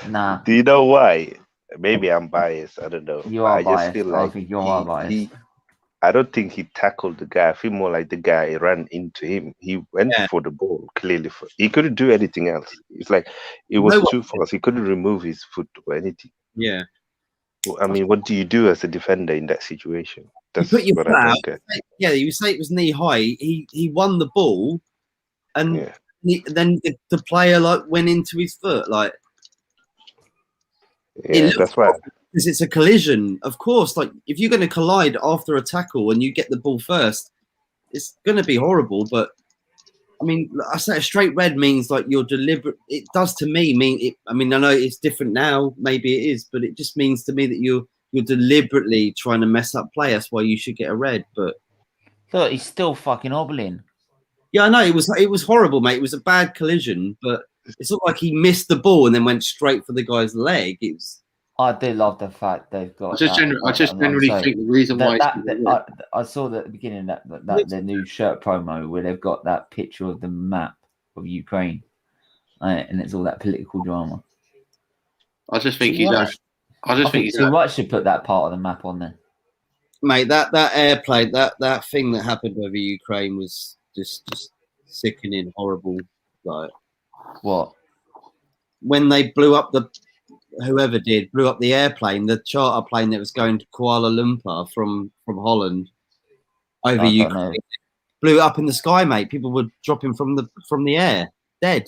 Nah, Do you know why? Maybe I'm biased. I don't know. you are I just biased. feel I like think you are biased. I don't think he tackled the guy. I feel more like the guy ran into him. He went for the ball, clearly. He couldn't do anything else. It's like it was too fast. He couldn't remove his foot or anything. Yeah. I mean, what do you do as a defender in that situation? That's you put your what foot I out. don't get. Yeah, you say it was knee high. He won the ball, and then the player like went into his foot. Like, that's why. Because it's a collision, of course. Like, if you're going to collide after a tackle and you get the ball first, it's going to be horrible. But I mean, I say a straight red means like you're deliberate. It does to me mean it. I mean, I know it's different now. Maybe it is, but it just means to me that you're deliberately trying to mess up play. That's why you should get a red. But look, he's still fucking hobbling. Yeah, I know it was horrible, mate. It was a bad collision, but it's not like he missed the ball and then went straight for the guy's leg. It's. I do love the fact they've got. I just generally think the reason why I saw that at the beginning that the new shirt promo where they've got that picture of the map of Ukraine, and it's all that political drama. I just think he's. So Right should put that part of the map on there. Mate, that airplane, that thing that happened over Ukraine was just sickening, horrible. Like what? When they blew up whoever blew up the airplane, the charter plane that was going to Kuala Lumpur from Holland over Ukraine, blew it up in the sky, mate. People were dropping from the air, dead.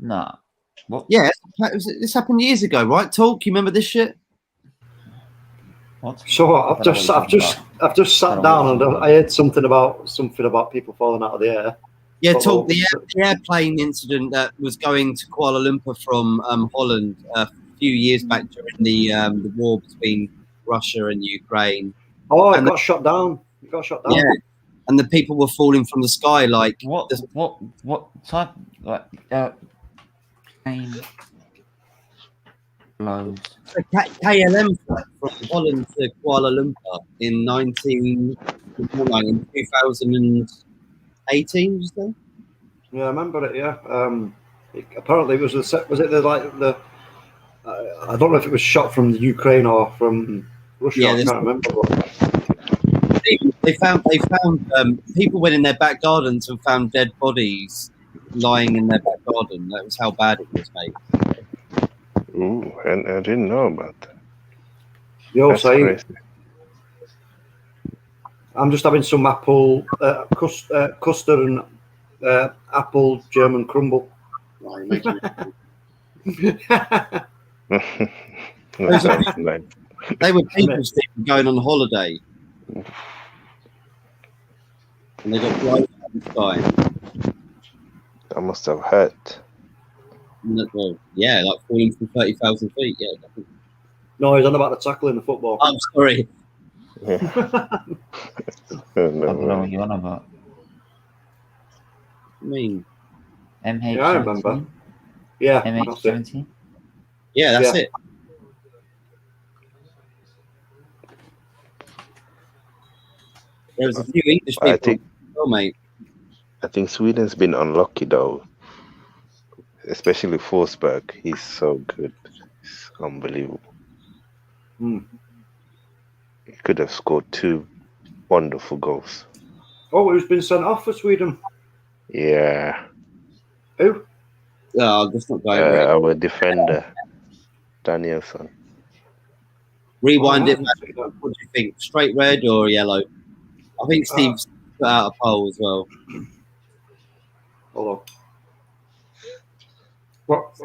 Nah. What? Yeah, this happened years ago, right? Talk. You remember this shit? What? So I've just sat down and I heard something about people falling out of the air. Yeah, Talk. The airplane incident that was going to Kuala Lumpur from Holland a few years back during the war between Russia and Ukraine. Oh, it got shot down. It got shot down. Yeah, and the people were falling from the sky like what type like blows. KLM from Holland to Kuala Lumpur in 2018, you say? Yeah, I remember it. Yeah, apparently it was I don't know if it was shot from the Ukraine or from Russia. Yeah, I can't remember. They found people went in their back gardens and found dead bodies lying in their back garden. That was how bad it was, mate. Ooh, and I didn't know about that. You're saying I'm just having some apple custard and apple German crumble. They were people going on holiday, and they got blown out of the sky. That must have hurt. Well, yeah, like falling from 30,000 feet. Yeah, definitely. No, he's on about the tackle in the football. I'm sorry. Yeah. I don't know what you're on about. I mean, MH17? Yeah, I remember. Yeah, MH17? Yeah, that's it. There was a few English people, mate. I think Sweden's been unlucky though, especially Forsberg. He's so good, it's unbelievable. He could have scored 2 wonderful goals. Oh, who's been sent off for Sweden? Yeah. Who? Oh, that's not going our defender, Danielson. Rewind it. What do you think? Straight red or yellow? I think Steve's put out a poll as well. Hold on. What?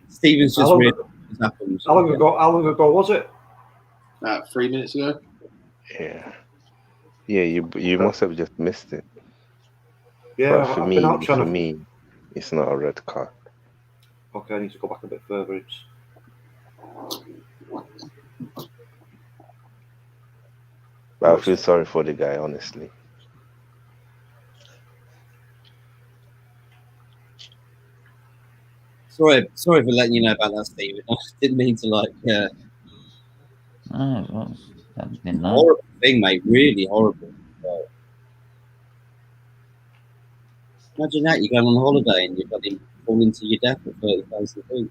Steven's just read what's happened. How long ago was it? 3 minutes ago. Yeah. Yeah, you must have just missed it. Yeah, but for me, it's not a red card. Okay, I need to go back a bit further. But I feel sorry for the guy, honestly. Sorry for letting you know about that, Steve. I didn't mean to horrible thing, mate. Really horrible. Imagine that, you're going on holiday and you've got him falling to your death at 30,000 feet.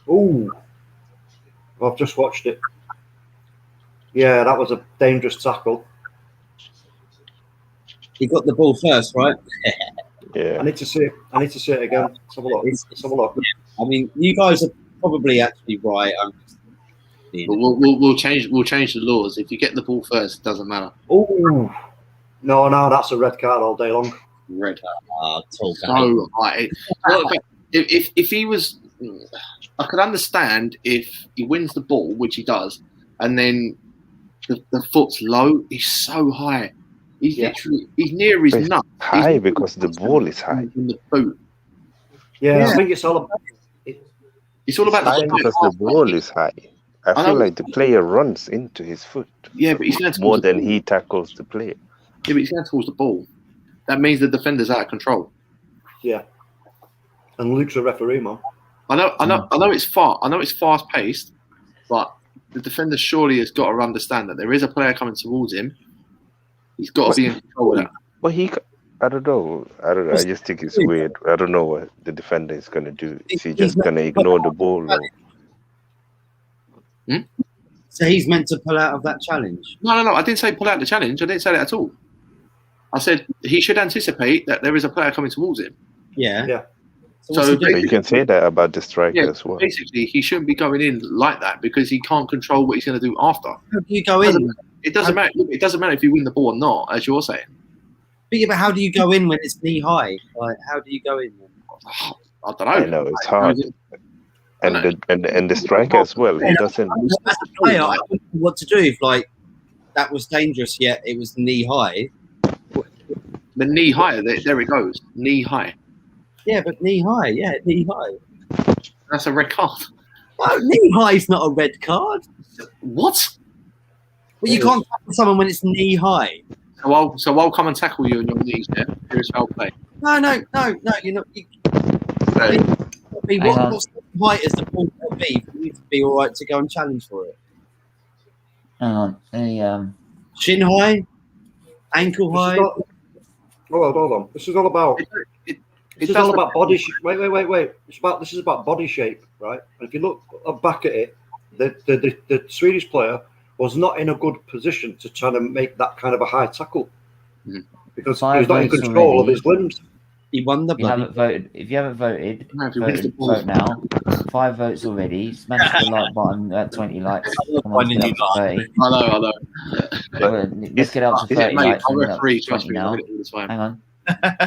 Oh, I've just watched it. Yeah, that was a dangerous tackle. He got the ball first, right? Yeah. I need to see it. I need to see it again. Let's have a look. Let's have a look. I mean, you guys are probably actually right. But we'll change the laws. If you get the ball first, it doesn't matter. Oh no, that's a red card all day long. Red. So high. Well, if he was, I could understand if he wins the ball, which he does, and then the foot's low. He's so high. He's literally he's near his nut. High because the ball is high. In the boot. Yeah, I think it's all about. It's all about high because the ball is high. I feel like the player runs into his foot. Yeah, but he's going more than he tackles the player. Yeah, but he's going towards the ball. That means the defender's out of control. Yeah. And Luke's a referee, man. I know it's fast paced, but the defender surely has got to understand that there is a player coming towards him. He's got to be in control of that. Well, I don't know. I just think it's weird. I don't know what the defender is going to do. Is he just going to ignore the ball? Or... So he's meant to pull out of that challenge? No. I didn't say pull out the challenge. I didn't say that at all. I said he should anticipate that there is a player coming towards him. Yeah. Yeah. So you can say that about the striker as well. Basically, he shouldn't be going in like that because he can't control what he's going to do after. How do you go in? It doesn't matter. It doesn't matter if you win the ball or not, as you're saying. But how do you go in when it's knee high? Like, how do you go in? I don't know. I know it's hard. And the striker as well. He doesn't. As a player, I don't know what to do if that was dangerous. Yet it was knee high. The knee high. There it goes. Knee high. Yeah, but knee high. Yeah, knee high. That's a red card. No, knee high is not a red card. What? Well, you can't tackle someone when it's knee high. So I'll come and tackle you on your knees. Yeah, here's foul play. No. You're not. What height is the ball going to be for you to be all right to go and challenge for it? Shin high, ankle high. Hold on. This is all about. This is all about body. Wait. This is about body shape, right? And if you look back at it, the Swedish player was not in a good position to try to make that kind of a high tackle because he was not in control of his limbs. He won the. If you haven't voted, vote now. 5 votes already. Smash the like button at 20 likes. Come on, let's get up to 30. I know. Let's get up to 30 likes. I'm referee. Now. Hang on.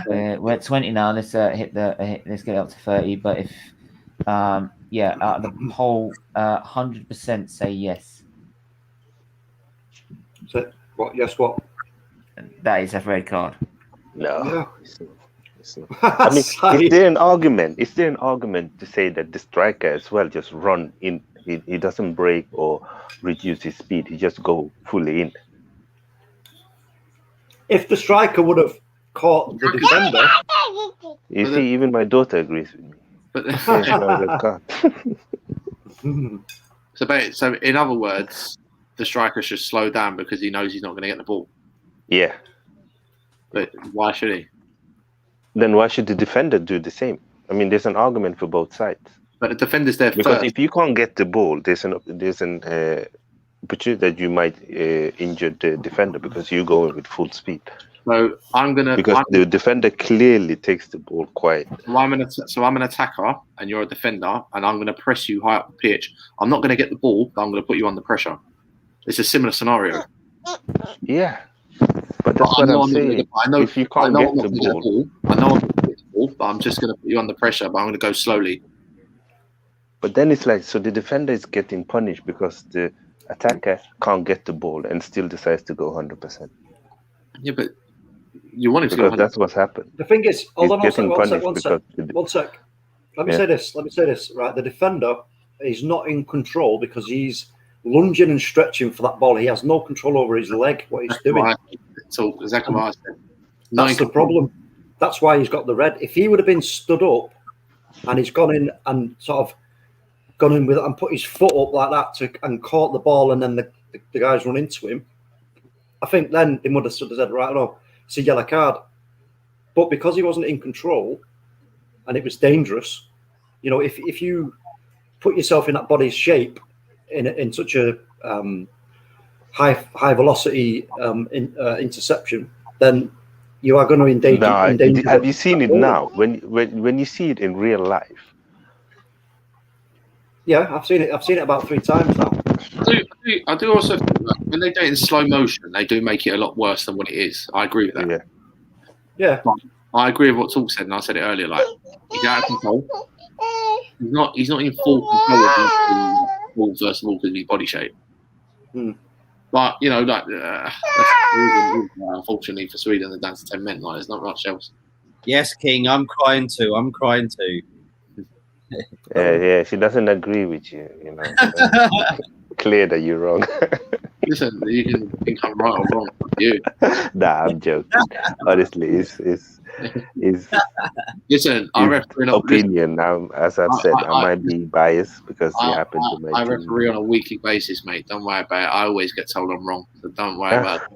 We're at 20 now. Let's let's get up to 30. But if out of the whole 100% say yes. So what? Yes, what? That is a red card. No. Yeah. I mean, is there an argument to say that the striker as well just run in? He doesn't break or reduce his speed. He just go fully in. If the striker would have caught the defender, you see, even my daughter agrees with me. But so in other words, the striker should slow down because he knows he's not going to get the ball. Yeah. But why should he? Then why should the defender do the same? I mean, there's an argument for both sides. But the defender's there because first. If you can't get the ball, there's an opportunity that you might injure the defender because you go in with full speed. So the defender clearly takes the ball quite. So I'm an attacker and you're a defender, and I'm gonna press you high up the pitch. I'm not gonna get the ball, but I'm gonna put you under pressure. It's a similar scenario. Yeah. But that's what I'm saying. If you can't get the ball, I know I'm going to get the ball, but I'm just going to put you under pressure, but I'm going to go slowly. But then it's like, so the defender is getting punished because the attacker can't get the ball and still decides to go 100%. Yeah, but you want him to because go 100%. That's what's happened. The thing is, hold on one sec. Let me say this, right? The defender is not in control because he's lunging and stretching for that ball. He has no control over his leg, what he's doing. So exactly what I said. That's the problem. That's why he's got the red. If he would have been stood up and he's gone in and sort of gone in with it and put his foot up like that and caught the ball and then the guys run into him, I think then they would have said, right, no, it's a yellow card. But because he wasn't in control and it was dangerous, if you put yourself in that body's shape in such a high velocity interception, then you are going to endanger. Have you seen it now? When you see it in real life? Yeah, I've seen it. I've seen it about 3 times now. I do also think that when they do it in slow motion, they do make it a lot worse than what it is. I agree with that. Yeah. I agree with what Talk said, and I said it earlier. Like, he's out of control. He's not in full control of his ball, first of all, because of his body shape. But you know, like unfortunately for Sweden, they're down to 10 men. Like, there's not much else. Yes, King, I'm crying too. I'm crying too. Yeah, she doesn't agree with you. You know, clear that you're wrong. Listen, you can think I'm right or wrong. You. Nah, I'm joking. Honestly, it's listen. I referee opinion. Now, as I've said, I might be biased because you happen to make. I referee on a weekly basis, mate. Don't worry about it. I always get told I'm wrong, so don't worry about it.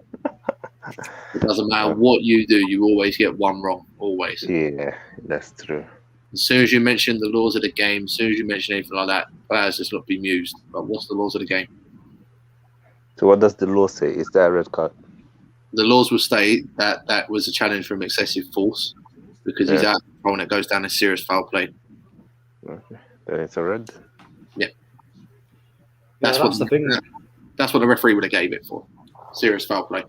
It doesn't matter what you do, you always get one wrong. Always. Yeah, that's true. As soon as you mention the laws of the game, as soon as you mention anything like that, players just look bemused. But what's the laws of the game? So what does the law say? Is that a red card? The laws will state that that was a challenge from excessive force because he's out of control and it goes down as serious foul play. Okay. Then it's a red. Yeah. That's the thing. That's what the referee would have gave it for. Serious foul play.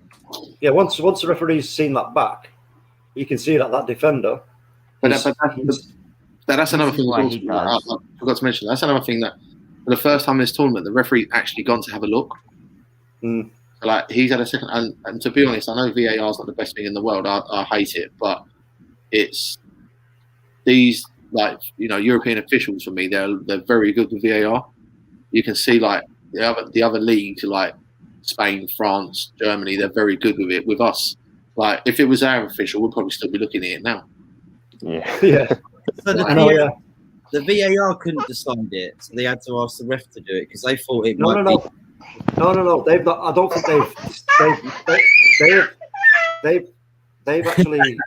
Yeah, once the referee's seen that back, you can see that defender. But that's another thing. I forgot to mention. That's another thing that for the first time in this tournament, the referee actually gone to have a look. Like, he's had a second, and to be honest, I know VAR is not the best thing in the world. I hate it, but it's these, like, you know, European officials for me. They're very good with VAR. You can see, like, the other leagues, like Spain, France, Germany, they're very good with it. With us, like, if it was our official, we'd probably still be looking at it now. Yeah. So the VAR couldn't decide it, so they had to ask the ref to do it because they thought it might be. No. They've not. I don't think they've actually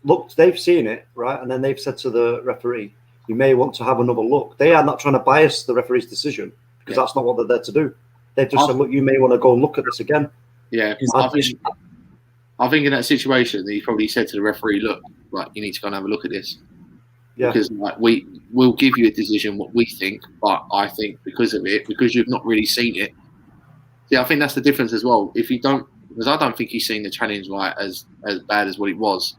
looked. They've seen it, right, and then they've said to the referee, "You may want to have another look." They are not trying to bias the referee's decision because that's not what they're there to do. They've just said, "Look, you may want to go and look at this again." Yeah, I think in that situation, he probably said to the referee, "Look, like, you need to go and have a look at this." Yeah. Because, like, we'll give you a decision what we think, but I think because of it, because you've not really seen it. Yeah, I think that's the difference as well. If you don't, because I don't think he's seen the challenge, like, as bad as what it was.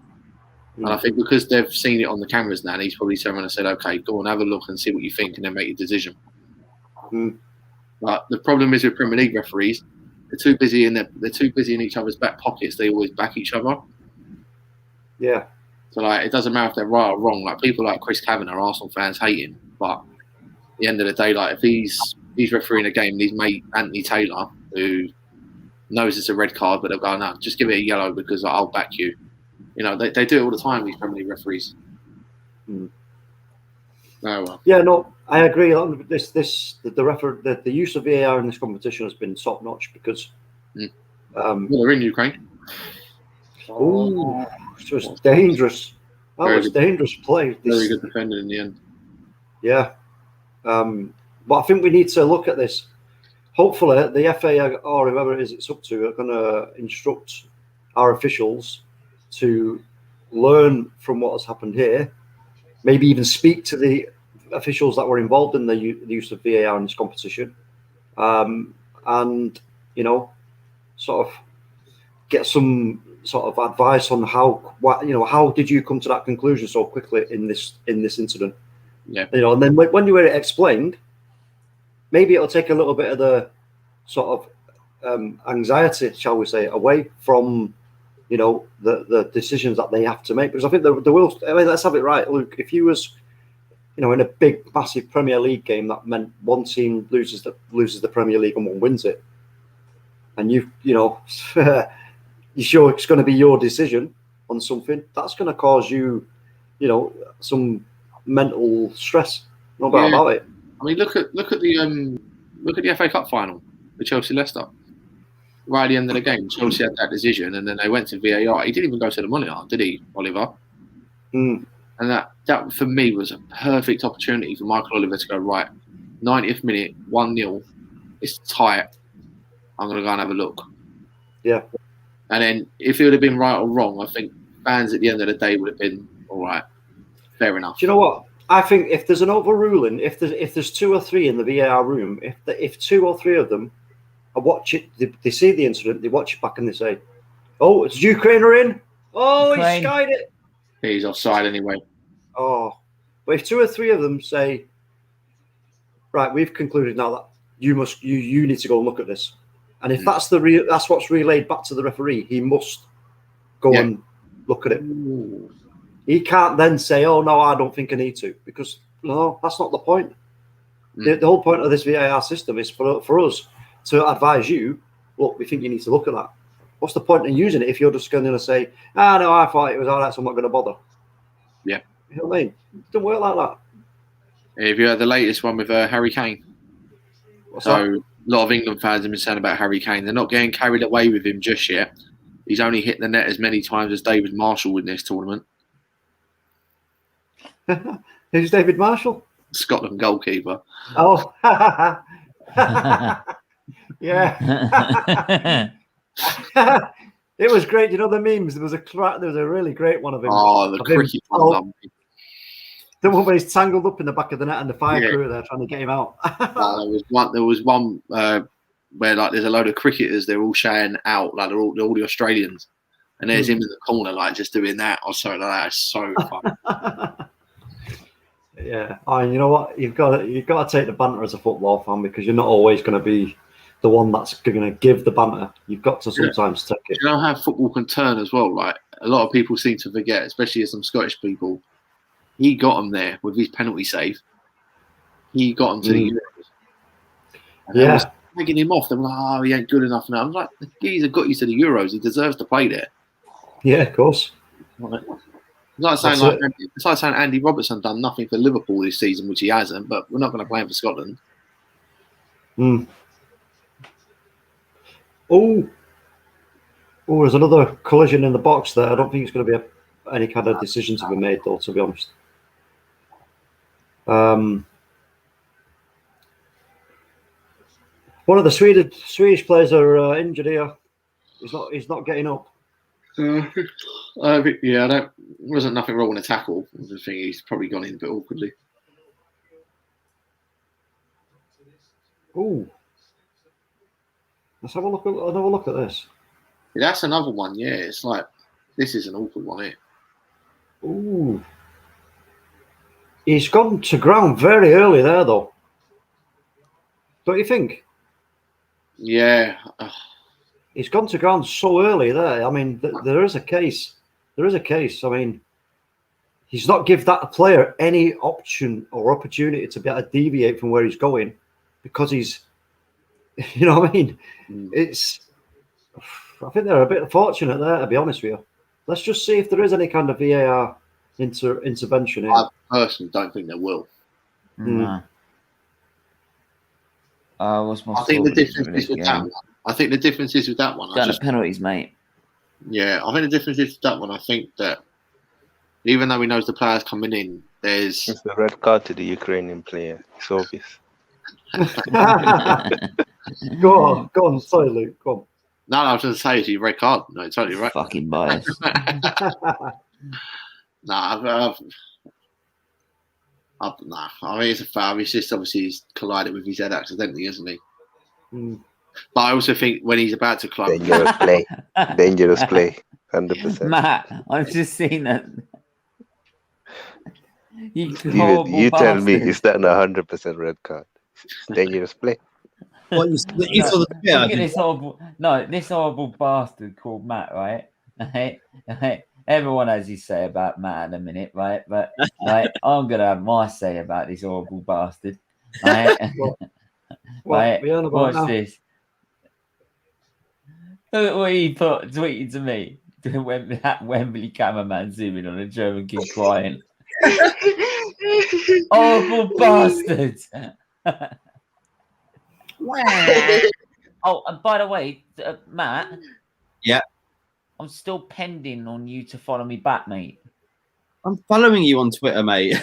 And I think because they've seen it on the cameras now, and he's probably turned around and said, "Okay, go and have a look and see what you think, and then make your decision." But the problem is with Premier League referees, they're too busy in each other's back pockets. They always back each other. Yeah. So, like, it doesn't matter if they're right or wrong. Like, people like Chris Kavanagh, Arsenal fans, hate him. But at the end of the day, like, if he's refereeing a game and his mate Anthony Taylor, who knows it's a red card, but they'll go, "No, just give it a yellow because I'll back you." You know, they do it all the time, these Premier League referees. Oh, well. Yeah, no, I agree. The use of VAR in this competition has been top notch because well, they're in Ukraine. Oh, it was dangerous. That was dangerous play. Very good defender in the end. Yeah. But I think we need to look at this. Hopefully, the FA or whoever it is it's up to are going to instruct our officials to learn from what has happened here. Maybe even speak to the officials that were involved in the use of VAR in this competition. And, you know, sort of get some sort of advice on how did you come to that conclusion so quickly in this incident? Yeah. You know, and then when you hear it explained, maybe it'll take a little bit of the sort of anxiety, shall we say, away from, you know, the decisions that they have to make. Because I think the will. I mean, let's have it right, Luke. If you was, you know, in a big, massive Premier League game, that meant one team loses the Premier League and one wins it, and you know, you're sure it's going to be your decision on something, that's going to cause you, you know, some mental stress. No doubt about it. I mean, look at the FA Cup final with Chelsea-Leicester. Right at the end of the game, Chelsea had that decision, and then they went to VAR. He didn't even go to the monitor, did he, Oliver? And that for me was a perfect opportunity for Michael Oliver to go, right, 90th minute, 1-0. It's tight. I'm going to go and have a look. Yeah. And then if it would have been right or wrong, I think fans at the end of the day would have been all right. Fair enough. Do you know what? I think if there's an overruling, if there's 2 or 3 in the VAR room, if 2 or 3 of them watch it, they see the incident, they watch it back and they say, "Oh, it's Ukraine are in. Oh, Ukraine. He skied it. He's offside anyway." Oh, but if 2 or 3 of them say, "Right, we've concluded now that you need to go and look at this," and if that's what's relayed back to the referee, he must go and look at it. Ooh. He can't then say, "Oh no, I don't think I need to," because no, that's not the point. The whole point of this VAR system is for us to advise you, look, we think you need to look at that. What's the point in using it if you're just going to say, no, I thought it was all right, so I'm not going to bother? Yeah. You know what I mean? It doesn't work like that. Have you heard the latest one with Harry Kane? So a lot of England fans have been saying about Harry Kane. They're not getting carried away with him just yet. He's only hit the net as many times as David Marshall in this tournament. Who's David Marshall? Scotland goalkeeper. Oh, yeah. It was great. You know the memes. There was a really great one of him. Oh, the cricket one. The one where he's tangled up in the back of the net and the fire crew there trying to get him out. There was one where like there's a load of cricketers. They're all shouting out like they're all the Australians, and there's him in the corner like just doing that or something like that. It's so fun. Yeah, and you know what? You've got to take the banter as a football fan because you're not always going to be the one that's going to give the banter. You've got to sometimes take it. You know how football can turn as well. Like a lot of people seem to forget, especially some Scottish people. He got them there with his penalty save. He got them to the Euros. And they was taking him off. They were like, "Oh, he ain't good enough now." I'm like, "The geezer got you to the Euros. He deserves to play there." Yeah, of course. It's like saying Andy Robertson done nothing for Liverpool this season, which he hasn't. But we're not going to play him for Scotland. Oh, there's another collision in the box there. I don't think it's going to be any kind of decision to be made, though, to be honest. One of the Swedish players are injured here. He's not getting up. Wasn't nothing wrong with a tackle. I just think he's probably gone in a bit awkwardly. Oh, let's have a look at this. Yeah, that's another one. Yeah, it's like this is an awkward one here. Ooh, he's gone to ground very early there, though. Don't you think? Yeah. He's gone to ground so early there. I mean, there is a case. I mean, he's not give that player any option or opportunity to be able to deviate from where he's going because he's, you know what I mean? I think they're a bit fortunate there, to be honest with you. Let's just see if there is any kind of VAR intervention here. I personally don't think there will. No. I think the difference is with that one. I think the difference is with that one. Down to penalties, mate. Yeah, I think the difference is with that one. I think that even though he knows the player's coming in, there's it's the red card to the Ukrainian player. It's obvious. Go on. Sorry, Luke. Go on. No, I was going to say it's a red card. No, it's totally right. Fucking bias. I mean, it's a foul. It's just obviously he's collided with his head accidentally, isn't he? But I also think when he's about to climb, dangerous play, 100%. Matt, I've just seen that. You tell me, is that a 100% red card? Dangerous play. This horrible bastard called Matt, right? Everyone has his say about Matt in a minute, right? But I'm gonna have my say about this horrible bastard. Right? Watch this. Look what he tweeted to me when that Wembley cameraman zooming on a German kid crying. Horrible bastards. Oh, and by the way, Matt. Yeah. I'm still pending on you to follow me back, mate. I'm following you on Twitter, mate.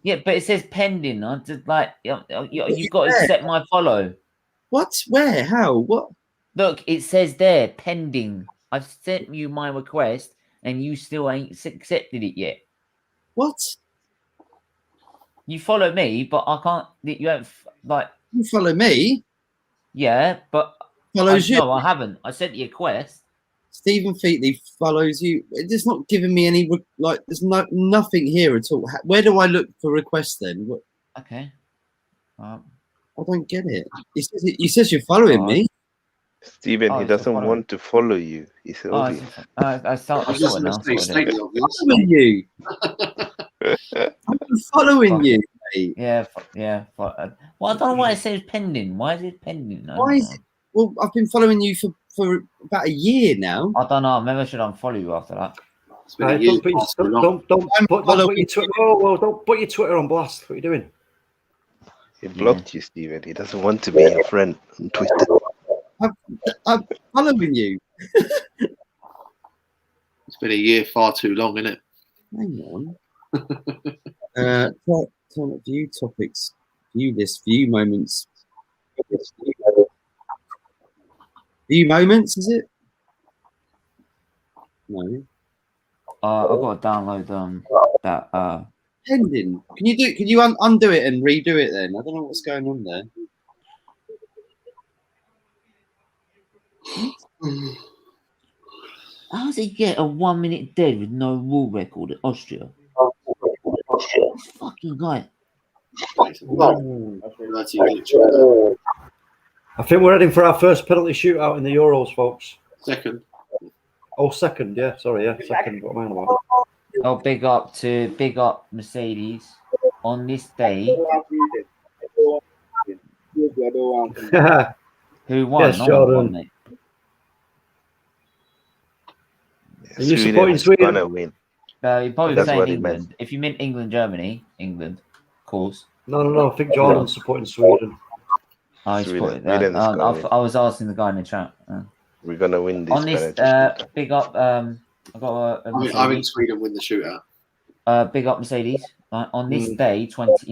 Yeah, but it says pending. I just like you've got to accept my follow. What? Where? How? What? Look, it says there pending. I've sent you my request, and you still ain't accepted it yet. What? You follow me, but I can't. You don't like. You follow me? Yeah, but Follows you? No, I haven't. I sent you a request. Stephen Featley follows you. It's not giving me any like. There's nothing here at all. Where do I look for requests then? What? Okay. I don't get it. He says you're following me. Stephen, he doesn't want to follow you. He's I saw it now. Following you. I'm following you, mate. Yeah. Well, I don't know why it says pending. Why is it pending? Why is it? Well, I've been following you for about a year now. I don't know. Maybe I should unfollow you after that. Don't put your Twitter. Oh, don't put your Twitter on blast. What are you doing? He blocked you, Stephen. He doesn't want to be your friend on Twitter. I'm following you. It's been a year far too long, isn't it? Hang on. View topics. View list. View moments. View moments, is it? No. I've got to download that. Pending. Can you undo it and redo it then? I don't know what's going on there. How does he get a 1 minute dead with no rule record at Austria? This fucking guy. I think we're heading for our first penalty shootout in the Euros, folks. Second. Oh, second, yeah. Sorry, yeah. Second. What am I on about? Oh, big up Mercedes on this day. Who won? Yes, No Jordan. one won, mate. Are you supporting Sweden? Gonna win. You're probably That's saying what he England. meant. If you meant England, Germany, England, of course. No. I think Jordan's supporting Sweden. I Sweden is I was asking the guy in the chat. We're gonna win this. On this, big up. I got I think Sweden win the shootout. Big up Mercedes. On this day, in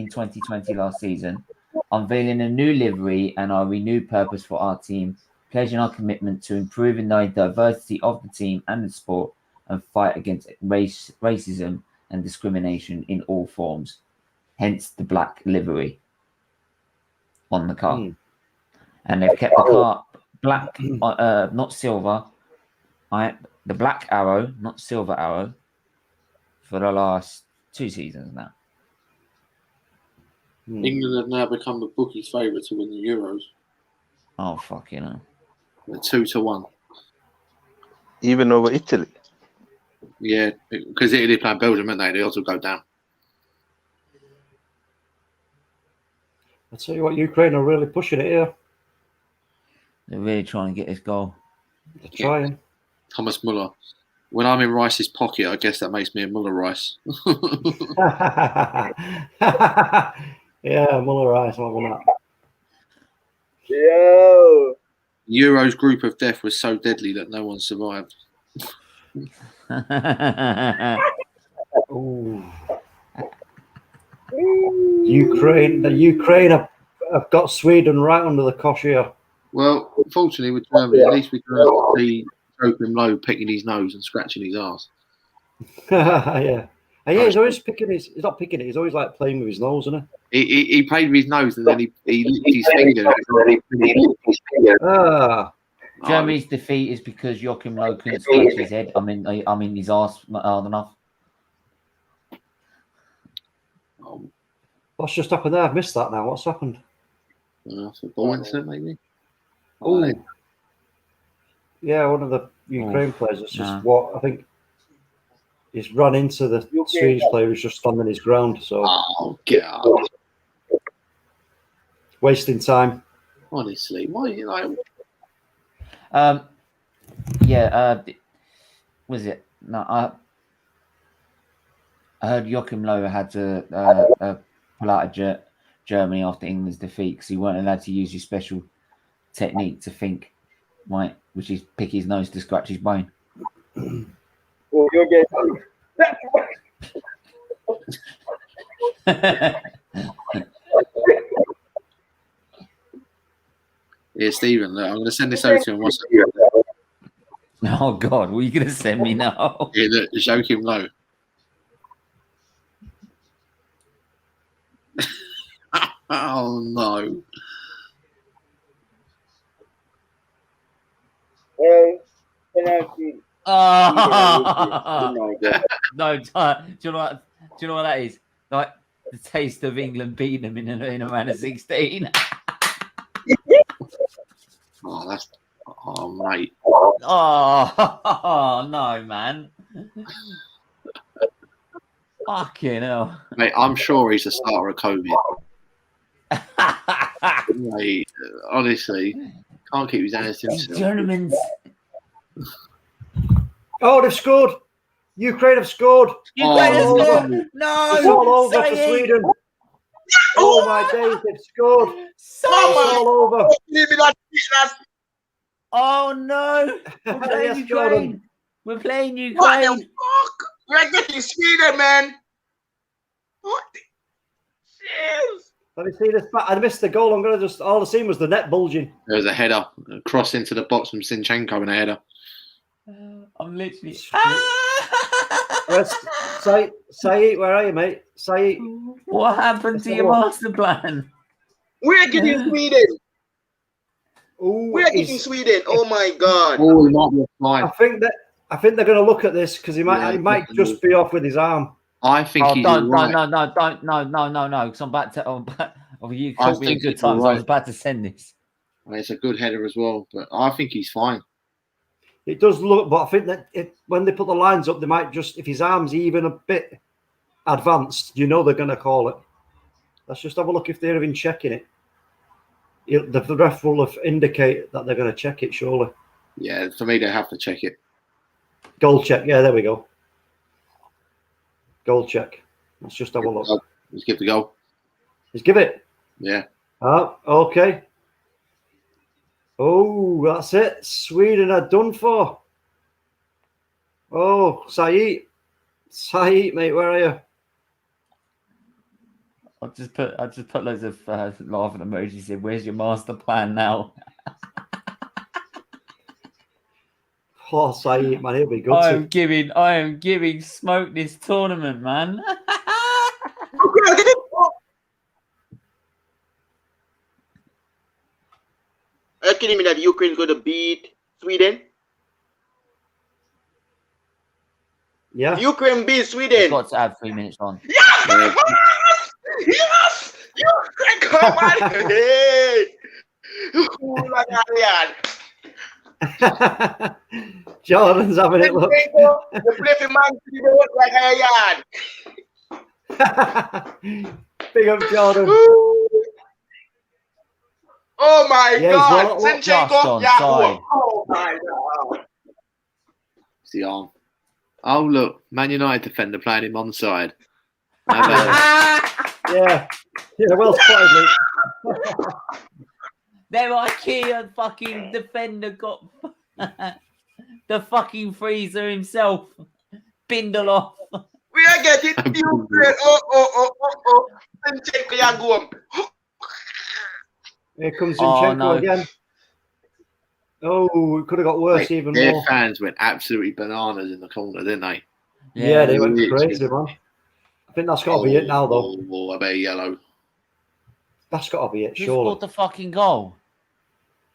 2020 last season, unveiling a new livery and our renewed purpose for our team, pledging our commitment to improving the diversity of the team and the sport, and fight against racism and discrimination in all forms. Hence the black livery on the car. And they've kept the car black, not silver. The black arrow, not silver arrow, for the last 2 seasons now. England have now become the bookies' favourite to win the Euros. Oh, fuck, you know. 2-1. Even over Italy. Yeah, because Italy playing Belgium, aren't they? They also go down. I'll tell you what, Ukraine are really pushing it here. They're really trying to get this goal. They're trying. Thomas Muller. When I'm in Rice's pocket, I guess that makes me a Muller Rice. Yeah, Muller Rice. I want that. Yo. Euro's group of death was so deadly that no one survived. Ooh. Ukraine have got Sweden right under the cosh here. Well, unfortunately, with Germany, at least we can see Joachim Low picking his nose and scratching his arse. Yeah. And yeah, he's always picking his. He's not picking it. He's always like playing with his nose, isn't he? He played with his nose and then he licked his finger. Germany's defeat is because Joachim Low couldn't scratch his head. I mean his arse not hard enough. What's just happened there? I've missed that now. What's happened? Football incident, maybe. Oh, yeah, one of the Ukraine players has just what I think he's run into the Swedish player who's just standing his ground. So, get out! Wasting time. Honestly, why you like? Was it? No, I heard Joachim Low had to pull out of Germany after England's defeat because he weren't allowed to use his special technique to think, right, which is pick his nose to scratch his bone. Yeah, Stephen, look, I'm going to send this over to you on WhatsApp. Oh God, what are you going to send me now? Yeah, look, Joachim Low. Oh no. Hey, penalty. Oh, United. no, do you know what that is? Like the taste of England beating them in a round of 16. Oh, that's. Oh, mate. Oh, no, man. Fucking hell. Mate, I'm sure he's the starter of COVID. Mate, honestly, can't keep his hands to himself. Germans. Oh, they've scored. Ukraine have scored. Ukraine has Oh, scored. It's No. all over for Saeed. Sweden. Oh my days, they've scored. It's all over. Oh no. We're playing Yes, Jordan. Ukraine. We're playing What the Ukraine. fuck? We're getting Sweden, man. What the? Jeez. Let me see this back. I missed the goal. I'm gonna just all I seen was the net bulging. There was a header, a cross into the box from Zinchenko and a header. I'm literally. Where's Saeed, where are you, mate? Saeed. What happened to your master plan? We're getting Sweden. Ooh, We're getting Sweden. Oh my God. Oh, he might be offline. I think they're going to look at this because he might just be off with his arm. I think he's don't, right. no, because I'm about to. You I caught me in think good he's times. I right. was about to send this. And it's a good header as well, but I think he's fine. It does look, but I think that when they put the lines up, they might just, if his arm's even a bit advanced, you know they're going to call it. Let's just have a look if they're even checking it. The ref will have indicated that they're going to check it, surely. Yeah, for me, they have to check it. Goal check. Yeah, there we go. Goal check. Let's just have a look. Let's give the goal. Let's give it. Yeah. Oh, okay. Oh, that's it. Sweden are done for. Oh, Saeed, mate, where are you? I just put loads of laughing emojis in. Where's your master plan now? Oh, Saeed, man, he'll be good. I am giving smoke this tournament, man. Are you kidding me that Ukraine's going to beat Sweden? Yeah. Ukraine beat Sweden. You've got to have 3 minutes on. Yes! Yes! Ukraine, come on! Hey! Jordan's having it, look. You play for Man City, they look like a yard. Big up, Jordan. Oh my Yeah, God! he's Zinchenko, just onside. oh my God! It's the arm. Oh, look. Man United defender playing him on side. Yeah, well spotted, Luke. Their IKEA fucking defender got the fucking freezer himself. Bindle off. We are getting Ukraine. Oh. Zinchenko, you go home. Here comes Zinchenko again. Oh, it could have got worse even their more. fans went absolutely bananas in the corner, didn't they? Yeah, they went crazy, man. I think that's got to be it now, though. Oh, a bit yellow. That's got to be it, Who surely. scored the fucking goal?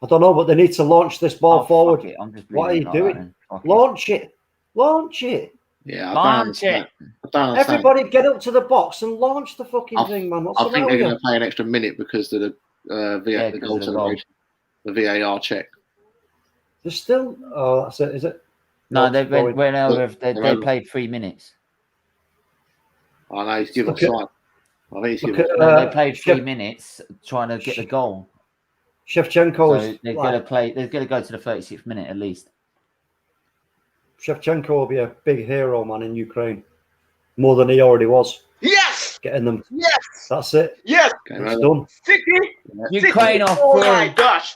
I don't know, but they need to launch this ball forward. Fuck it, I'm just What are you leaving it like doing? that then. Fuck it. Launch it. Launch it. Yeah, I don't Launch understand. it. I don't understand. Everybody get up to the box and launch the fucking thing, man. What's I the think matter they're with going you? to play an extra minute because of the Yeah, the 'cause goal of the goal. celebration, the VAR check. There's still. Oh, that's it. Is it? No, they Going. went over. They They're over. played 3 minutes. I know he's given Look at- offside. I think he's look given at, offside. No, they played 3 Shef- minutes trying to get the goal. Shevchenko So is. they're like- going to play. They're going to go to the 36th minute at least. Shevchenko will be a big hero, man, in Ukraine. More than he already was. Yes! Getting them. Yes! That's it. Yes! Game It's over. done. City! Ukraine are Oh through. my gosh!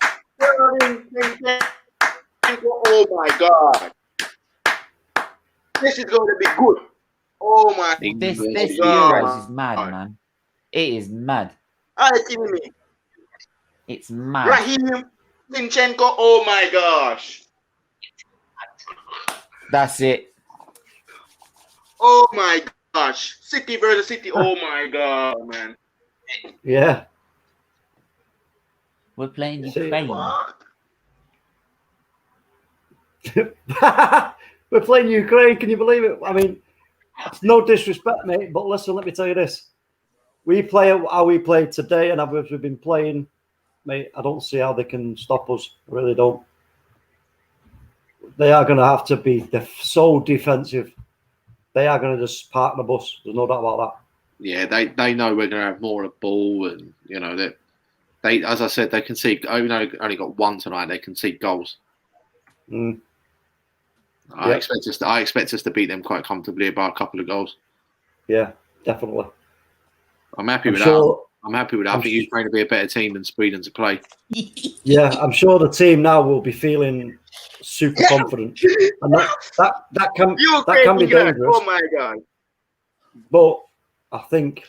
Oh my God! This is going to be good. Oh my This God. Euros is mad, man. It is mad. Are you kidding me? It's mad. Raheem Zinchenko, oh my gosh. That's it. Oh my gosh. City versus City, oh my God, man. Yeah. We're playing Ukraine. We're playing Ukraine. Can you believe it? I mean, it's no disrespect, mate, but listen, let me tell you this. We play how we played today, and as we've been playing, mate, I don't see how they can stop us. I really don't. They are going to have to be so defensive. They are going to just park the bus. There's no doubt about that. Yeah, they know we're going to have more of the ball, and you know that they, as I said, they can see. Only got one tonight. They can see goals. I expect us to beat them quite comfortably by a couple of goals. Yeah, definitely. I'm happy with that. I'm happy with that. I think Ukraine will be a better team than Sweden to play. Yeah, I'm sure the team now will be feeling super confident, and that can be dangerous. Oh my God! But I think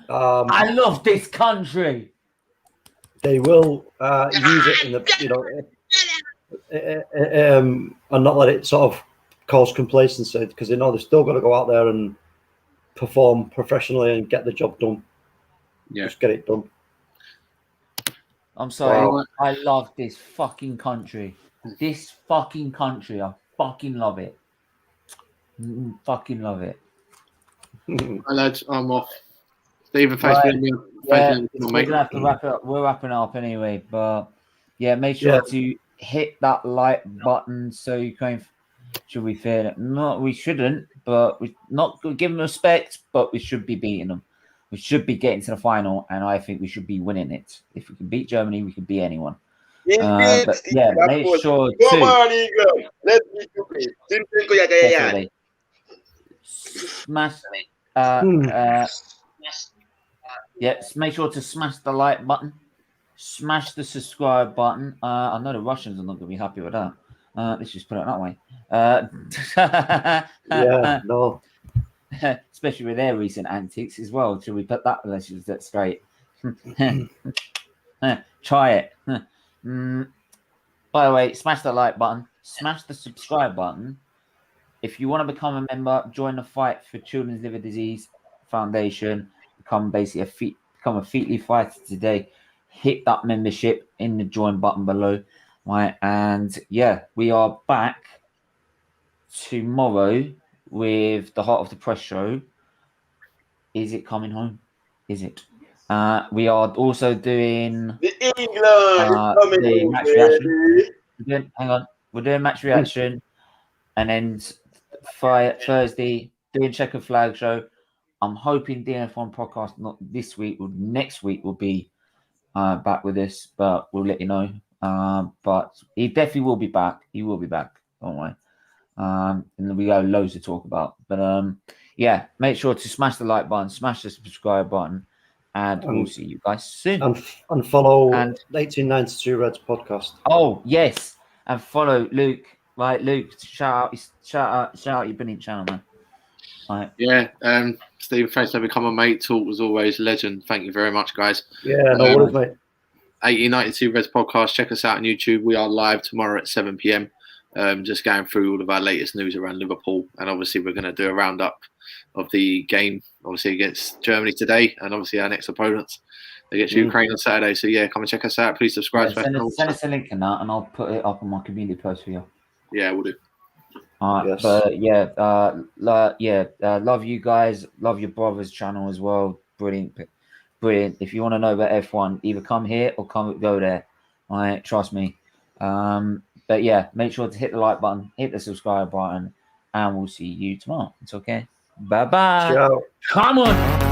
I love this country. They will use it in the and not let it sort of cause complacency, because they know they've still got to go out there and perform professionally and get the job done. Yeah, just get it done. I'm sorry. Wow. I love this fucking country. This fucking country. I fucking love it. Fucking love it. Hi lads, I'm off. Stephen, we're gonna have to wrap it up. We're wrapping up anyway, but yeah, make sure to hit that like button so you can. Should we fear it? No, we shouldn't. But we not give them respect. But we should be beating them. We should be getting to the final, and I think we should be winning it. If we can beat Germany, we can beat anyone. But yeah, make sure to smash. Make sure to smash the like button, smash the subscribe button. I know the Russians are not going to be happy with that. Let's just put it that way. Yeah, no. Especially with their recent antics as well. Should we put that? Let's just get straight. Try it. By the way, smash the like button, smash the subscribe button. If you want to become a member, join the fight for Children's Liver Disease Foundation. Become a Featley fighter today. Hit that membership in the join button below. Right, and yeah, we are back tomorrow with the Heart of the Press show. Is it coming home? Is it? We are also doing the match reaction. Hang on, we're doing match reaction, and then Thursday doing Checkered Flag show. I'm hoping DNF1 podcast not this week, or next week will be back with us, but we'll let you know. But he definitely will be back. He will be back. Don't worry. And we got loads to talk about. But yeah, make sure to smash the like button, smash the subscribe button, and we'll see you guys soon. And follow 1892 Reds podcast. Oh yes, and follow Luke. Right, Luke, shout out your brilliant channel, man. Right. Yeah, Stephen, thanks for becoming a mate. Talk was always legend. Thank you very much, guys. Yeah, no worries, mate. 1892 Reds podcast. Check us out on YouTube. We are live tomorrow at 7 p.m. Just going through all of our latest news around Liverpool, and obviously we're going to do a roundup of the game, obviously against Germany today, and obviously our next opponents against Ukraine on Saturday. So yeah, come and check us out. Please subscribe. Send us a link in that, and I'll put it up on my community post for you. Yeah, we'll do. All right, yes. But yeah, love you guys. Love your brother's channel as well. Brilliant. If you want to know about F1, either come here or go there. All right, trust me. But yeah, make sure to hit the like button, hit the subscribe button, and we'll see you tomorrow. It's okay. Bye bye. Ciao. Come on.